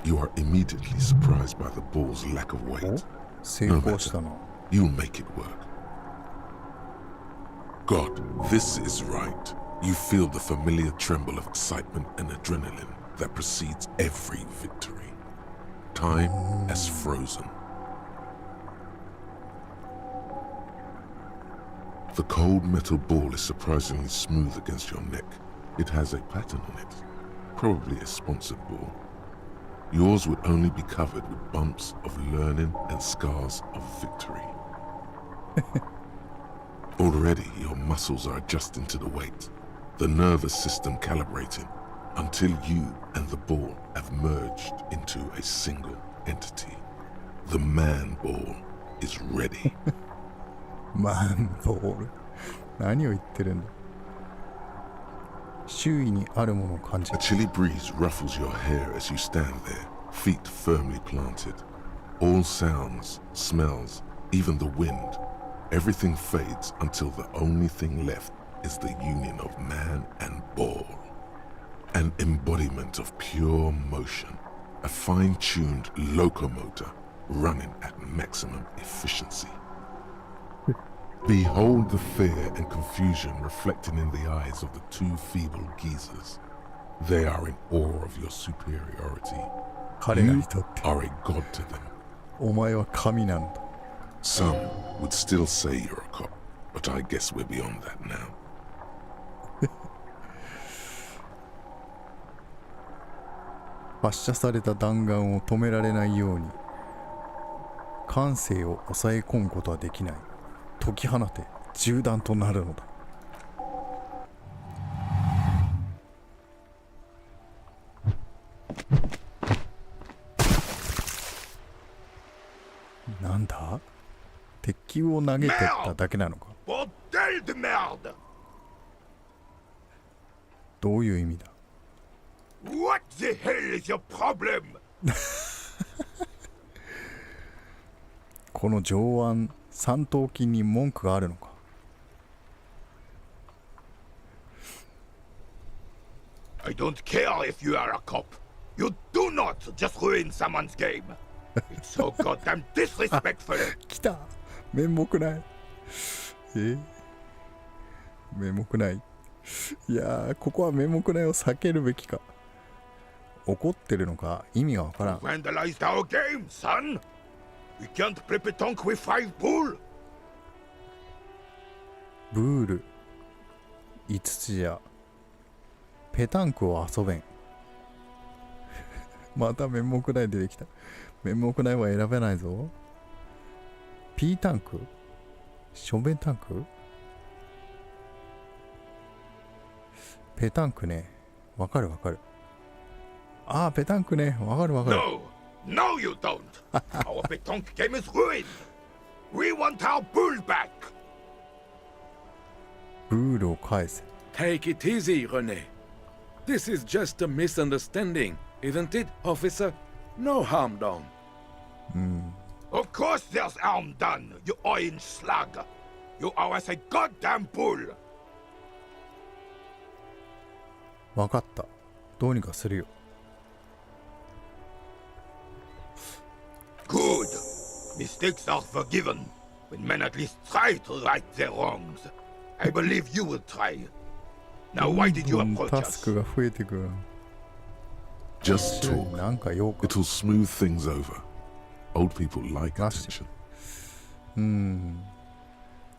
You are immediately surprised by the ball's lack of weight. 成 No 功した matter. な。 You'll make it work. God, this is right. You feel the familiar tremble of excitement and adrenaline that precedes every victory. Time has frozen. The cold metal ball is surprisingly smooth against your neck. It has a pattern on it, probably a sponsored ball. Yours would only be covered with bumps of learning and scars of victory. Already your muscles are adjusting to the weight, the nervous system calibrating, until you and the ball have merged into a single entity. The man ball is ready. マンボール。何を言ってるんだ。周囲にあるものを感じ A chilly breeze ruffles your hair as you stand there, feet firmly planted. All sounds, smells, even the wind, everything fades until the only thing left is the union of man and ball. An embodiment of pure motion, a fine-tuned locomotor running at maximum efficiency. Behold the fear and confusion reflecting in the eyes of the two feeble geezers. They are in awe of your superiority. 彼ら You にとって are a god to them. お前は神なのだ。 Some would still say you're a cop, but I guess we're beyond that now. 発射された弾丸を止められないように感性を抑え込むことはできない。解き放て銃弾となるのだ。なんだ？鉄球を投げてっただけなのか？ Bordel de merde! どういう意味だ？ What the hell is your problem? この上腕三頭筋に文句があるのか？ I don't care if you are a cop. You do not just ruin someone's game. It's so goddamn disrespectful. 来た。面目ない。面目ない。いやー、ここは面目ないを避けるべきか。怒ってるのか意味がわからん。 Vandalized our game, son. We can't play pétanque with 5 bull. ブール5つじゃペタンクを遊べん。また面目ない出てきた。面目ないは選べないぞ。P タンクショベンタンクペタンクね。わかるわかる。ああ、ペタンクね。わかるわかる。 No, no, you don't. Our pétanque game is ruined. We want our bull back. ブールを返せ。 Take it easy, René. This is just a misunderstanding, isn't it, officer? No harm done. Of course there's harm done, you orange slug. You owe us a goddamn bull. わかった。どうにかするよ。 Good. Mistakes are forgiven when men at least try to right their wrongs. I believe you will try. Now, why did you どんどん approach タスク us? が増えてくる。 Just talk. なんかよく It'll smooth things over. Old people like That's attention.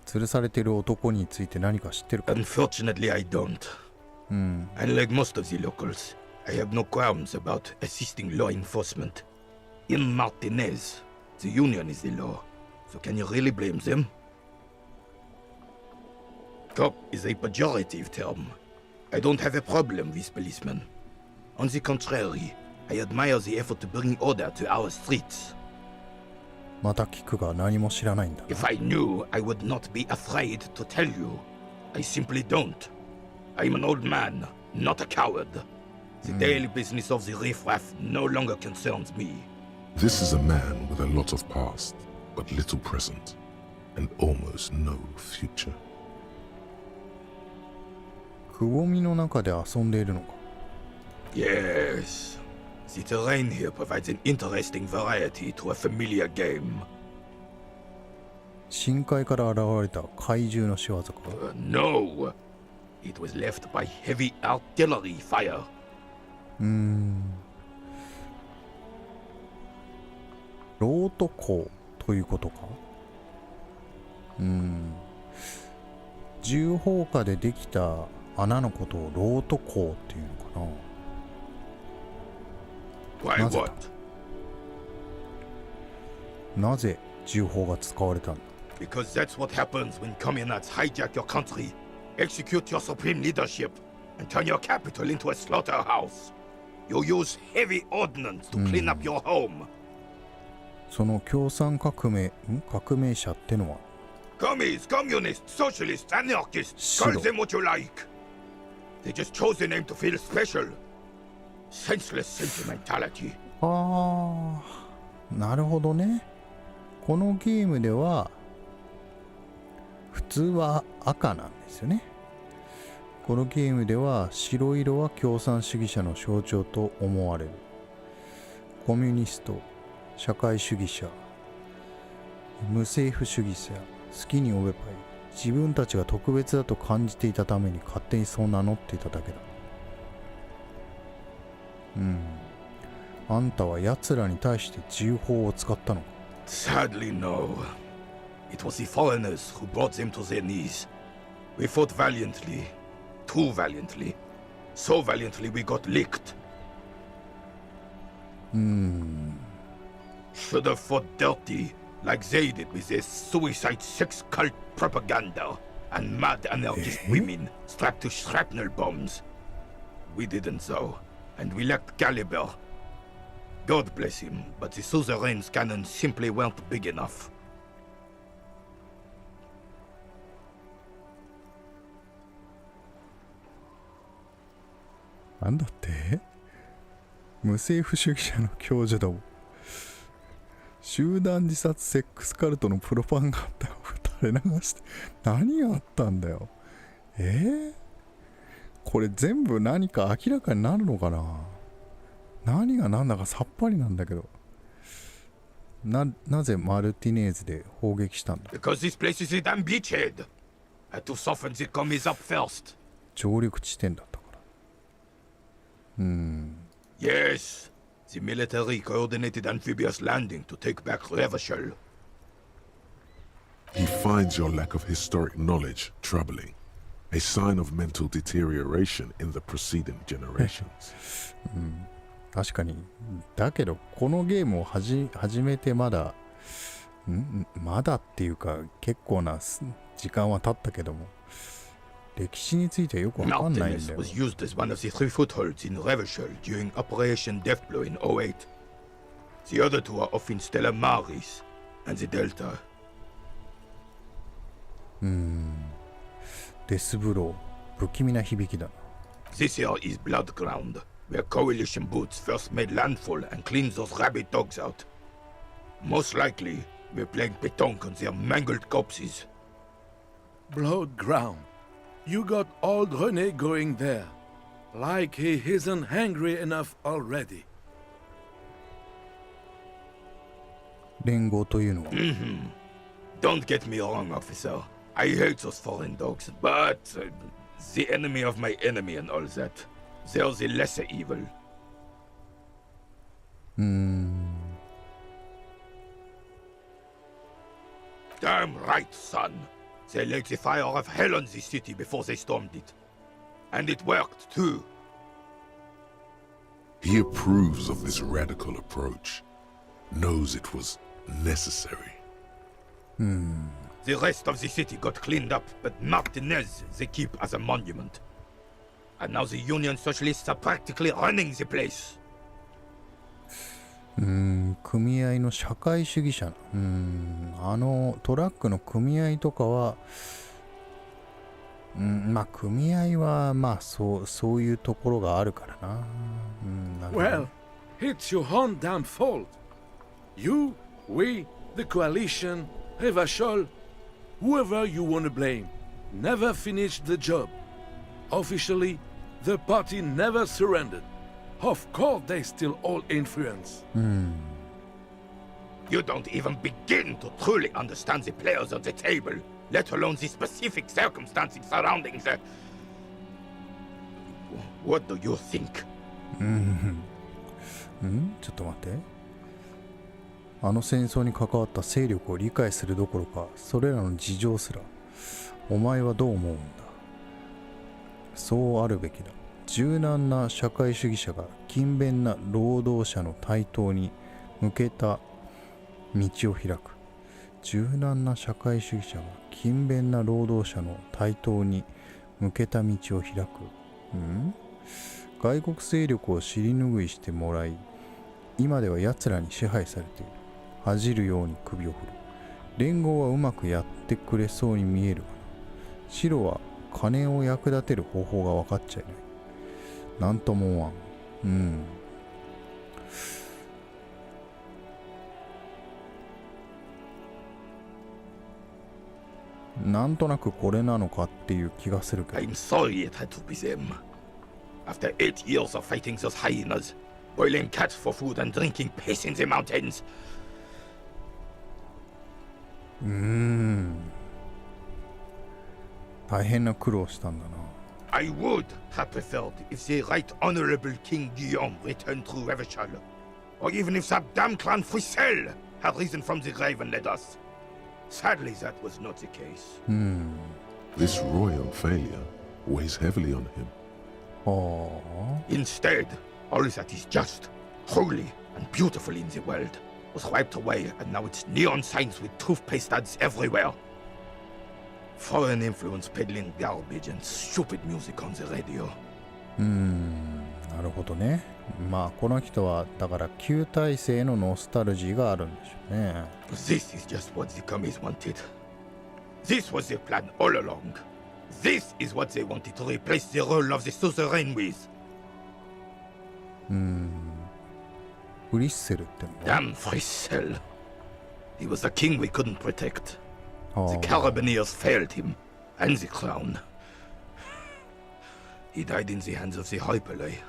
吊るされてる男について何か知ってるか。 Unfortunately, I don't. Unlike most of the locals, I have no qualms about assisting law enforcement. In Martinez, the union is the law. So can you really blame them? Cop is a pejorative term. I don't have a problem with policemen. On the contrary, I admire the effort to bring order to our streets. また聞くが何も知らないんだな。 If I knew, I would not be afraid to tell you. I simply don't. I'm an old man, not a coward. The daily business of the riffraff no longer concerns me. This is a man with a lot of past, but little present, and almost no future. くぼみの中で遊んでいるのか。 Yes. The terrain here provides an interesting variety to a familiar game. 深海から現れた怪獣の仕業か。 No. It was left by heavy artillery fire. ロート鋼ということか。重砲火でできた穴のことをロート鋼っていうのかな。 Why What's what? なぜ重砲が使われたんだ。 Because that's what happens when communards hijack your country, execute your supreme leadership, and turn your capital into a slaughterhouse. You use heavy ordnance to clean up your home. その共産革命者ってのは Commies, communists, socialists, anarchists, Shut call up. them what you like. They just chose a name to feel special. Senseless sentimentality. ああ、なるほどね。このゲームでは普通は赤なんですよね。このゲームでは白色は共産主義者の象徴と思われる。コミュニスト、社会主義者、無政府主義者、好きに呼べばいい。自分たちが特別だと感じていたために勝手にそう名乗っていただけだ。あんたは奴らに対して銃砲を使ったのか。 Sadly, no. It was the foreigners who brought them to their knees. We fought valiantly. Too valiantly. So valiantly we got licked. Should have fought dirty, like they did with their suicide sex cult propaganda and mad anarchist women strapped to shrapnel bombs. We didn't though, and we lacked caliber. God bless him, but the suzerain's cannons simply weren't big enough. なんだって無政府主義者の共助だもん。集団自殺セックスカルトのプロパガンダを垂れ流して何があったんだよ。これ全部何か明らかになるのかな。何が何だかさっぱりなんだけど。なぜマルティネーズで砲撃したんだ。 Because this place is a damn beachhead. Had to soften the commies up first. 上陸地点だったから。Yes, the military coordinated amphibious landing to take back Revachol. He finds your lack of historic knowledge troubling, a sign of mental deterioration in the preceding generations. 確かに。だけどこのゲームを始めてまだっていうか結構な時間は経ったけども歴史についてはよくわかんないん Martinez だよ。 was used as one of the 3 footholds in Revachol during Operation Deathblow in 08. The other two are off in Stella Maris and the Delta. デスブロー、不気味な響きだな。 This here is Blood Ground, where coalition boots first made landfall and cleaned those rabid dogs out. Most likely, we're playing pétanque on their mangled corpses. Blood ground. You got old René going there. Like he isn't hungry enough already. 連合というのは Don't get me wrong, officer. I hate those foreign dogs, but the enemy of my enemy and all that. They're the lesser evil. うーん。 Damn right, son. They lit the fire of hell on the city before they stormed it. And it worked, too. He approves of this radical approach, knows it was necessary. The rest of the city got cleaned up, but Martinez they keep as a monument. And now the Union Socialists are practically running the place. 組合の社会主義者な。トラックの組合とかは、まあ組合はまあそういうところがあるからな。なるほど。 Well, it's your own damn fault. You, we, the coalition, Revachol, whoever you want to blame, never finished the job. Officially, the party never surrendered. Of course, they still all influence. You don't even begin to truly understand the players on the table, let alone the specific circumstances surrounding the... What do you think? ちょっと待って。あの戦争に関わった勢力を理解するどころか、それらの事情すら、お前はどう思うんだ。そうあるべきだ。柔軟な社会主義者が勤勉な労働者の台頭に向けた道を開く。柔軟な社会主義者が勤勉な労働者の台頭に向けた道を開く。外国勢力を尻拭いしてもらい、今では奴らに支配されている。恥じるように首を振る。連合はうまくやってくれそうに見えるがな。白は金を役立てる方法が分かっちゃいない。なんとも思わん。なんとなくこれなのかっていう気がするけど。I'm sorry it had to be them. After 8 years of fighting those hyenas, boiling cats for food and drinking piss in the mountains. 大変な苦労したんだな。I would have preferred if the Right Honorable King Guillaume returned through Revachol, or even if that damn clan Frisell had risen from the grave and led us. Sadly, that was not the case. This royal failure weighs heavily on him. Instead, all that is just, holy, and beautiful in the world was wiped away, and now it's neon signs with toothpaste ads everywhere. Foreign influence peddling garbage and stupid music on the radio. なるほどね。まあこの人はだから旧体制のノスタルジーがあるんでしょうね。This is just what the commies wanted. This was their plan all along. This is what they wanted to replace the role of the suzerain with. フリッセルってのは Damn Frisell. He was the king we couldn't protect. The Carabineers failed him, and the crown. He died in the hands of the Hyperlay,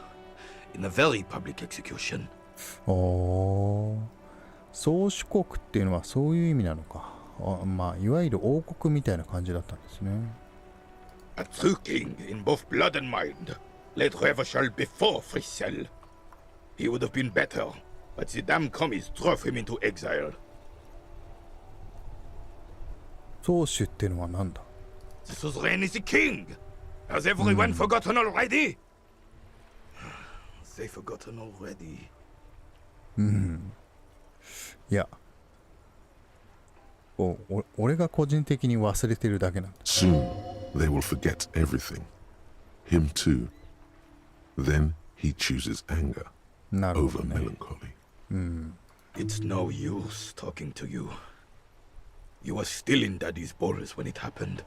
in a very public execution. 宗主国っていうのはそういう意味なのか。まあいわゆる王国みたいな感じだったんですね。A true king in both blood and mind led Revachol before Frisell. He would have been better, but the damn commies drove him into exile. 宗主っていうのは何だ？ The suzerain is the king! Has everyone forgotten already? They've forgotten already. いや、俺が個人的に忘れてるだけなんだ。Soon, they will forget everything. Him too. Then he chooses anger なるほ over どね。 melancholy. It's no use talking to you. You were still in Daddy's balls when it happened.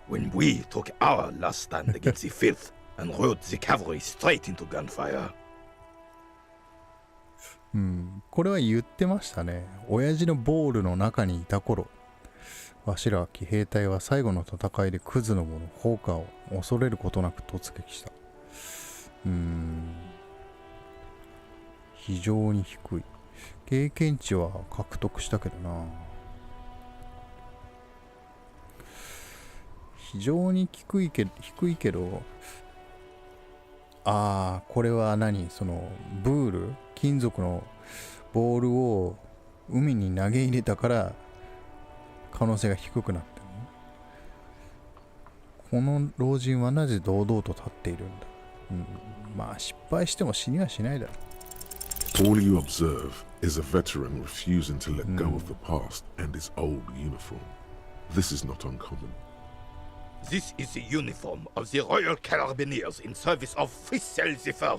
When we took our last stand against the Fifth and rode the cavalry straight into gunfire. これは言ってましたね。親父のボールの中にいた頃、わしら騎兵隊は最後の戦いでクズの者、ホーカーを恐れることなく突撃した。非常に低い。経験値は獲得したけどな。非常に低いけど、これはそのブール、金属のボールを海に投げ入れたから可能性が低くなってるの。この老人はなぜ堂々と立っているんだ。まあ失敗しても死にはしないだろう。All you observe is a veteran refusing to let go of the past and his old uniform. This is not uncommon. This is the uniform of the Royal Carabineers in service of Frissel I,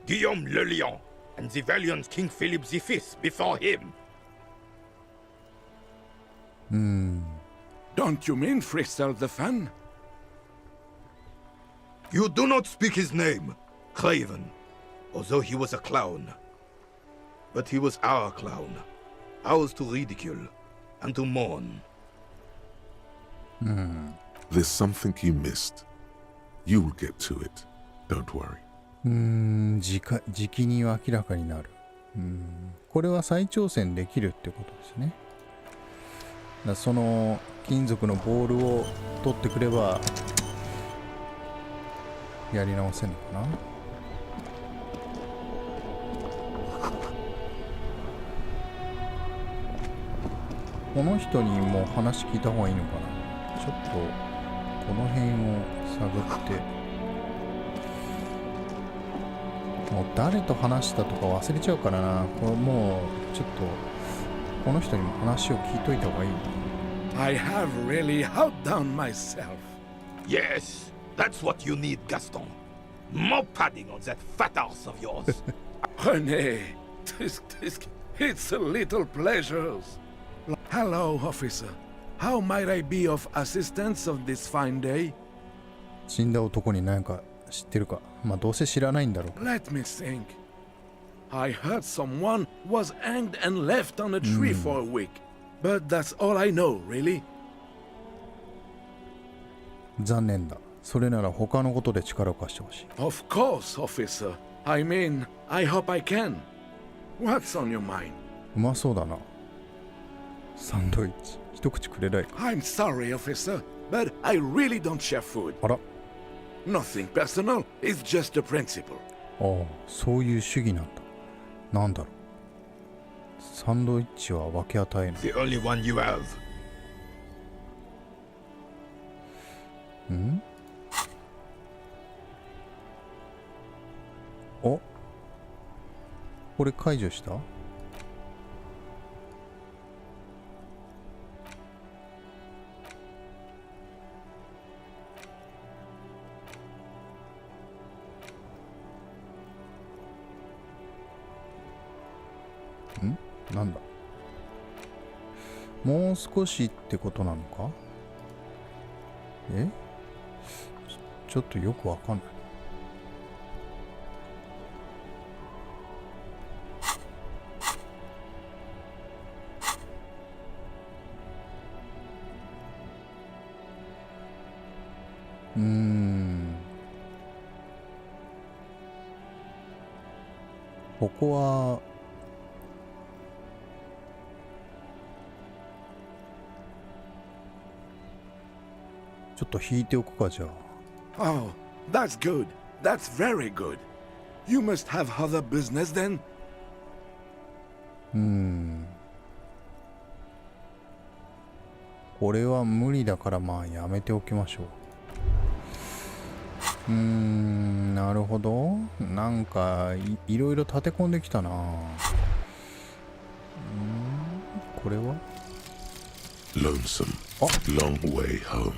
Guillaume le Lion, and the valiant King Philip V before him. Don't you mean Frissel the Fan? You do not speak his name, Craven, although he was a clown. But he was our clown, ours to ridicule and to mourn. There's something you missed. You will get to it. Don't worry. 時期には明らかになる。これは再挑戦できるってことですね。その金属のボールを取ってくればやり直せるのかな。この人にも話聞いた方がいいのかな。ちょっとこの辺を探って、もう誰と話したとか忘れちゃうからな。これもうちょっとこの人にも話を聞いといた方がいい。I have really outdone myself. Yes, that's what you need, Gaston. More padding on that fat arse of yours. René, it's a little pleasures. Hello, officer. How might I be of assistance on this fine day? 死んだ男に何か知ってるか。まあどうせ知らないんだろう。Let me think. I heard someone was hanged and left on a tree for a week. But that's all I know, really. 残念だ。それなら他のことで力を貸してほしい。Of course, officer. I mean, I hope I can. What's on your mind? うまそうだな。サンドイッチ。一口くれないか。I'm sorry, officer, but I really don't share food. あら。Nothing personal, it's just a principle. ああ、そういう主義なんだ。なんだろう。サンドイッチは分け与えない。The only one you have. お、これ解除した？なんだ、もう少しってことなのか。ちょっとよくわかんない。ここはちょっと引いておくか、じゃあ。Oh, that's good. That's very good. You must have other business then? これは無理だからまあやめておきましょう。なるほど。なんかいろいろ立て込んできたな。これは Lonesome. Long way home.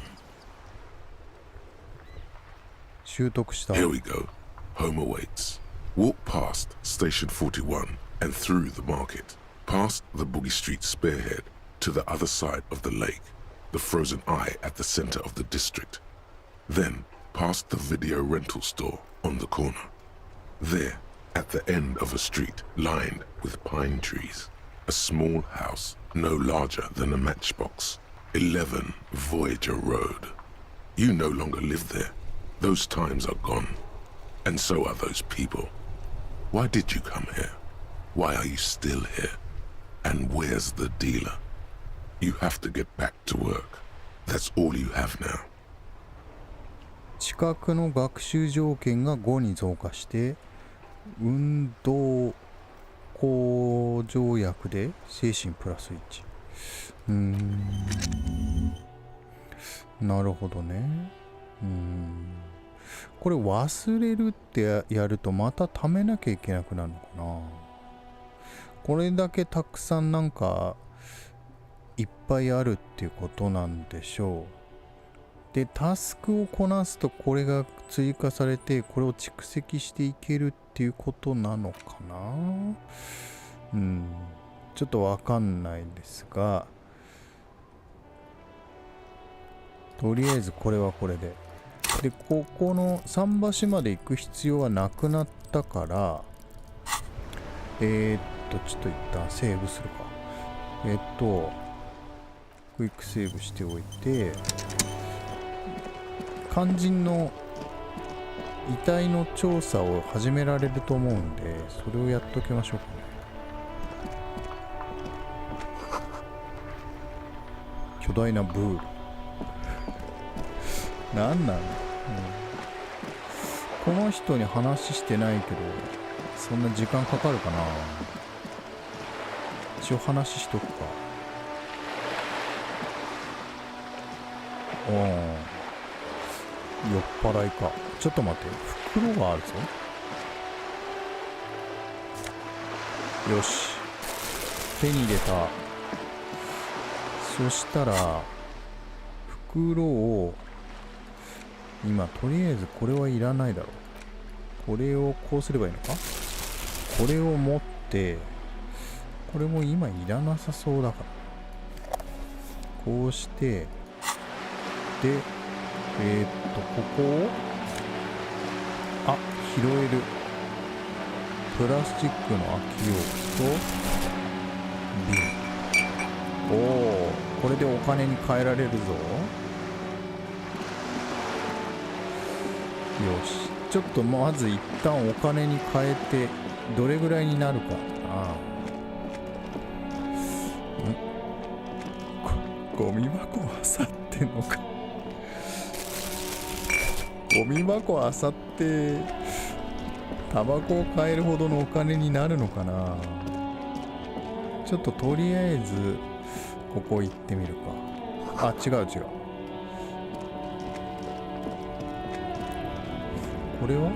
習得した。 Here we go. Home awaits. Walk past Station 41 and through the market, past the Boogie Street spearhead to the other side of the lake, the frozen eye at the center of the district. Then past the video rental store on the corner. There, at the end of a street lined with pine trees, a small house no larger than a matchbox. 11 Voyager Road. You no longer live there. Those times are gone. And so are those people. Why did you come here? Why are you still here? And where's the dealer? You have to get back to work. That's all you have now. 知覚の学習条件が5に増加して、運動向条約で精神プラス1。なるほどね。これ忘れるってやるとまた貯めなきゃいけなくなるのかな。これだけたくさんなんかいっぱいあるっていうことなんでしょう。でタスクをこなすとこれが追加されて、これを蓄積していけるっていうことなのかな。ちょっとわかんないですが、とりあえずこれはこれで。でここの桟橋まで行く必要はなくなったから、ちょっと一旦セーブするか。クイックセーブしておいて、肝心の遺体の調査を始められると思うんで、それをやっときましょうかね。巨大なブール。なんなの、この人に話してないけど、そんな時間かかるかな。一応話しとくか。酔っ払いか。ちょっと待って、袋があるぞ。よし、手に入れた。そしたら袋を今とりあえずこれはいらないだろう。これをこうすればいいのか。これを持って、これも今いらなさそうだから、こうして、でここを拾えるプラスチックの空き容器と瓶。これでお金に換えられるぞ。よし、ちょっとまず一旦お金に換えてどれぐらいになるかな。ゴミ箱あさってんのか。ゴミ箱あさってタバコを買えるほどのお金になるのかな。ちょっととりあえずここ行ってみるか。違う。これは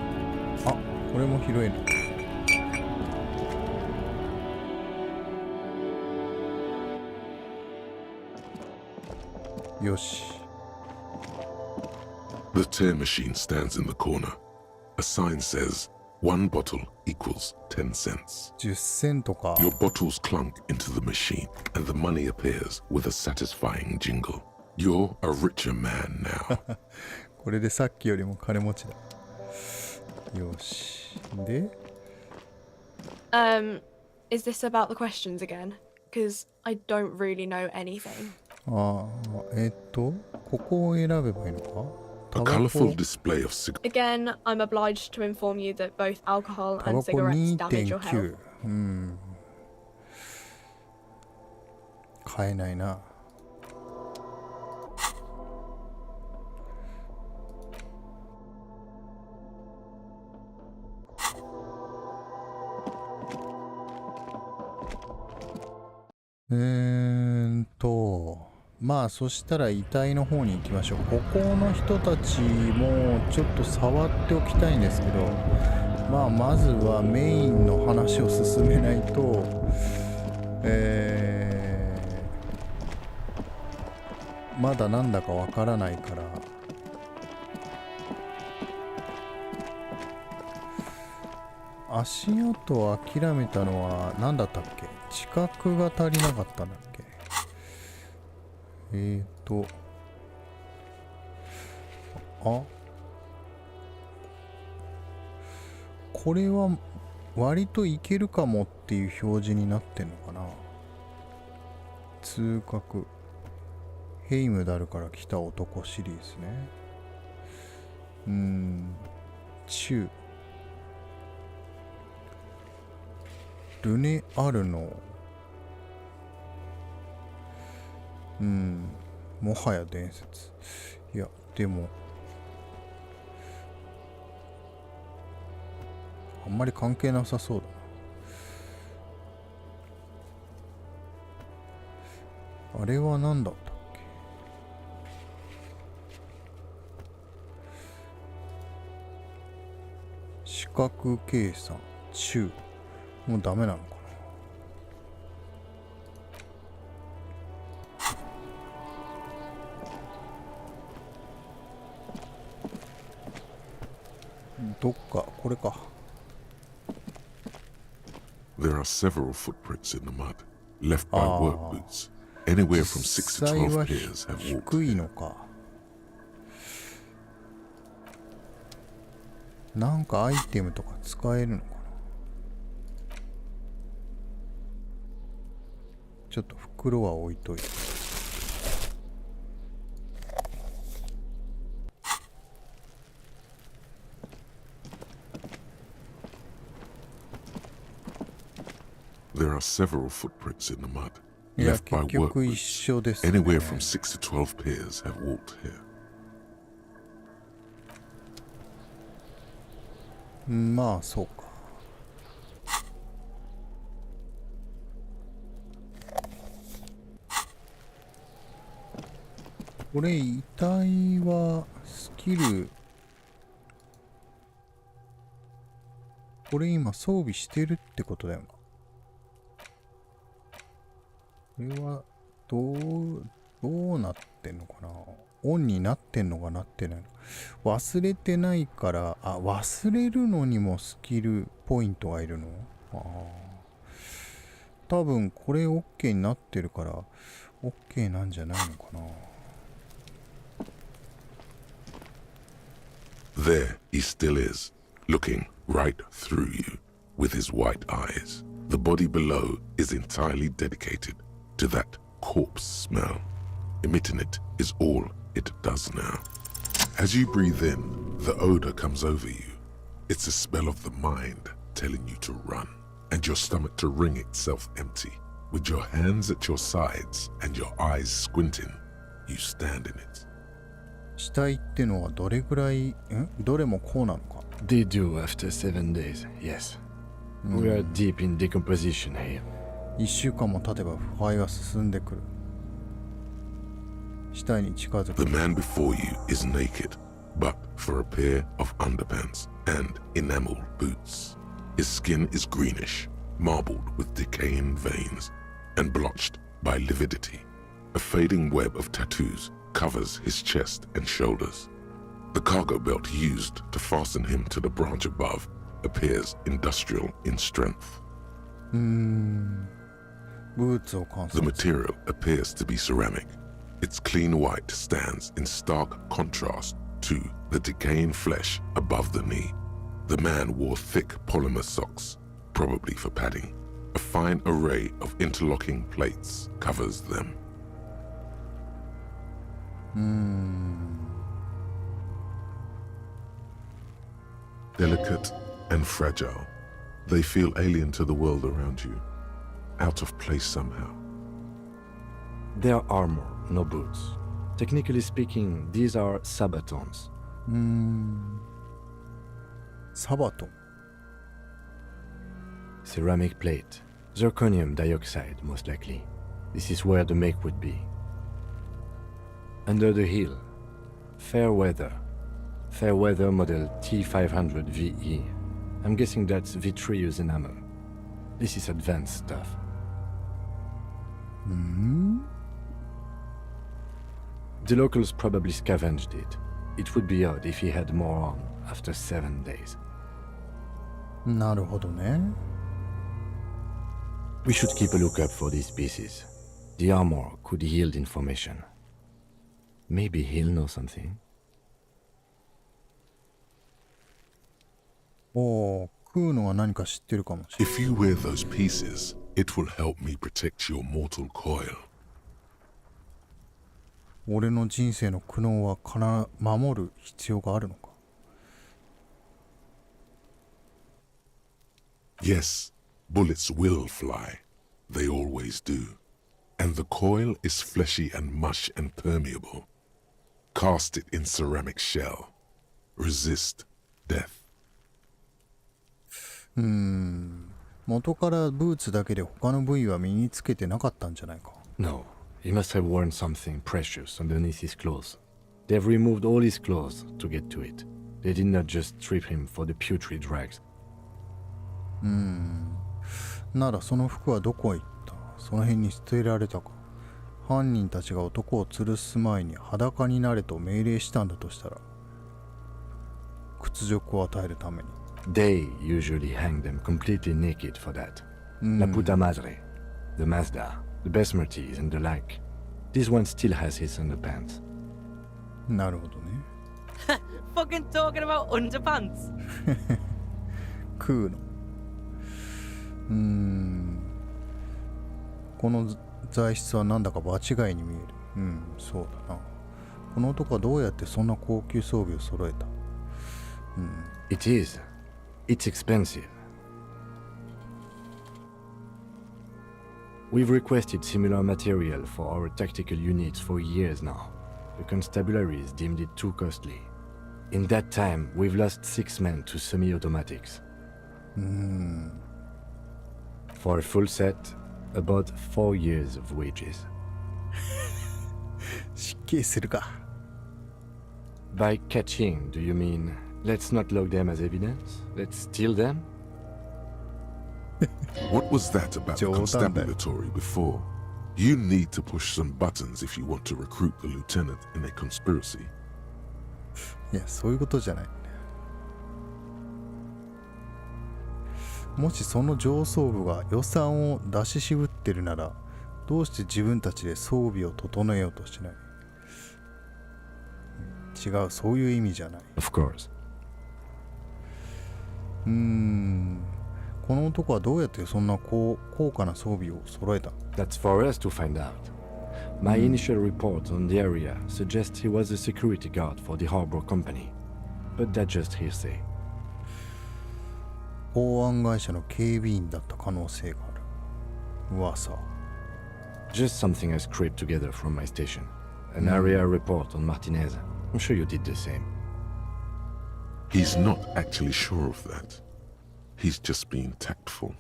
これも拾える。よし。The tear machine stands in the corner. A sign says, one bottle equals 10 cents. 10セントか。 Your bottles clunk into the machine, and the money appears with a satisfying jingle. You're a richer man now. これでさっきよりも金持ちだ。よし。で、is this about the questions again? Because I don't really know anything. ここを選べばいいのか。 A colorful display of cigarettes. Again, I'm obliged to inform you that both alcohol タ and バコ cigarettes damage your health. 2.9。買えないな。まあそしたら遺体の方に行きましょう。ここの人たちもちょっと触っておきたいんですけど、まずはメインの話を進めないと、まだなんだかわからないから。足跡を諦めたのは何だったっけ。知覚が足りなかったんだっけ。これは割といけるかもっていう表示になってんのかな。通覚ヘイムダルから来た男シリーズね。中ルネ・アルノ。もはや伝説。いやでもあんまり関係なさそうだな。あれは何だったっけ。視覚計算中、もうダメなのかな。どっかこれか。There are several footprints in the mud, left by work boots. Anywhere from 6 to 12 pairs have walked 低い here. のか。なんかアイテムとか使えるのかな。ちょっと袋は置いといて。There are several footprints in the mud, いや、 left by 結 work 局一 boots. 緒ですね。 Anywhere from 6 to 12 pairs have walked here. まあそうか。これ遺体はスキル、これ今装備してるってことだよな。これはどうなってんのかな。オンになってんのかなってないの。忘れてないから、あ、忘れるのにもスキルポイントがいるの。多分これ OK になってるから OK なんじゃないのかな。There he still is, looking right through you with his white eyes. The body below is entirely dedicated to that corpse smell. Emitting it is all it does now. As you breathe in, the odor comes over you. It's a smell of the mind telling you to run, and your stomach to wring itself empty. With your hands at your sides and your eyes squinting, you stand in it. 死体ってのはどれぐらい、どれもこうなのか。 They do after 7 days, yes. We are deep in decomposition here. 1週間も経てば腐敗が進んでくる。死体に近づく。 The man before you is naked, but for a pair of underpants and enamel boots. His skin is greenish, marbled with decaying veins, and blotched by lividity. A fading web of tattoos covers his chest and shoulders. The cargo belt used to fasten him to the branch above appears industrial in strength. ブーツを観 The 察。 material appears to be ceramic. Its clean white stands in stark contrast to the decaying flesh above the knee. The man wore thick polymer socks, probably for padding. A fine array of interlocking plates covers them. Delicate and fragile, they feel alien to the world around you, out of place somehow. They are armor, no boots. Technically speaking, these are sabatons. サバトン。 Ceramic plate. Zirconium dioxide, most likely. This is where the make would be. Under the heel. Fair weather. Fair weather model T500 VE. I'm guessing that's vitreous enamel. This is advanced stuff. The locals probably scavenged it. It would be odd if he had more on after 7 days. なるほどね。 We should keep a lookout for these pieces. The armor could yield information. Maybe he'll know something. おお、食うのは何か知ってるかもしれない。 If you wear those pieces, it will help me protect your mortal coil. 俺の人生の苦悩は守る必要があるのか。 Yes, bullets will fly. They always do. And the coil is fleshy and mush and permeable. Cast it in ceramic shell. Resist death. 元からブーツだけで他の部位は身につけてなかったんじゃないか。 No, he must have worn something precious underneath his clothes. They've removed all his clothes to get to it. They did not just strip him for the putrid rags. ならその服はどこへ行った？その辺に捨てられたか。犯人たちが男を吊るす前に裸になれと命令したんだとしたら、屈辱を与えるために。They usually hang them completely naked for that. La puta madre, the Mazda, the Besmerties and the like. This one still has his underpants. なるほどね。Fucking talking about underpants. 食うの。この材質はなんだか場違いに見える。そうだな。この男はどうやってそんな高級装備を揃えた？ It is. It's expensive. We've requested similar material for our tactical units for years now. The constabularies deemed it too costly. In that time, we've lost 6 men to semi-automatics. For a full set, about 4 years of wages. 失敬するか。 By catching, do you mean let's not log them as evidence? Let's steal them? What was that about the 冗談だよ。 constabulary before? You need to push some buttons if you want to recruit the lieutenant in a conspiracy. いや、そういうことじゃない。もしその上層部が予算を出し渋ってるなら、どうして自分たちで装備を整えようとしない？違う、そういう意味じゃない。 Of course. この男はどうやってそんな高価な装備を揃えた？ That's for us to find out. My initial report on the area suggests he was a security guard for the harbor company. But that's just hearsay. 港湾会社の警備員だった可能性がある。噂。 Just something I scraped together from my station. An area report on Martinez. I'm sure you did the same. He's not actually sure of that. He's just being tactful.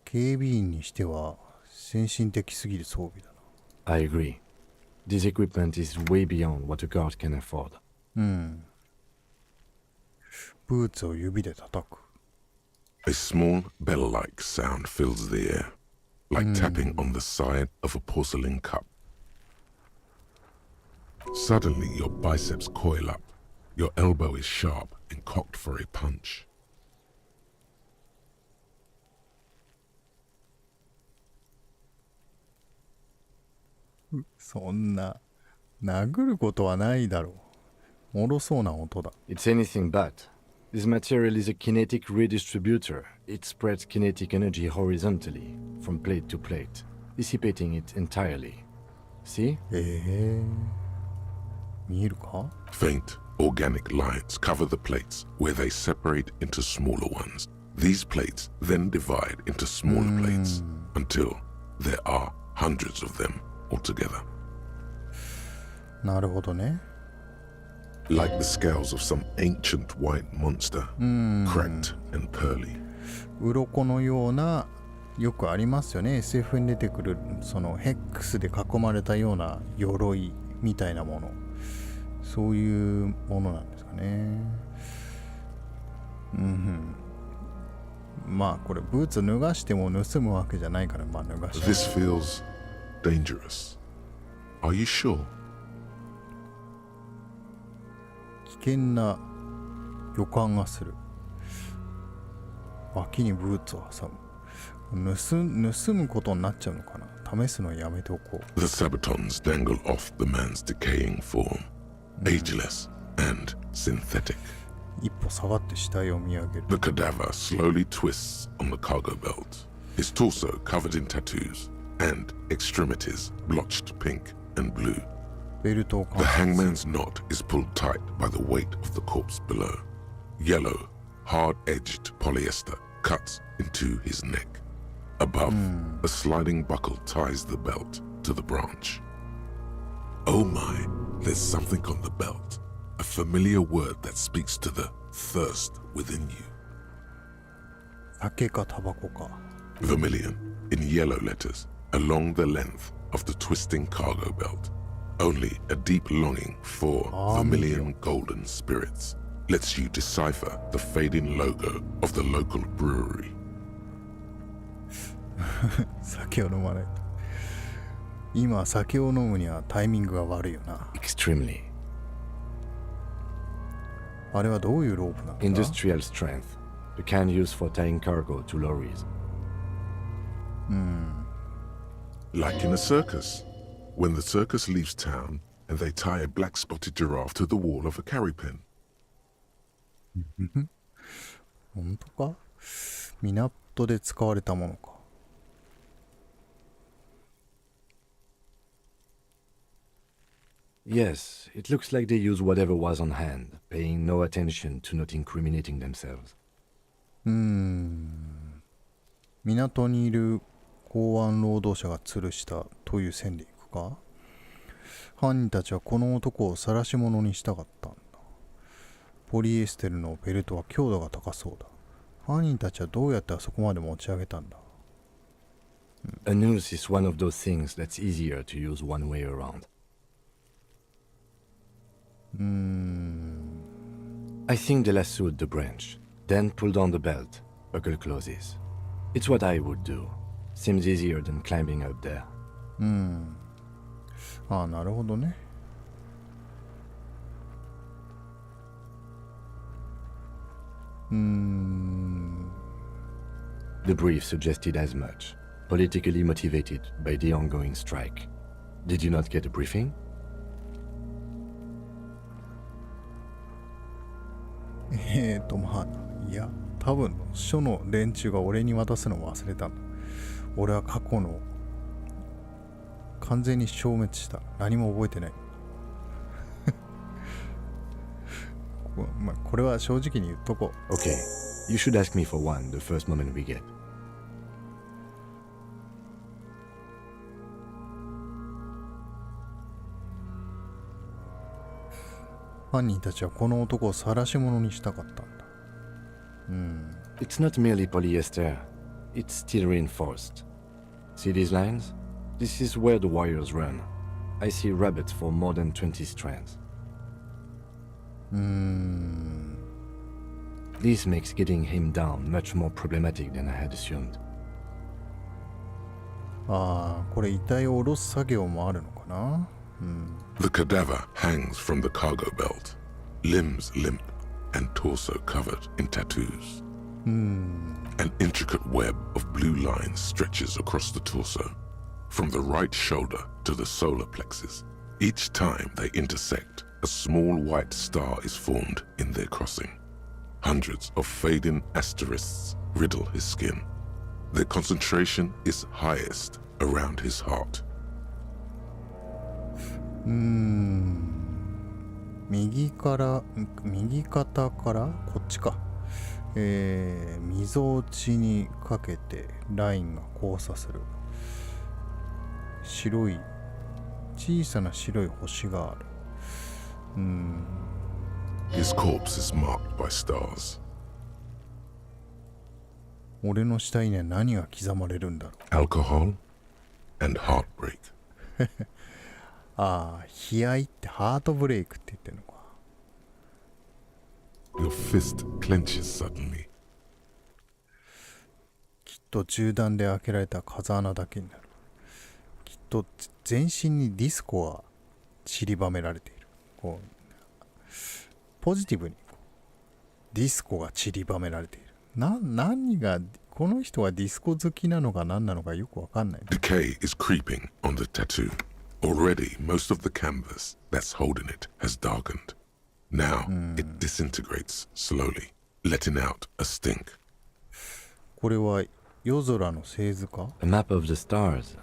警備員にしては先進的すぎる装備だな。 I agree. This equipment is way beyond what a guard can afford. ブーツを指で叩く。 A small bell-like sound fills the air, like tapping on the side of a porcelain cup. Suddenly, your biceps coil up. Your elbow is sharp and cocked for a punch. そんな殴ることはないだろう。脆そうな音だ。 It's anything but. This material is a kinetic redistributor. It spreads kinetic energy horizontally, from plate to plate, dissipating it entirely. See? 見えるか？ Faint, organic lines cover the plates where they separate into smaller ones. These plates then divide into smaller plates until there are hundreds of them altogether. なるほどね。 Like the scales of some ancient white monster, cracked and pearly. 鱗のような、よくありますよね。SF に出てくるそのヘックスで囲まれたような鎧みたいなもの。そういうものなんですかね。まあこれブーツ脱がしても盗むわけじゃないから、まあ脱がして。 This feels dangerous. Are you sure? 危険な予感がする。脇にブーツを挟む。盗むことになっちゃうのかな。試すのやめておこう。 The sabatons dangle off the man's decaying form, ageless and synthetic. 一歩下がって死体を見上げる。 The cadaver slowly twists on the cargo belt, his torso covered in tattoos and extremities blotched pink and blue. ベルトを The hangman's knot is pulled tight by the weight of the corpse below. Yellow, hard-edged polyester cuts into his neck. Above, a sliding buckle ties the belt to the branch. Oh my, there's something on the belt. a familiar word that speaks to the thirst within you. 酒かタバコか。 Vermilion, in yellow letters, along the length of the twisting cargo belt. Only a deep longing for vermilion golden spirits lets you decipher the fading logo of the local brewery. 酒を飲まないと。今酒を飲むにはタイミングが悪いよな。 Extremely. あれはどういうロープなのか。 Industrial strength. The kind used for tying cargo to lorries. Like in a circus, when the circus leaves town and they tie a black-spotted giraffe to the wall of a carry pen. 本当か？港で使われたものか。Yes, it looks like they used whatever was on hand, paying no attention to not incriminating themselves. 港にいる港湾労働者が吊るしたという線でいくか。犯人たちはこの男を晒し者にしたかったんだ。ポリエステルのベルトは強度が高そうだ。犯人たちはどうやってあそこまで持ち上げたんだ。A noose is one of those things that's easier to use one way around. I think they lassoed the branch, then pulled on the belt, buckle closes. It's what I would do. Seems easier than climbing up there. ああ、なるほどね。The brief suggested as much, politically motivated by the ongoing strike. Did you not get a briefing? まあ、いや、多分署の連中が俺に渡すのを忘れたんだ。俺は過去の完全に消滅した。何も覚えてない。まあ、これは正直に言っとこう。Okay, you should ask me for one the first moment we get. 犯人たちはこの男を晒し者にしたかったんだ。It's not merely polyester, it's steel reinforced. See these lines? This is where the wires run. I see rabbits for more than 20 strands. This makes getting him down much more problematic than I had assumed. ああ、これ遺体を下ろす作業もあるのかな。The cadaver hangs from the cargo belt, limbs limp and torso covered in tattoos. An intricate web of blue lines stretches across the torso, from the right shoulder to the solar plexus. Each time they intersect, a small white star is formed in their crossing. Hundreds of fading asterisks riddle his skin. Their concentration is highest around his heart. 右肩からこっちか。みぞおちにかけてラインが交差する。小さな白い星がある。His corpse is marked by stars. 俺の死体には何が刻まれるんだろう。 Alcohol and heartbreak. ああ、悲哀ってハートブレイクって言ってるのか。Your fist clenches suddenly. きっと銃弾で開けられた風穴だけになる。きっと全身にディスコが散りばめられている。こうポジティブにディスコが散りばめられている。何がこの人はディスコ好きなのか何なのかよくわかんない。Decay is creeping on the tattoo. Already, most of the canvas that's holding it has darkened. Now, it disintegrates slowly, letting out a stink. これは夜空の星図か？ A map of the stars.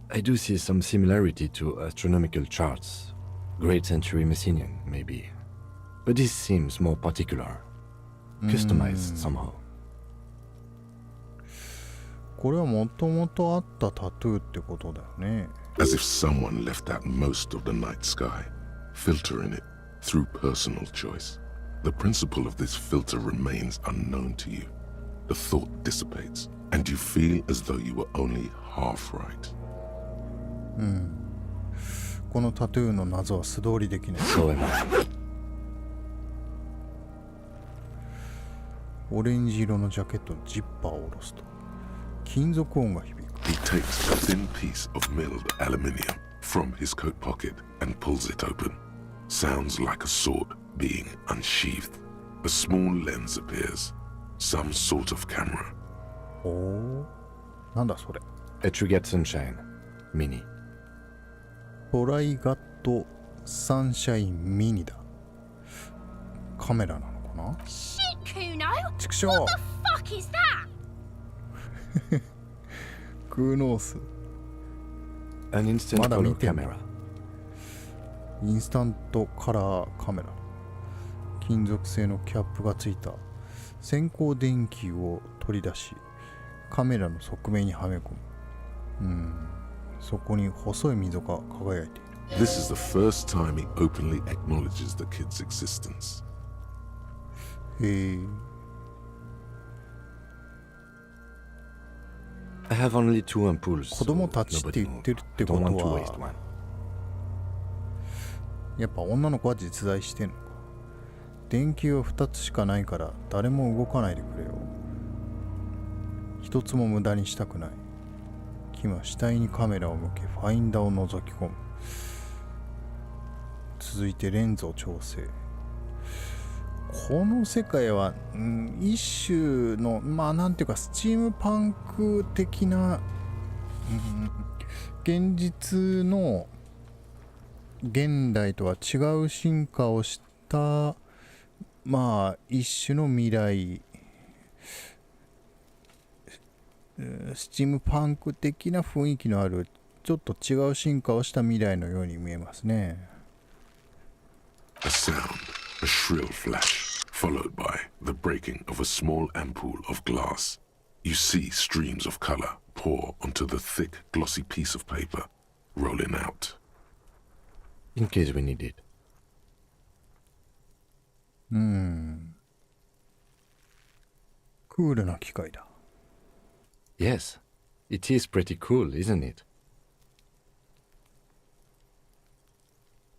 I do see some similarity to astronomical charts. Great Century Messinian, maybe. But this seems more particular. Customized somehow. これはもともとあったタトゥーってことだよね。 As if someone left out most of the night sky. filtering it through personal choice. The principle of this filter remains unknown to you. The thought dissipates, and you feel as though you were only half right. このタトゥーの謎は素通りできない。So am I. オレンジ色のジャケットのジッパーを下ろすと金属音が響く。He takes a thin piece of milled aluminium from his coat pocket and pulls it open. Sounds like a sword being unsheathed. A small lens appears. Some sort of camera. おお、なんだそれ。A Trigat Sunshine Mini. トライガットサンシャインミニだ。カメラなのかな。Shit, Kuno! 畜生 What the fuck is that? クーノース。 An instant まだ color 見てんだ。 camera. インスタントカラーカメラ。金属製のキャップがついた先光電球を取り出しカメラの側面にはめ込む。そこに細い溝が輝いている。 This is the first time he openly acknowledges the kid's existence. へえ。 I have only 2 ampoules. 子供たちって言ってるってこと Don't want to は waste one. やっぱ女の子は実在してんのか。電球は2つしかないから誰も動かないでくれよ。一つも無駄にしたくない。キムは死体にカメラを向けファインダーを覗き込む。続いてレンズを調整。この世界は、一種のなんていうかスチームパンク的な、現実の現代とは違う進化をした一種の未来、スチームパンク的な雰囲気のあるちょっと違う進化をした未来のように見えますね。 A sound, a shrill flash, followed by the breaking of a small ampoule of glass. You see streams of color pour onto the thick, glossy piece of paper, rolling out. In case we need it. クールな機械だ。 Yes, it is pretty cool, isn't it?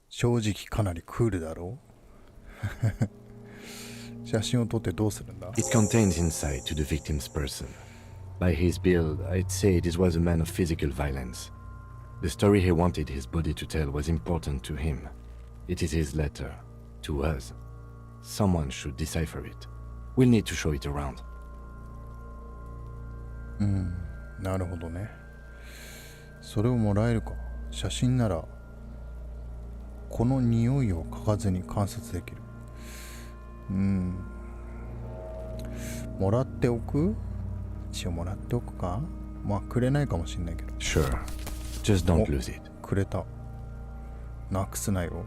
正直かなりクールだろう。写真を撮ってどうするんだ。 It contains insight to the victim's person. By his build, I'd say this was a man of physical violence. The story he wanted his body to tell was important to him. It is his letter to us. Someone should decipher it. We'll need to show it around. なるほどね。それをもらえるか。写真ならこの匂いを嗅がずに観察できる。もらっておく？一応もらっておくか。くれないかもしんないけど。 Sure. Just don't lose it. くれた。なくすなよ。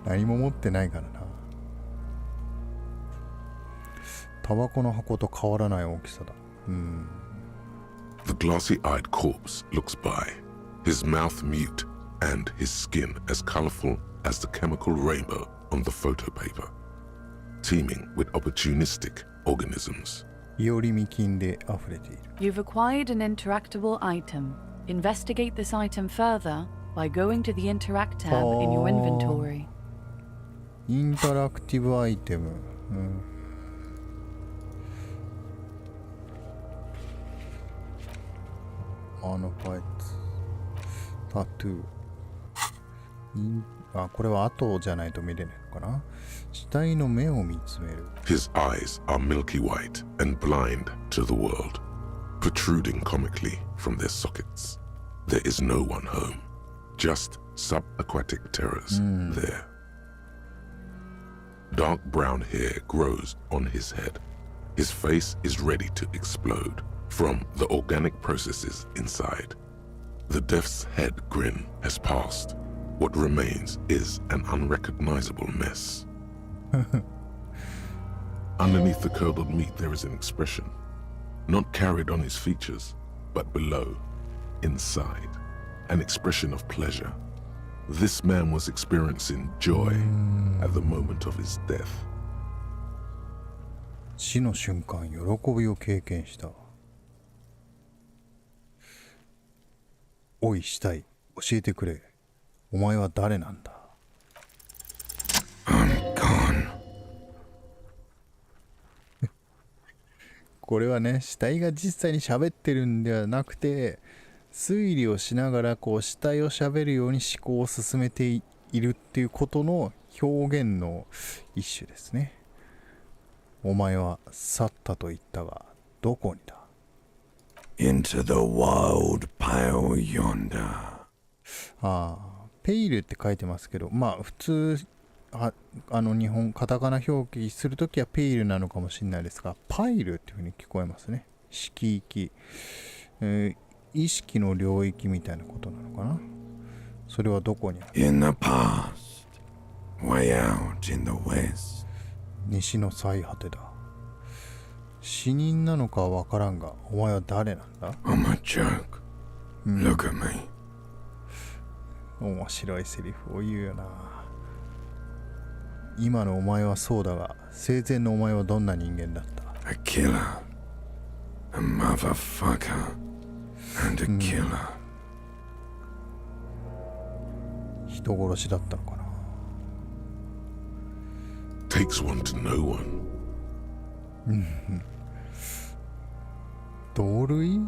何も持ってないからな。タバコの箱と変わらない大きさだ。The glossy-eyed corpse looks by, his mouth mute and his skin as colorful as the chemical rainbow on the photo paper, teeming with opportunistic organisms. いおりみ菌で溢れている。 You've acquired an interactable item. Investigate this item further by going to the Interact tab in your inventory. インタラクティブアイテム。アノファイツ。タトゥー。これは後じゃないと見れないのかな。死体の目を見つめる。 His eyes are milky white and blind to the world, protruding comically from their sockets. There is no one home, just subaquatic terrors there. Dark brown hair grows on his head. His face is ready to explode from the organic processes inside. The death's head grin has passed. What remains is an unrecognizable mess. Underneath the curdled meat there is an expression, not carried on his features, but below, inside, an expression of pleasure. This man was experiencing joy at the moment of his death. 死の瞬間、喜びを経験した。おい、死体、教えてくれ。お前は誰なんだ？ I'm gone. これはね、死体が実際に喋ってるんではなくて、推理をしながらこう死体を喋るように思考を進めているっていうことの表現の一種ですね。お前は去ったと言ったが、どこにだ？ Into the wild pale yonder. ああ、ペイルって書いてますけど、まあ普通日本カタカナ表記するときはペイルなのかもしれないですが、パイルっていうふうに聞こえますね。色域、意識の領域みたいなことなのかな。それはどこにある？ In the past, way out in the west. 西の最果てだ。死人なのかはわからんが、お前は誰なんだ？ I'm a joke. Look at me. 面白いセリフを言うよな。今のお前はそうだが、生前のお前はどんな人間だった？ A killer. A motherfucker. And a killer. 人殺しだったのかな。 Takes one to know one. 同類？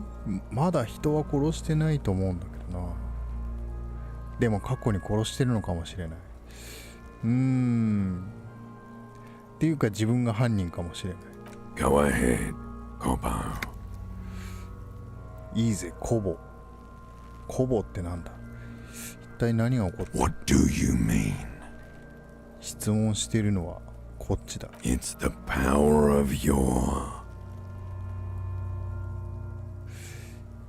まだ人は殺してないと思うんだけどな。でも過去に殺してるのかもしれない。っていうか自分が犯人かもしれない。 Go ahead, Kobo. いいぜ、コボ。コボってなんだ？一体何が起こってる？ What do you mean? 質問しているのはこっちだ。 It's the power of your...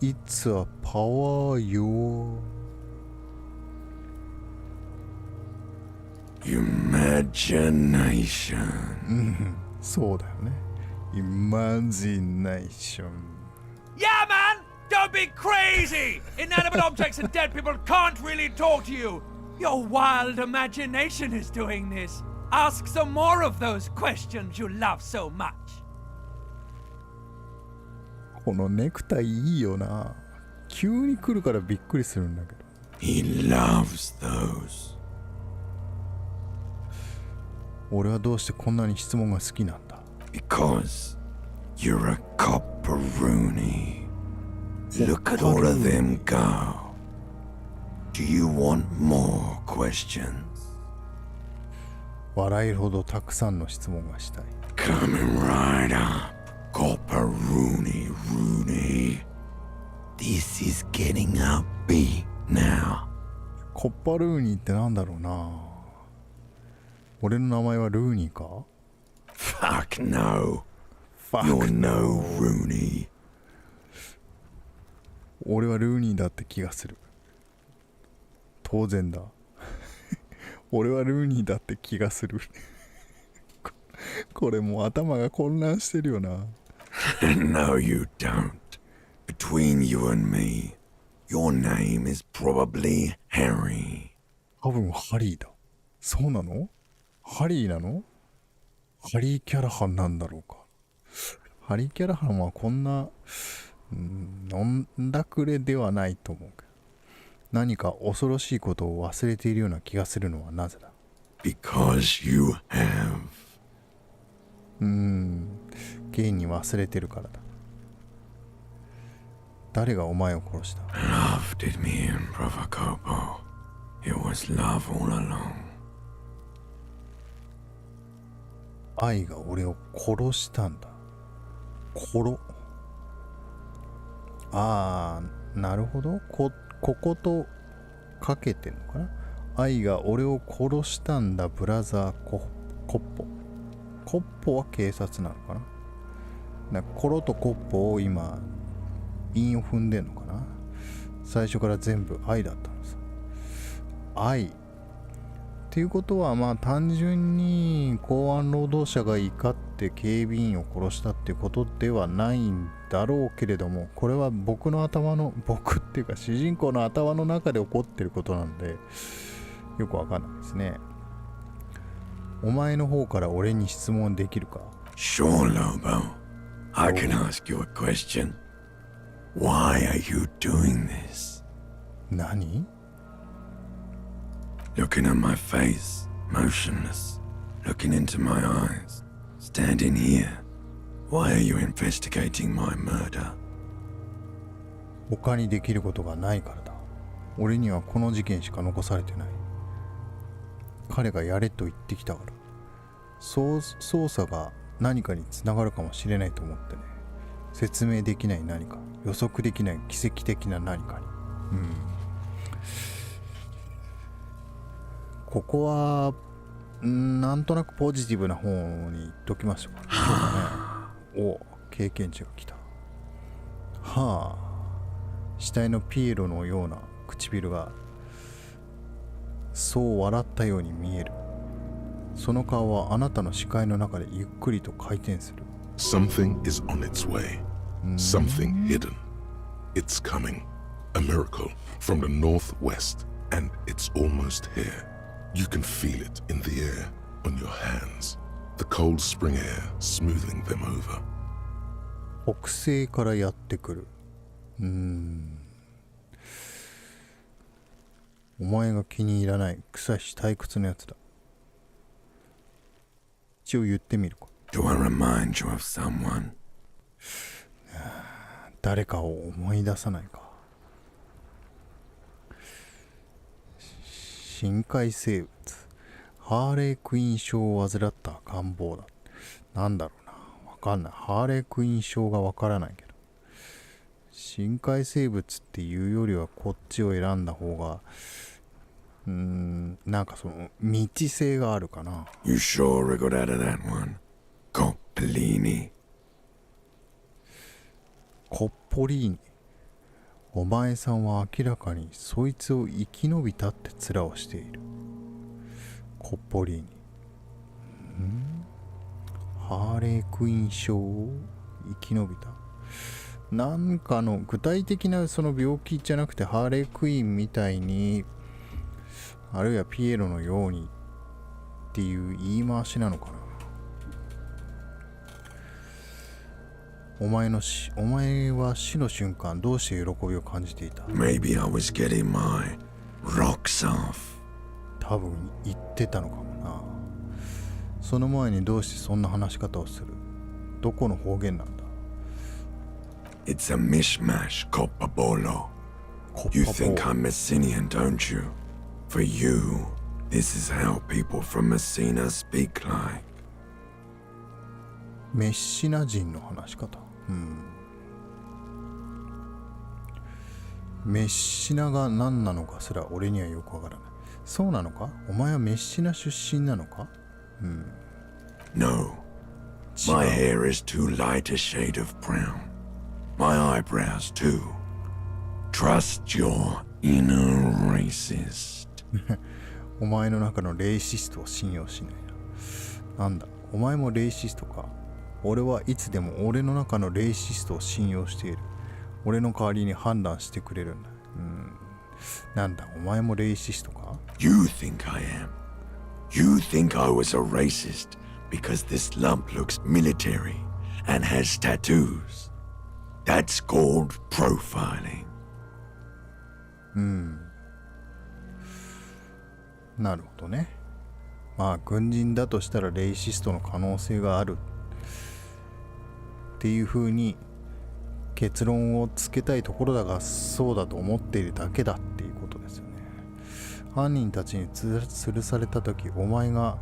It's a power your... Imagination. そうだよね。Imagination. Yeah, man! Don't be crazy! Inanimate objects and dead people can't really talk to you! Your wild imagination is doing this! Ask some more of those questions you love so much! このネクタイいいよな。急に来るからびっくりするんだけど。 He loves those. 俺はどうしてこんなに質問が好きなんだ？ Because you're a copperoonie. Look at all of them go. Do you want more questions? 笑えるほどたくさんの質問がしたい。 Coming right up, copperoonie Rooney. This is getting upbeat now. コッパルーニーってなんだろうな。俺の名前はルーニーか？ Fuck no. Fuck You're no Rooney. 俺はルーニーだって気がする。当然だ。俺はルーニーだって気がする。これもう頭が混乱してるよな。No, you don't. Between you and me, your name is probably Harry. 多分ハリーだ。そうなの？ハリーなの？ハリー・キャラハンなんだろうか。ハリー・キャラハンはこんな、飲んだくれではないと思うけど、何か恐ろしいことを忘れているような気がするのはなぜだ？ Because you have. 現に忘れてるからだ。誰がお前を殺した？ Love did me in, brother Kobo. It was love all along. 愛が俺を殺したんだ。なるほど。こことかけてんのかな。愛が俺を殺したんだ、ブラザーコッポ。コッポは警察なのかな。コロとコッポを今韻を踏んでんのかな。最初から全部愛だったのさ。愛っていうことはまあ単純に公安労働者が怒って警備員を殺したっていうことではないんだろうけれども、これは僕っていうか主人公の頭の中で起こってることなんで、よくわかんないですね。お前の方から俺に質問できるか？ Sure, Lobo. I can ask you a question. Why are you doing this? 何？ Looking at my face, motionless, looking into my eyes, standing here. Why are you investigating my murder? 他にできることがないからだ。俺にはこの事件しか残されてない。彼がやれと言ってきたから。捜査が何かにつながるかもしれないと思ってね。説明できない何か、予測できない奇跡的な何かに。ここはなんとなくポジティブな方に言っときましょうかね。お、経験値が来た。はあ。死体のピエロのような唇がそう笑ったように見える。その顔はあなたの視界の中でゆっくりと回転する。Something is on its way. Something hidden. It's coming. A miracle from the northwest, and it's almost here. You can feel it in the air, on your hands. The cold spring air smoothing them over. 北西からやってくる。お前が気に入らない臭いし退屈なやつだ。一応言ってみるか。Do I remind you of someone? 誰かを思い出さないか。深海生物。ハーレークイーン症を患った赤ん坊だ。なんだろうな。わかんない。ハーレークイーン症がわからないけど。深海生物っていうよりはこっちを選んだ方がなんかその未知性があるかな。 You sure got out of that one. Coppolini. コッポリーニ。お前さんは明らかにそいつを生き延びたって面をしている。コッポリーニ。ハーレークイーン症を生き延びた。なんかの具体的なその病気じゃなくてハーレークイーンみたいにあるいはピエロのようにっていう言い回しなのかな。お前は死の瞬間どうして喜びを感じていた？ Maybe I was getting my rocks off. 多分言ってたのかもな。その前にどうしてそんな話し方をする？どこの方言なんだ？ It's a mishmash, Coppabolo. You think I'm Messinian, don't you? For you, this is how people from Messina speak like. メッシナ人の話し方。メッシナが何なのかすら俺にはよくわからない。そうなのか？お前はメッシナ出身なのか？No. My hair is too light a shade of brown. My eyebrows too. Trust your inner racist. お前の中のレイシストを信用しないな。なんだ、お前もレイシストか。俺はいつでも俺の中のレイシストを信用している。俺の代わりに判断してくれるんだ。なんだ、お前もレイシストか？ You think I am. You think I was a racist because this lump looks military and has tattoos. That's called profiling. なるほどね。まあ軍人だとしたらレイシストの可能性があるっていう風に結論をつけたいところだが、そうだと思っているだけだっていうことですよね。犯人たちに吊るされた時、お前が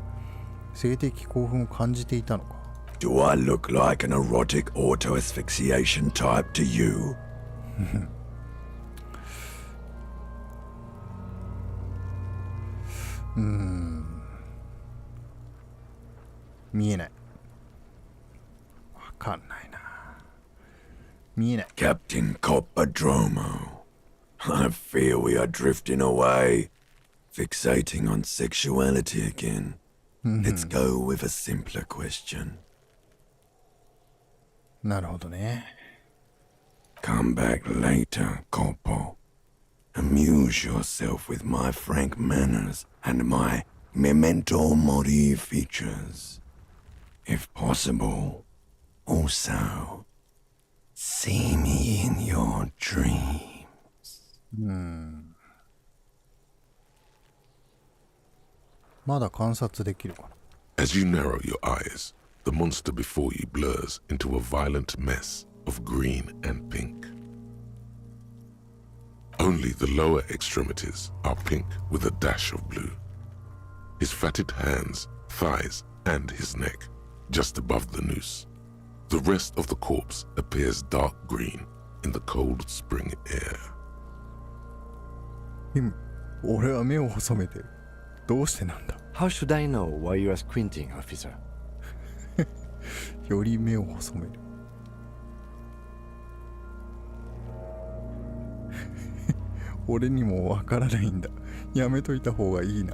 性的興奮を感じていたのか？ Do I look like an erotic auto-asphyxiation type to you? 見えない。わかんないな。見えない。 Captain Coppadromo, I fear we are drifting away, fixating on sexuality again. Let's go with a simpler question. なるほどね。 Come back later, Coppo, Amuse yourself with my frank manners and my memento mori features. If possible, also see me in your dreams. まだ観察できるかな。 As you narrow your eyes, the monster before you blurs into a violent mess of green and pink. Only the lower extremities are pink with a dash of blue. His fatted hands, thighs, and his neck, just above the noose. The rest of the corpse appears dark green in the cold spring air. 俺は目を細めてる。どうしてなんだ。 How should I know why you are squinting, officer? より目を細める。俺にもわからないんだ。やめといた方がいいな。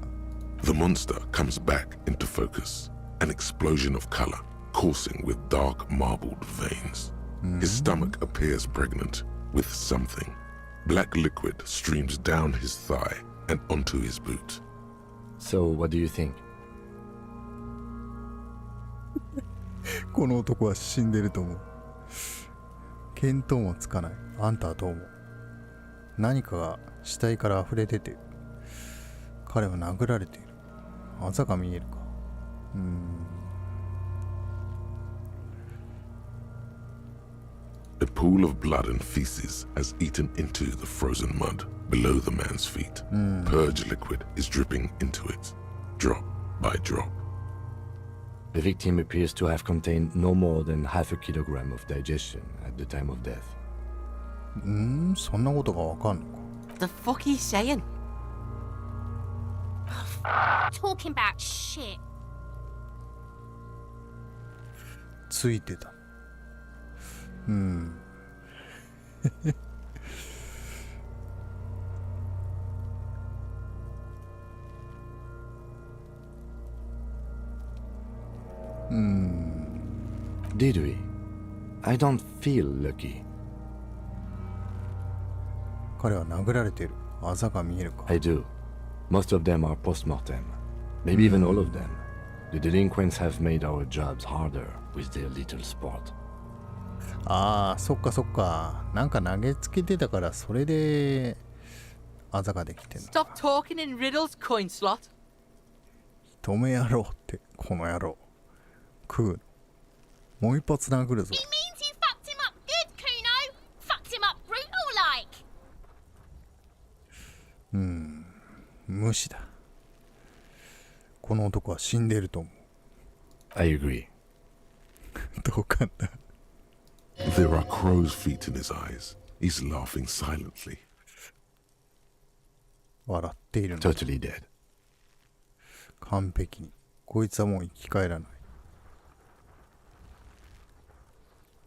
The monster comes back into focus, an explosion of color coursing with dark marbled veins. His stomach appears pregnant with something. Black liquid streams down his thigh and onto his boot. So, what do you think? この男は死んでると思う。見当もつかない。あんたはどう思う？何かが死体から溢れ出ている。彼は殴られている。あざが見えるか。A pool of blood and feces has eaten into the frozen mud below the man's feet. Purge liquid is dripping into it, drop by drop. The victim appears to have contained no more than half a kilogram of digestion at the time of death. そんなことがわかんのか。 The fuck are you saying? Talking about shit. ついてた。Did we? I don't feel lucky. 彼は殴られている。あざが見えるか。 I do. Most of them are post-mortem. Maybe even all of them. The delinquents have made our jobs harder with their little sport. ああ、そっかそっか。なんか投げつけてたから、それであざができてんの。 Stop talking in riddles, coin slot. 止めやろうって、この野郎。食う。もう一発殴るぞ。 He means you fucked him up good, Kuno. Fucked him up brutal like. 無視だ。この男は死んでいると思う。 I agree. どうかな。 There are crow's feet in his eyes. He's laughing silently. 笑っているの。 Totally dead. 完璧に。こいつはもう生き返らない。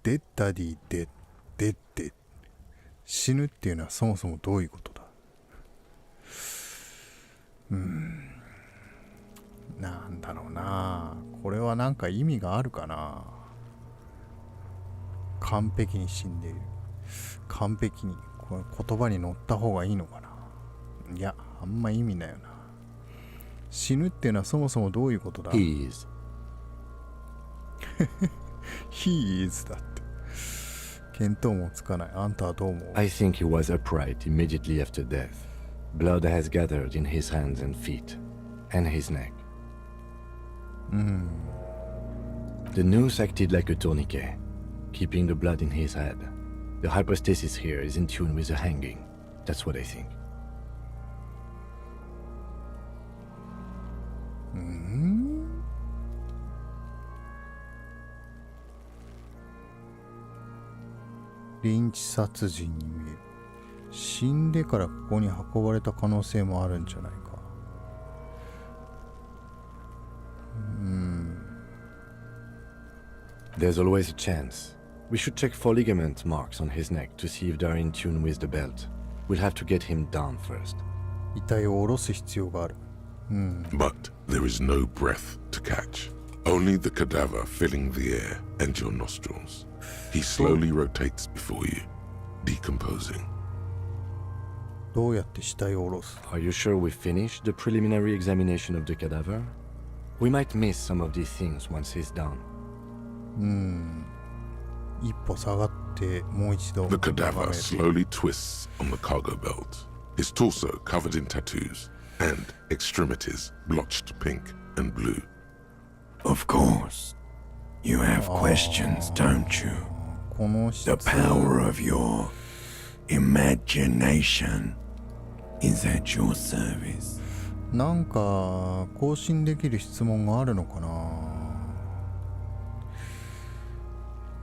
デッダディデッデッデ。死ぬっていうのはそもそもどういうことだ。なんだろうな。これはなんか意味があるかな。完璧に死んでいる。完璧に。これ言葉に乗った方がいいのかな。いや、あんま意味ないよな。死ぬっていうのはそもそもどういうことだ。 He is. He is だって。見当もつかない。あんたはどう思う？ I think he was upright immediately after death. Blood has gathered in his hands and feet, and his neck. The noose acted like a tourniquet, keeping the blood in his head. The hypostasis here is in tune with the hanging. That's what I think. リンチ殺人に見える。死んでからここに運ばれた可能性もあるんじゃないか。There's always a chance. We should check for ligament marks on his neck to see if they're in tune with the belt. We'll have to get him down first. 遺体を下ろす必要がある。But there is no breath to catch. Only the cadaver filling the air and your nostrils. He slowly rotates before you, decomposing. どうやって死体を下ろす？ Are you sure we finished the preliminary examination of the cadaver? We might miss some of these things once he's done. 一歩下がってもう一度 The cadaver 眺めて slowly twists on the cargo belt, his torso covered in tattoos, and extremities blotched pink and blue. Of course. You have questions, don't you? この The 質 power of your imagination is at your service. なんか更新できる質問があるのかな。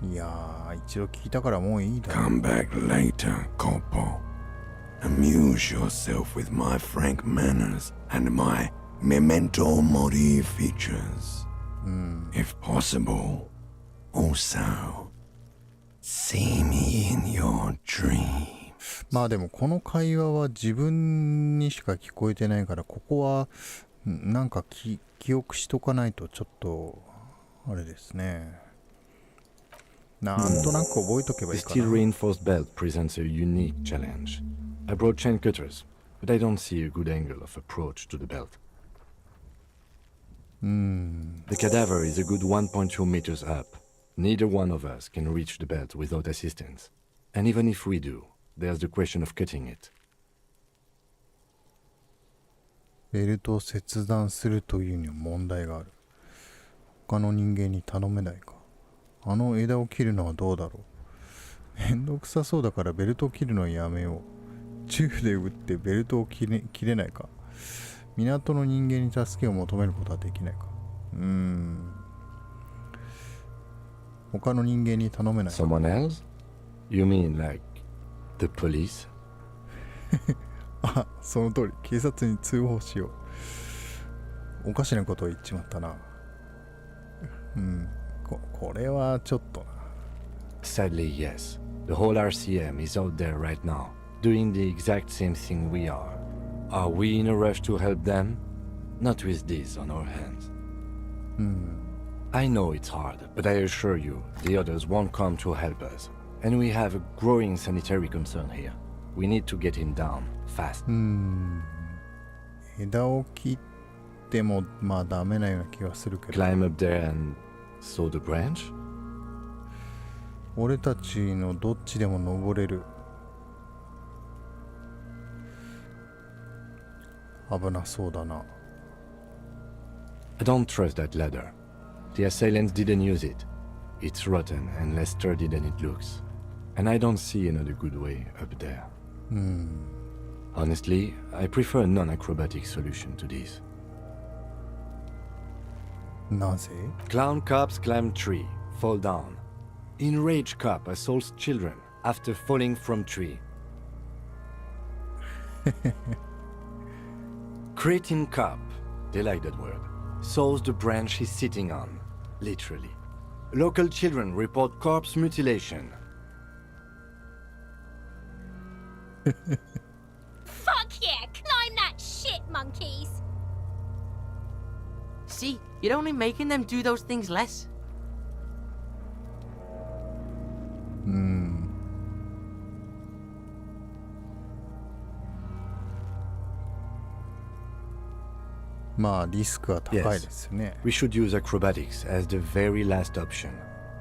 いやー、一度聞いたからもういいだろ。 Come back later, Corpo. Amuse yourself with my frank manners and my memento mori features. If possible, also see me in your dreams. まあでもこの会話は自分にしか聞こえてないから、ここはなんか記憶しとかないとちょっとあれですね。なんとなく覚えとけばいい The かな。 steel reinforced belt presents a unique challenge. I brought chain cutters, but I don't see a good angle of approach to the belt. The cadaver is a good 1.2 meters up. Neither one of us can reach the belt without assistance. And even if we do, there's the question of cutting it. ベルトを切断するというには問題がある。他の人間に頼めないか。あの枝を切るのはどうだろう。めんどくさそうだからベルトを切るのはやめよう。銃で撃ってベルトを切れないか。港の人間に助けを求めることはできないか。他の人間に頼めないか。 Someone else? You mean like the police? あ、その通り。警察に通報しよう。おかしなことを言っちまったな。これはちょっとな。 Sadly, yes. The whole RCM is out there right now, doing the exact same thing we are. Are we in a rush to help them? Not with this on our hands. I know it's hard, but I assure you, the others won't come to help us. And we have a growing sanitary concern here. We need to get him down, fast. 枝を切ってもまあダメなような気がするけど。 Climb up there and saw the branch? 俺たちのどっちでも登れる。危なそうだな。 I don't trust that ladder. The assailants didn't use it. It's rotten and less sturdy than it looks. And I don't see another good way up there. Honestly, I prefer a non-acrobatic solution to this. なぜ？ Clown cops climb tree, fall down. Enraged cop assaults children after falling from tree. Cretin cop, they like that word, saws the branch he's sitting on, literally. Local children report corpse mutilation. Fuck yeah! Climb that shit, monkeys! See, you're only making them do those things less. まあリスクは高いですよね。 We should use acrobatics as the very last option,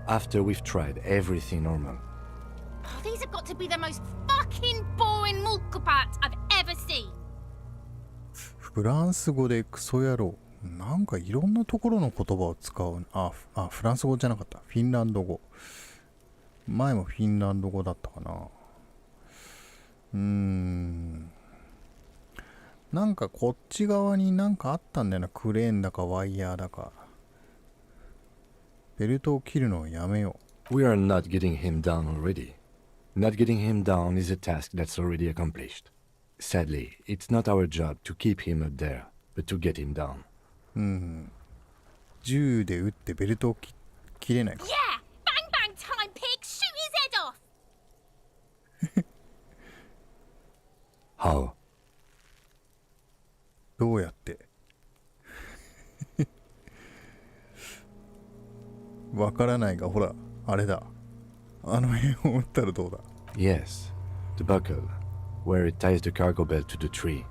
after we've tried everything normal. Oh, these have got to be the most fucking boring mulka parts I've ever seen. フランス語でクソ野郎。なんかいろんなところの言葉を使う。フランス語じゃなかった。フィンランド語。前もフィンランド語だったかな。なんかこっち側になんかあったんだよな。クレーンだかワイヤーだか。ベルトを切るのをやめよう。We are not getting him down already. Not getting him down is a task that's already accomplished. Sadly, it's not our job to keep him up there, but to get him down. 銃で撃ってベルトを切れないか。Yeah! Bang bang time, pig! Shoot his head off! How? どうやってわからないが、ほら、あれだ。あの辺を撃ったらどうだ。 Yes, the buckle. where it ties the cargo belt to the tree.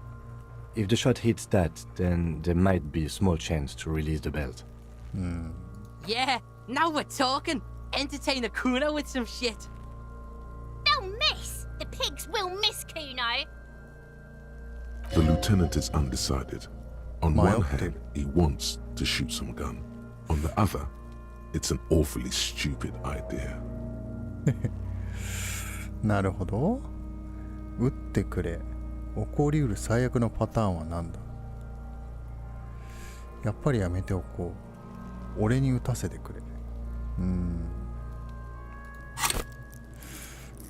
If the shot hits that, then there might be a small chance to release the belt. Yeah, now we're talking. Entertain a Kuno with some shit. They'll miss. The pigs will miss Kuno. The lieutenant is undecided. On My one optic. hand, he wants to shoot some gun. On the other, it's an awfully stupid idea. なるほど。撃ってくれ。起こりうる最悪のパターンは何だ。やっぱりやめておこう。俺に撃たせてくれ。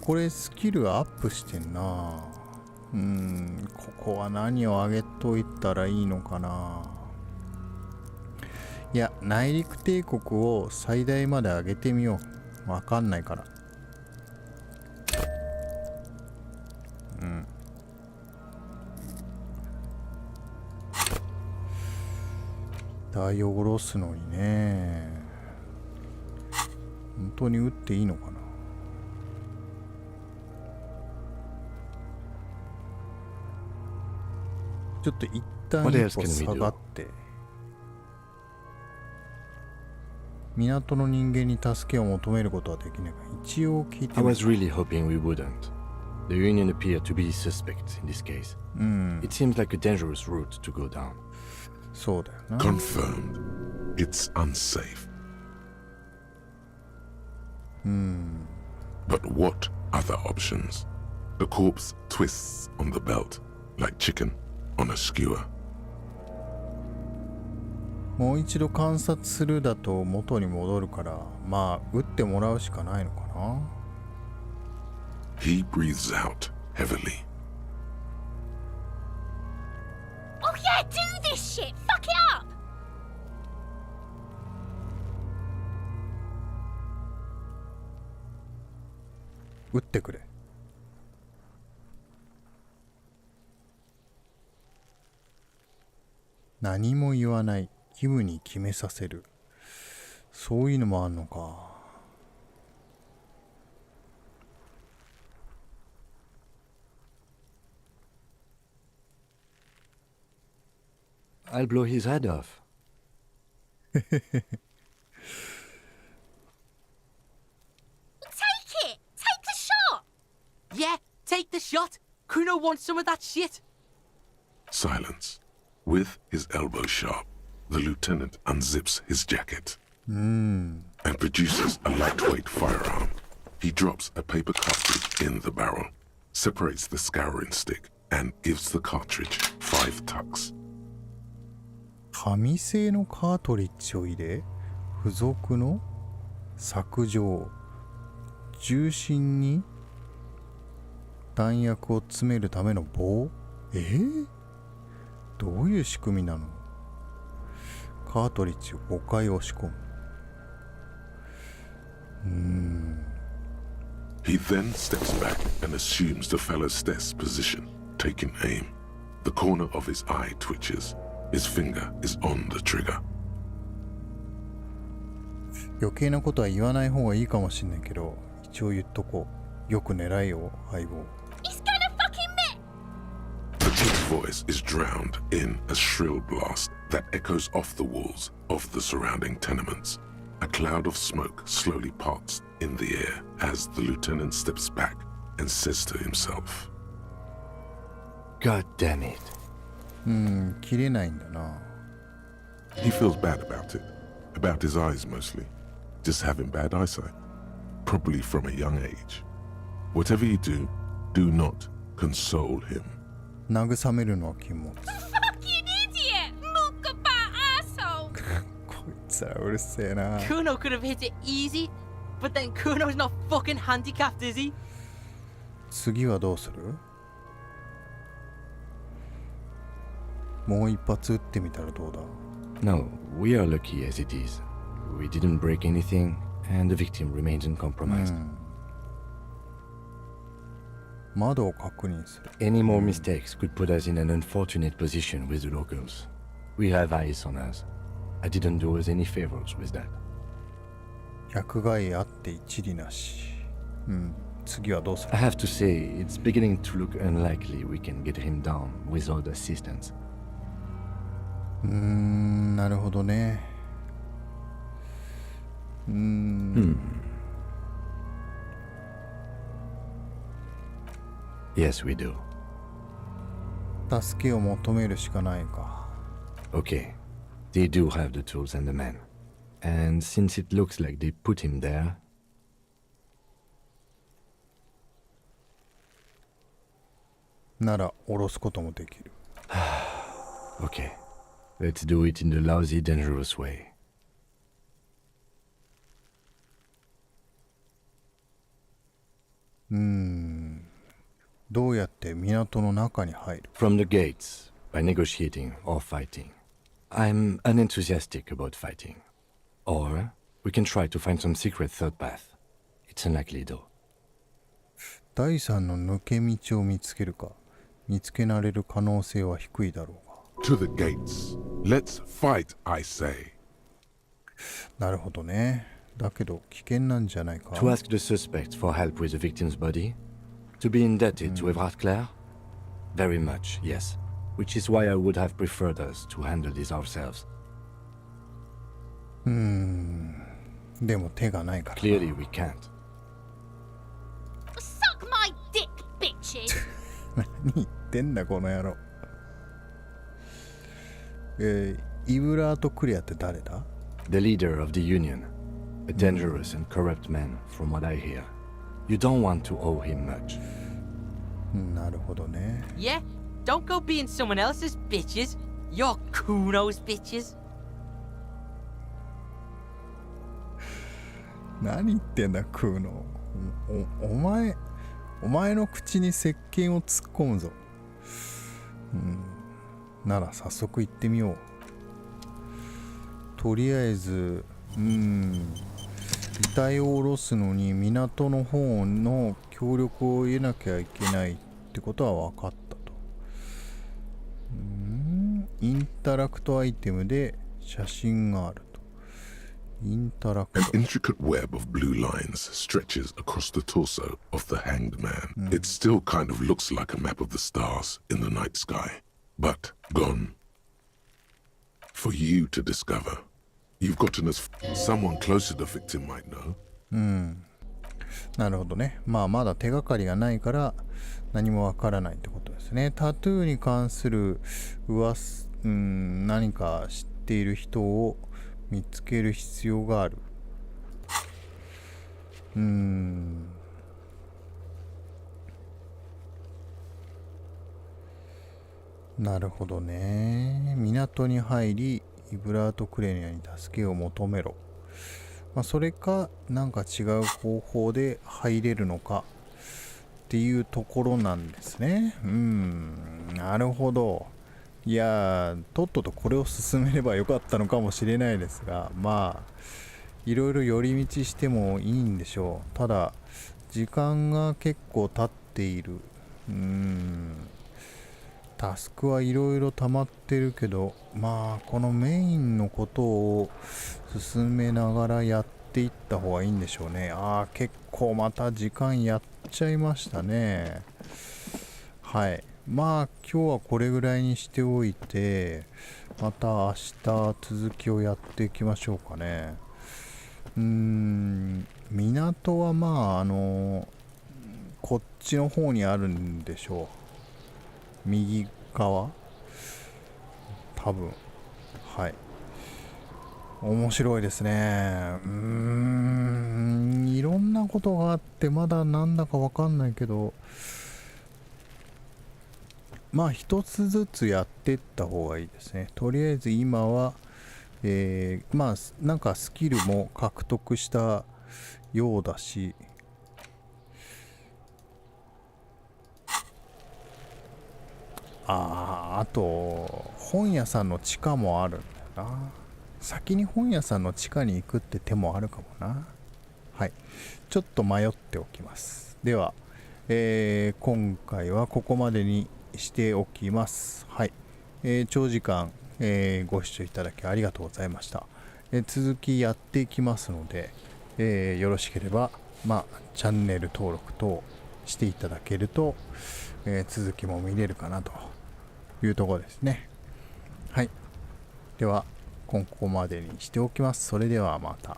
これスキルアップしてんな。ここは何を上げといたらいいのかな。いや、内陸帝国を最大まで上げてみよう。わかんないから。台を下ろすのにね。本当に撃っていいのかな。ちょっと一旦一歩下がって、港の人間に助けを求めることはできないが、一応聞いてみる。I was really hoping we wouldn't. The Union appeared to be suspect in this case. It seems like a dangerous route to go down. そうだよな。 Confirmed. It's unsafe. But what other options? The corpse twists on the belt, like chicken on a skewer. もう一度観察するだと元に戻るから、まあ撃ってもらうしかないのかな。He breathes out heavily. Oh yeah, do this shit. Fuck it up. 撃ってくれ。何も言わない。義務に決めさせる。そういうのもあんのか。I'll blow his head off. Take it. Take the shot. Yeah, take the shot. Kuno wants some of that shit. Silence. With his elbow sharp, the lieutenant unzips his jacket and produces a lightweight firearm. He drops a paper cartridge in the barrel, separates the scouring stick, and gives the cartridge 5 tucks. 紙製のカートリッジを入れ、付属の削状、重心に弾薬を詰めるための棒。どういう仕組みなの。カートリッジを5回押し込む。He then steps back and assumes the fellow's desk position, taking aim. The corner of his eye twitches. His finger is on the trigger. 余計なことは言わない方がいいかもしんないけど、一応言っとこう。よく狙いよ、相棒。He's gonna fucking miss. The kid's voice is drowned in a shrill blast that echoes off the walls of the surrounding tenements. A cloud of smoke slowly parts in the air as the lieutenant steps back and says to himself, God damn it. 切れないんだな。 He feels bad about it, about his eyes mostly, just having bad eyesight, probably from a young age. Whatever you do, do not console him. 慰めるのは禁物。Fucking idiot. Mookabat asshole. こいつらうるせえな。 Kuno could have hit it easy, but then Kuno's not fucking handicapped, is he? 次はどうする？もう一発撃ってみたらどうだ？ No, we are lucky as it is. We didn't break anything, and the victim remains uncompromised. 窓を確認する。 Any more mistakes could put us in an unfortunate position with the locals. We have eyes on us. I didn't do us any favors with that. 百害あって一理なし。次はどうする？ I have to say, it's beginning to look unlikely we can get him down without assistance. なるほどね。Yes, we do. 助けを求めるしかないか。Okay, they do have the tools and the men. And since it looks like they put him there, なら下ろすこともできる。okay, let's do it in the lousy, dangerous way. どうやって港の中に入る？ From the gates, by negotiating or fighting. I'm unenthusiastic about fighting. Or we can try to find some secret third path. It's unlikely though. 第三の抜け道を見つけるか。見つけられる可能性は低いだろうが。To the gates. Let's fight, I say. なるほどね。だけど危険なんじゃないか。To ask the suspect for help with the victim's body? To be indebted to Everard Clare? Very much, yes. Which is why I would have preferred us to handle this ourselves. でも手がないから。Clearly we can't. Suck my dick, bitches! 何言ってんだこの野郎。イブラート・クリアって誰だ？ The leader of the Union. A dangerous and corrupt man, from what I hear. You don't want to owe him much. なるほどね。 Yeah? Don't go being someone else's bitches. You're Kuno's bitches. 何言ってんだクーノ。お前の口に石鹸を突っ込むぞ。なら早速行ってみよう。とりあえず遺体を下ろすのに港の方の協力を得なきゃいけないってことは分かったと。インタラクトアイテムで写真があると。インタラクト。 An intricate web of blue lines stretches across the torso of the hanged man. It still kind of looks like a map of the stars in the night sky, but gone. For you to discover. You've gotten as someone close to the victim might know. なるほどね。まだ手がかりがないから何もわからないってことですね。タトゥーに関する何か知っている人を見つける必要がある。なるほどね。港に入りイブラート・クレニアに助けを求めろ。それかなんか違う方法で入れるのかっていうところなんですね。なるほど。いやとっととこれを進めればよかったのかもしれないですが、いろいろ寄り道してもいいんでしょう。ただ時間が結構経っている。タスクはいろいろ溜まってるけど、このメインのことを進めながらやっていった方がいいんでしょうね。結構また時間やっちゃいましたね。はい。今日はこれぐらいにしておいて、また明日続きをやっていきましょうかね。港はこっちの方にあるんでしょう。右側多分。はい。面白いですね。いろんなことがあってまだなんだかわかんないけど、一つずつやっていった方がいいですね。とりあえず今はなんかスキルも獲得したようだし、あと本屋さんの地下もあるんだよな。先に本屋さんの地下に行くって手もあるかもな。はい、ちょっと迷っておきます。では、今回はここまでにしておきます。はい、長時間、ご視聴いただきありがとうございました。続きやっていきますので、よろしければ、チャンネル登録等していただけると、続きも見れるかなというところですね。はい。では、ここまでにしておきます。それではまた。